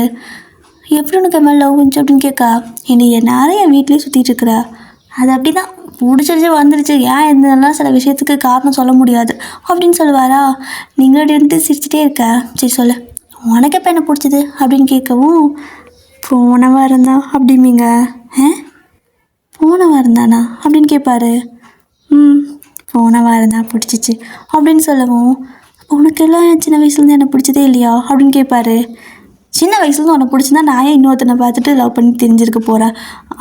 எப்படி உனக்கு மேலே லவ் வந்துச்சு அப்படின்னு கேட்க என்னை நிறைய வீட்லேயே சுற்றிட்டு இருக்கிற, அது அப்படி தான் பிடிச்சிருச்சு வந்துருச்சு, ஏன் இருந்ததெல்லாம் சில விஷயத்துக்கு காரணம் சொல்ல முடியாது அப்படின்னு சொல்லுவாரா. நீங்களோட இருந்து சிரிச்சிட்டே இருக்க, சரி சொல்லு உனக்கு எப்போ என்ன பிடிச்சது அப்படின்னு கேட்கவும் போன வாரம் தான் அப்படிம்பீங்க. போன வாரம் தானா அப்படின்னு கேட்பாரு. போன வாரம் தான் பிடிச்சிச்சு அப்படின்னு சொல்லவும் உனக்கு எல்லாம் சின்ன வயசுலேருந்து என்னை பிடிச்சதே இல்லையா அப்படின்னு கேட்பாரு. சின்ன வயசுலேருந்து உன்னை பிடிச்சிருந்தா நான் ஏன் இன்னொருத்தனை பார்த்துட்டு லவ் பண்ணி தெரிஞ்சிருக்க போகிறேன்,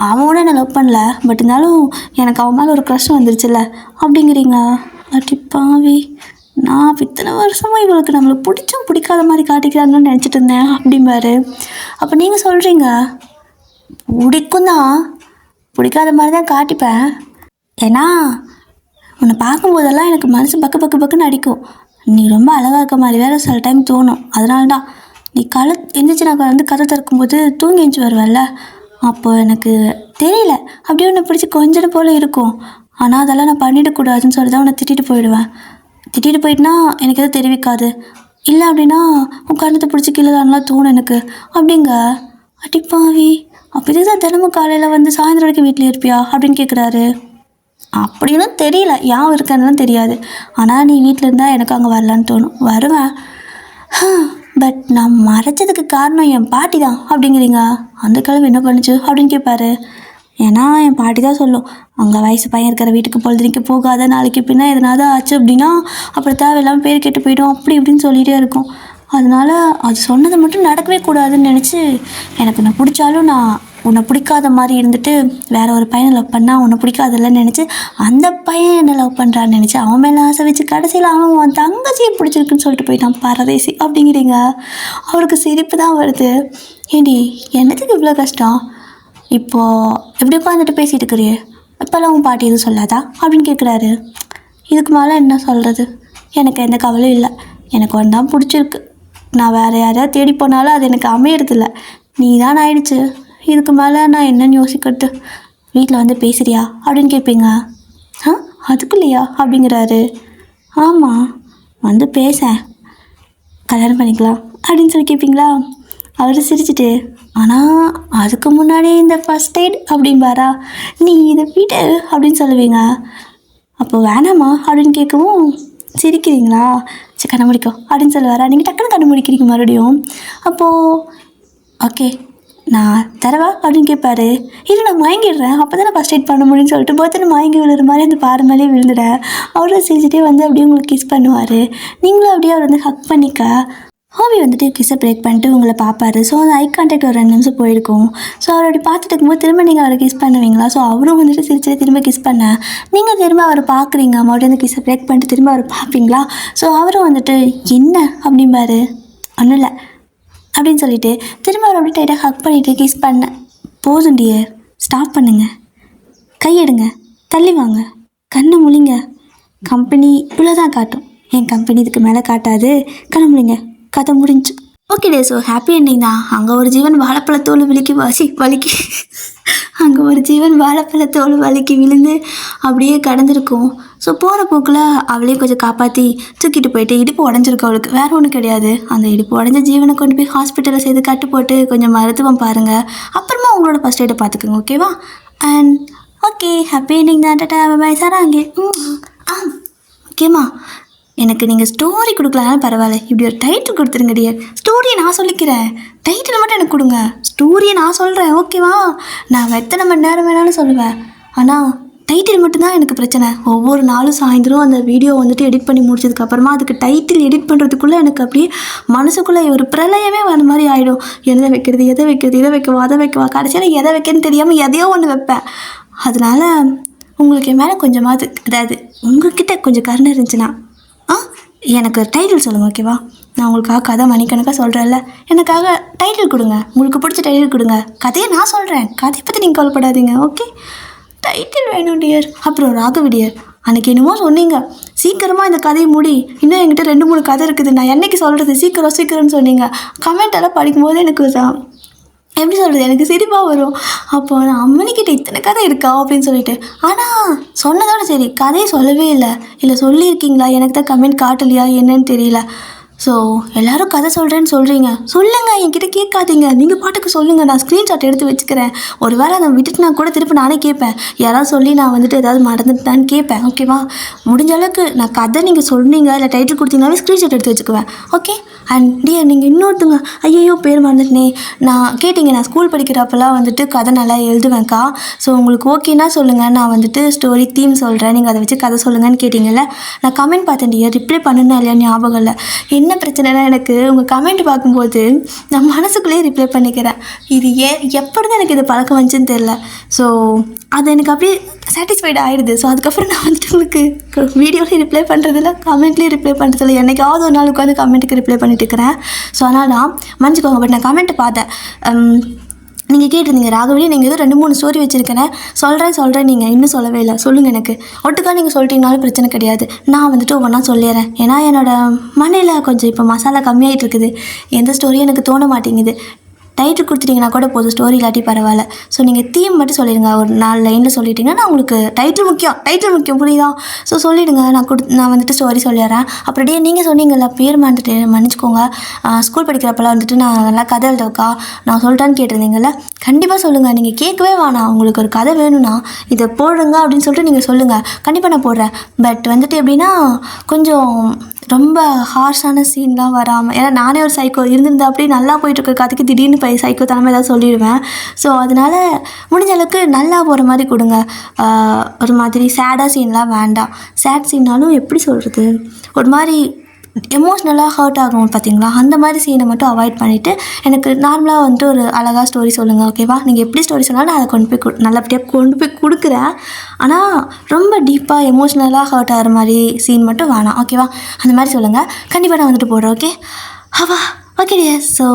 அவனோட என்னை லவ் பண்ணல, பட் இருந்தாலும் எனக்கு அவன் மேலே ஒரு க்ரஷ் வந்துருச்சுல்ல அப்படிங்கிறீங்க. அடி பாவி, நான் இத்தனை வருஷமாக இவளுக்கு நம்மளை பிடிச்சும் பிடிக்காத மாதிரி காட்டிக்கிறாங்கன்னு நினச்சிட்டு இருந்தேன் அப்படிம்பாரு. அப்போ நீங்கள் சொல்கிறீங்க பிடிக்கும் தான், பிடிக்காத மாதிரி தான் காட்டிப்பேன், ஏன்னா உன்னை பார்க்கும்போதெல்லாம் எனக்கு மனசு பக்குன்னு அடிக்கும், நீ ரொம்ப அழகாக இருக்க மாதிரி வேறு சில டைம் தோணும், அதனால தான் நீ எந்திரிச்சு நான் வந்து கதை திறக்கும்போது தூங்கி எழுந்துச்சி வருவேன்ல, அப்போ எனக்கு தெரியல அப்படியே உன்னை பிடிச்சி கொஞ்சம் போல் இருக்கும், ஆனால் அதெல்லாம் நான் பண்ணிடக்கூடாதுன்னு சொல்லி தான் உன்னை திட்டிட்டு போயிட்டுனா எனக்கு எதுவும் தெரிவிக்காது, இல்லை அப்படின்னா உன் கண்ணத்தை பிடிச்சி கீழே தோணும் எனக்கு அப்படிங்க. அடிப்பாவி, அப்போ இதுக்கு தான் தினமும் காலையில் வந்து சாயந்தரம் வரைக்கும் வீட்டில் இருப்பியா அப்படின்னு கேட்குறாரு. அப்படின்னு தெரியல, யான் இருக்கேன்னு தெரியாது, ஆனால் நீ வீட்டில் இருந்தால் எனக்கு அங்கே வரலான்னு தோணும், வருவேன், பட் நான் மறைச்சதுக்கு காரணம் என் பாட்டி தான் அப்படிங்கிறீங்க. அந்த கிழமை என்ன பண்ணுச்சு அப்படின்னு கேட்பாரு. ஏன்னா என் பாட்டி தான் சொல்லும், அங்கே வயசு பையன் இருக்கிற வீட்டுக்கு பொழுதுனிக்கு போகாத, நாளைக்கு பின்னா எதனாவது ஆச்சு அப்படின்னா அப்புறம் தேவையில்லாமல் பேர் கெட்டு போய்டும் அப்படி இப்படின்னு சொல்லிகிட்டே இருக்கும், அதனால் அது சொன்னதை மட்டும் நடக்கவே கூடாதுன்னு நினச்சி எனக்கு உன்னை பிடிச்சாலும் நான் உன்னை பிடிக்காத மாதிரி இருந்துட்டு வேறு ஒரு பையனை லவ் பண்ணால் உன்னை பிடிக்காதில்லன்னு நினச்சி அந்த பையன் என்னை லவ் பண்ணுறான்னு நினச்சி அவன் மேலே ஆசை வச்சு கடைசியில் அவன் உன் தங்கச்சியை பிடிச்சிருக்குன்னு சொல்லிட்டு போயிட்டான் பரதேசி அப்படிங்கிறீங்க. அவருக்கு சிரிப்பு தான் வருது. ஏண்டி என்னத்துக்கு இவ்வளோ கஷ்டம், இப்போது எப்படி உட்காந்துட்டு பேசிகிட்டு இருக்கிறியே, இப்போல்லாம் உன் பாட்டி எதுவும் சொல்லாதா அப்படின்னு கேட்குறாரு. இதுக்கு மேலே என்ன சொல்கிறது, எனக்கு எந்த கவலையும் இல்லை, எனக்கு ஒன்று தான் பிடிச்சிருக்கு, நான் வேறு யாரையாவது தேடி போனாலும் அது எனக்கு அமையறதில்ல, நீ தான் ஆயிடுச்சு, இதுக்கு மேலே நான் என்னன்னு யோசிக்கிறது, வீட்டில் வந்து பேசுறியா அப்படின்னு கேட்பீங்க. அதுக்குள்ளையா அப்படிங்கிறாரு. ஆமாம் வந்து பேச, கல்யாணம் பண்ணிக்கலாம் அப்படின்னு சொல்லி கேட்பீங்களா. அவர் சிரிச்சிட்டு ஆனால் அதுக்கு முன்னாடி இந்த ஃபஸ்ட் எய்ட் அப்படின்பாரா, நீ இதை விடு அப்படின்னு சொல்லுவீங்க. அப்போ வேணாமா அப்படின்னு கேட்கவும் சிரிக்கிறீங்களா? சரி கண்ண முடிக்கும் அப்படின்னு சொல்லுவாரா. நீங்கள் டக்குன்னு கண்ண முடிக்கிறீங்க மறுபடியும். அப்போது ஓகே நான் தரவா அப்படின்னு கேட்பாரு. இல்லை நான் மயங்கிடுறேன், அப்போ தான் நான் ஃபஸ்ட் எய்ட் பண்ண முடியும்னு சொல்லிட்டு பர்த்டே மயங்கி விழுற மாதிரி அந்த பாறை மேலே விழுந்துட்டேன். அவரும் சிரிச்சிட்டே வந்து அப்படியே உங்களுக்கு கிஸ் பண்ணுவார். நீங்களும் அப்படியே அவர் வந்து ஹக் பண்ணிக்க ஹாபி வந்துட்டு கிஸ்ஸை பிரேக் பண்ணிட்டு உங்களை பார்ப்பாரு. ஸோ அந்த ஐ கான்டாக்ட் ஒரு 2 நிமிஷம் போயிருக்கும். ஸோ அவர் அப்படி பார்த்துட்டு இருக்கும்போது திரும்ப நீங்கள் அவரை கிஸ் பண்ணுவீங்களா? ஸோ அவரும் வந்துட்டு சிரிச்சு திரும்ப கிஸ் பண்ண நீங்கள் திரும்ப அவரை பார்க்குறீங்க. மறுபடியும் அந்த கிஸ்ஸை பிரேக் பண்ணிட்டு திரும்ப அவரை பார்ப்பீங்களா? ஸோ அவரும் வந்துட்டு என்ன அப்படிம்பாரு. ஒன்றும் இல்லை அப்படின்னு சொல்லிட்டு திரும்ப அவர் அப்படி டைட்டாக ஹக் பண்ணிவிட்டு கிஸ் பண்ண போதும் டியர், ஸ்டாப் பண்ணுங்க, கையெடுங்க, தள்ளி வாங்க, கண்ணை முழிங்க, கம்பெனி இவ்வளோதான் காட்டும், என் கம்பெனி இதுக்கு மேலே காட்டாது, கண்ணை முழிங்க, கதை முடிஞ்சு. ஓகே டே, ஸோ ஹாப்பி எண்டிங் தான். அங்கே ஒரு ஜீவன் வாழைப்பழத்தோடு வலிக்கி அங்கே ஒரு ஜீவன் வாழைப்பழத்தோடு வலிக்கி விழுந்து அப்படியே கடந்திருக்கும். ஸோ போகிற போக்கில் அவளே கொஞ்சம் காப்பாற்றி தூக்கிட்டு போயிட்டு இடுப்பு உடஞ்சிருக்கு அவளுக்கு, வேறு ஒன்றும் கிடையாது. அந்த இடுப்பு உடஞ்ச ஜீவனை கொண்டு போய் ஹாஸ்பிட்டலில் செய்து கட்டு போட்டு கொஞ்சம் மருத்துவம் பாருங்கள். அப்புறமா உங்களோட ஃபஸ்ட் எய்டை பார்த்துக்குங்க, ஓகேவா? அண்ட் ஓகே ஹாப்பி எண்டிங் தான். டாடா பாய் சாரா. அங்கே ஓகேம்மா, எனக்கு நீங்கள் ஸ்டோரி கொடுக்கலனாலும் பரவாயில்ல, இப்படி ஒரு டைட்டில் கொடுத்துருங்க டியர். ஸ்டோரியை நான் சொல்லிக்கிறேன், டைட்டில் மட்டும் எனக்கு கொடுங்க. ஸ்டோரியை நான் சொல்கிறேன், ஓகேவா? நான் எத்தனை மணி நேரம் வேணாலும் சொல்லுவேன், ஆனால் டைட்டில் மட்டும்தான் எனக்கு பிரச்சனை. ஒவ்வொரு நாளும் சாயந்தரம் அந்த வீடியோ வந்துட்டு எடிட் பண்ணி முடிச்சதுக்கப்புறமா அதுக்கு டைட்டில் எடிட் பண்ணுறதுக்குள்ளே எனக்கு அப்படியே மனசுக்குள்ளே ஒரு பிரளயமே வர மாதிரி ஆகிடும். எதை வைக்கிறது, இதை வைக்கவா, அதை வைக்கவா, கடைசியில் எதை வைக்கிறதுன்னு தெரியாமல் எதையோ ஒன்று வைப்பேன். அதனால் உங்களுக்கு மேலே கொஞ்சமாவது, அதாவது உங்கள்கிட்ட கொஞ்சம் கருணை இருந்துச்சுன்னா எனக்கு டைட்டில் சொல்லுங்கள், ஓகேவா? நான் உங்களுக்காக கதை மணிக்கணக்காக சொல்கிறேன்ல, எனக்காக டைட்டில் கொடுங்க, உங்களுக்கு பிடிச்ச டைட்டில் கொடுங்க. கதையை நான் சொல்கிறேன், கதையை பற்றி நீங்கள் கவலைப்படாதீங்க, ஓகே? டைட்டில் வேணும் டியர். அப்புறம் ராகவி டியர், அன்றைக்கி என்னமோ சொன்னீங்க சீக்கிரமாக இந்த கதையை முடி, இன்னும் என்கிட்ட 2-3 கதை இருக்குது, நான் என்றைக்கு சொல்கிறது, சீக்கிரம்னு சொன்னீங்க. கமெண்ட் எல்லாம் படிக்கும்போது எனக்கு எப்படி சொல்கிறது, எனக்கு சிரிப்பாக வரும். அப்போ நான் அம்மனிக்கிட்ட இத்தனை கதை இருக்கா அப்படின்னு சொல்லிட்டு, ஆனால் சொன்னதோட சரி, கதையை சொல்லவே இல்லை சொல்லியிருக்கீங்களா, எனக்கு தான் கமெண்ட் காட்டலையா என்னன்னு தெரியல. ஸோ எல்லோரும் கதை சொல்கிறேன்னு சொல்கிறீங்க, சொல்லுங்கள், என்கிட்ட கேட்காதீங்க, நீங்கள் பாட்டுக்கு சொல்லுங்கள், நான் ஸ்க்ரீன்ஷாட் எடுத்து வச்சுக்கிறேன். ஒரு வேளை அதை விட்டுட்டு நான் கூட திருப்பி நானே கேட்பேன், யாராவது சொல்லி நான் வந்துட்டு ஏதாவது மறந்துட்டான்னு கேட்பேன், ஓகேவா? முடிஞ்ச அளவுக்கு நான் கதை நீங்கள் சொன்னீங்க இல்லை டைட்டில் கொடுத்தீங்கன்னாவே ஸ்க்ரீன்ஷாட் எடுத்து வச்சுக்குவேன், ஓகே? அண்ட் டியர், நீங்கள் இன்னொருத்தங்க, ஐயோ பேர் மறந்துட்டனே, நான் கேட்டிங்க, நான் ஸ்கூல் படிக்கிறப்பெல்லாம் வந்துட்டு கதை நல்லா எழுதுவேன்க்கா. ஸோ உங்களுக்கு ஓகேன்னா சொல்லுங்கள், நான் வந்துட்டு ஸ்டோரி தீம் சொல்கிறேன், நீங்கள் அதை வச்சு கதை சொல்லுங்கன்னு கேட்டிங்கல்ல. நான் கமெண்ட் பார்த்தேன் டியர், ரிப்ளை பண்ணணும் இல்லையா ஞாபகம் இல்லை. என்ன பிரச்சனைனா, எனக்கு உங்கள் கமெண்ட் பார்க்கும்போது நான் மனசுக்குள்ளேயே ரிப்ளை பண்ணிக்கிறேன். இது எப்படி தான் எனக்கு இது பழக்கம் வந்துச்சுன்னு தெரில. ஸோ அது எனக்கு அப்படியே சாட்டிஸ்ஃபைடு ஆகிடுது. ஸோ அதுக்கப்புறம் நான் வந்துட்டு உங்களுக்கு வீடியோலேயும் ரிப்ளை பண்ணுறதில்ல, கமெண்ட்லேயும் ரிப்ளை பண்ணுறதில்ல, என்றைக்காவது ஒரு நாள் உட்காந்து கமெண்ட்டுக்கு ரிப்ளை பண்ணிட்டு இருக்கிறேன். ஸோ அதனால் தான் மன்னிச்சுக்கோங்க. பட் நான் கமெண்ட்டை பார்த்தேன், நீங்கள் கேட்டிருந்தீங்க ராகவி, நீங்கள் ஏதோ 2-3 ஸ்டோரி வச்சுருக்கேன், சொல்கிறேன், நீங்கள் இன்னும் சொல்லவே இல்லை, சொல்லுங்கள். எனக்கு ஒட்டுக்கா நீங்கள் சொல்லிட்டீங்கனாலும் பிரச்சனை கிடையாது, நான் வந்துட்டு ஒவ்வொன்றா சொல்லிடுறேன். ஏன்னா என்னோடய மனையில் கொஞ்சம் இப்போ மசாலா கம்மியாகிட்டு இருக்குது, எந்த ஸ்டோரியும் எனக்கு தோண மாட்டேங்குது. டைட்டில் கொடுத்துட்டிங்கன்னா கூட போதும், ஸ்டோரி இல்லாட்டி பரவாயில்ல. ஸோ நீங்கள் தீம் மட்டும் சொல்லிடுங்க, ஒரு 4 லைனில் சொல்லிட்டீங்கன்னா நான் உங்களுக்கு டைட்டில் முக்கியம் புரியுதா? ஸோ சொல்லிவிடுங்க, நான் வந்துட்டு ஸ்டோரி சொல்லிடுறேன். அப்படியே நீங்கள் சொன்னீங்கல்ல பேர் மறந்துட்டு, மன்னிச்சிக்கோங்க. ஸ்கூல் படிக்கிறப்பெல்லாம் வந்துட்டு நான் நல்லா கதை எழுதக்கா நான் சொல்லிட்டான்னு கேட்டிருந்தீங்கல்ல, கண்டிப்பாக சொல்லுங்கள். நீங்கள் கேட்கவே வேணாம், உங்களுக்கு ஒரு கதை வேணும்னா இதை போடுங்க அப்படின்னு சொல்லிட்டு நீங்கள் சொல்லுங்கள், கண்டிப்பாக நான் போடுறேன். பட் வந்துட்டு எப்படின்னா கொஞ்சம் ரொம்ப ஹார்ஷான சீன்லாம் வராமல், ஏன்னா நானே ஒரு சைக்கோ இருந்திருந்தேன், அப்படியே நல்லா போயிட்டுருக்க கதைக்கு திடீர்னு சைக்கோ தனமாக ஏதாவது சொல்லிடுவேன். ஸோ அதனால் முடிஞ்ச அளவுக்கு நல்லா போகிற மாதிரி கொடுங்க. ஒரு மாதிரி சேடாக சீன்லாம் வேண்டாம். சேட் சீன்னாலும் எப்படி சொல்கிறது, ஒரு மாதிரி எமோஷ்னலாக ஹர்ட் ஆகும் பார்த்தீங்களா, அந்த மாதிரி சீனை மட்டும் அவாய்ட் பண்ணிவிட்டு எனக்கு நார்மலாக வந்துட்டு ஒரு அழகாக ஸ்டோரி சொல்லுங்கள், ஓகேவா? நீங்கள் எப்படி ஸ்டோரி சொன்னாலும் நான் அதை நல்லபடியாக கொண்டு போய் கொடுக்குறேன். ஆனால் ரொம்ப டீப்பாக எமோஷ்னலாக ஹர்ட் ஆகிற மாதிரி சீன் மட்டும் வேணாம், ஓகேவா? அந்த மாதிரி சொல்லுங்கள், கண்டிப்பாக நான் வந்துட்டு போடுறேன், ஓகே? ஓகே டியர், ஸோ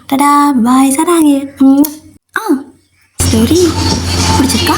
டடா பாய் சாராங்க. ஸ்டோரி பிடிச்சிருக்கா?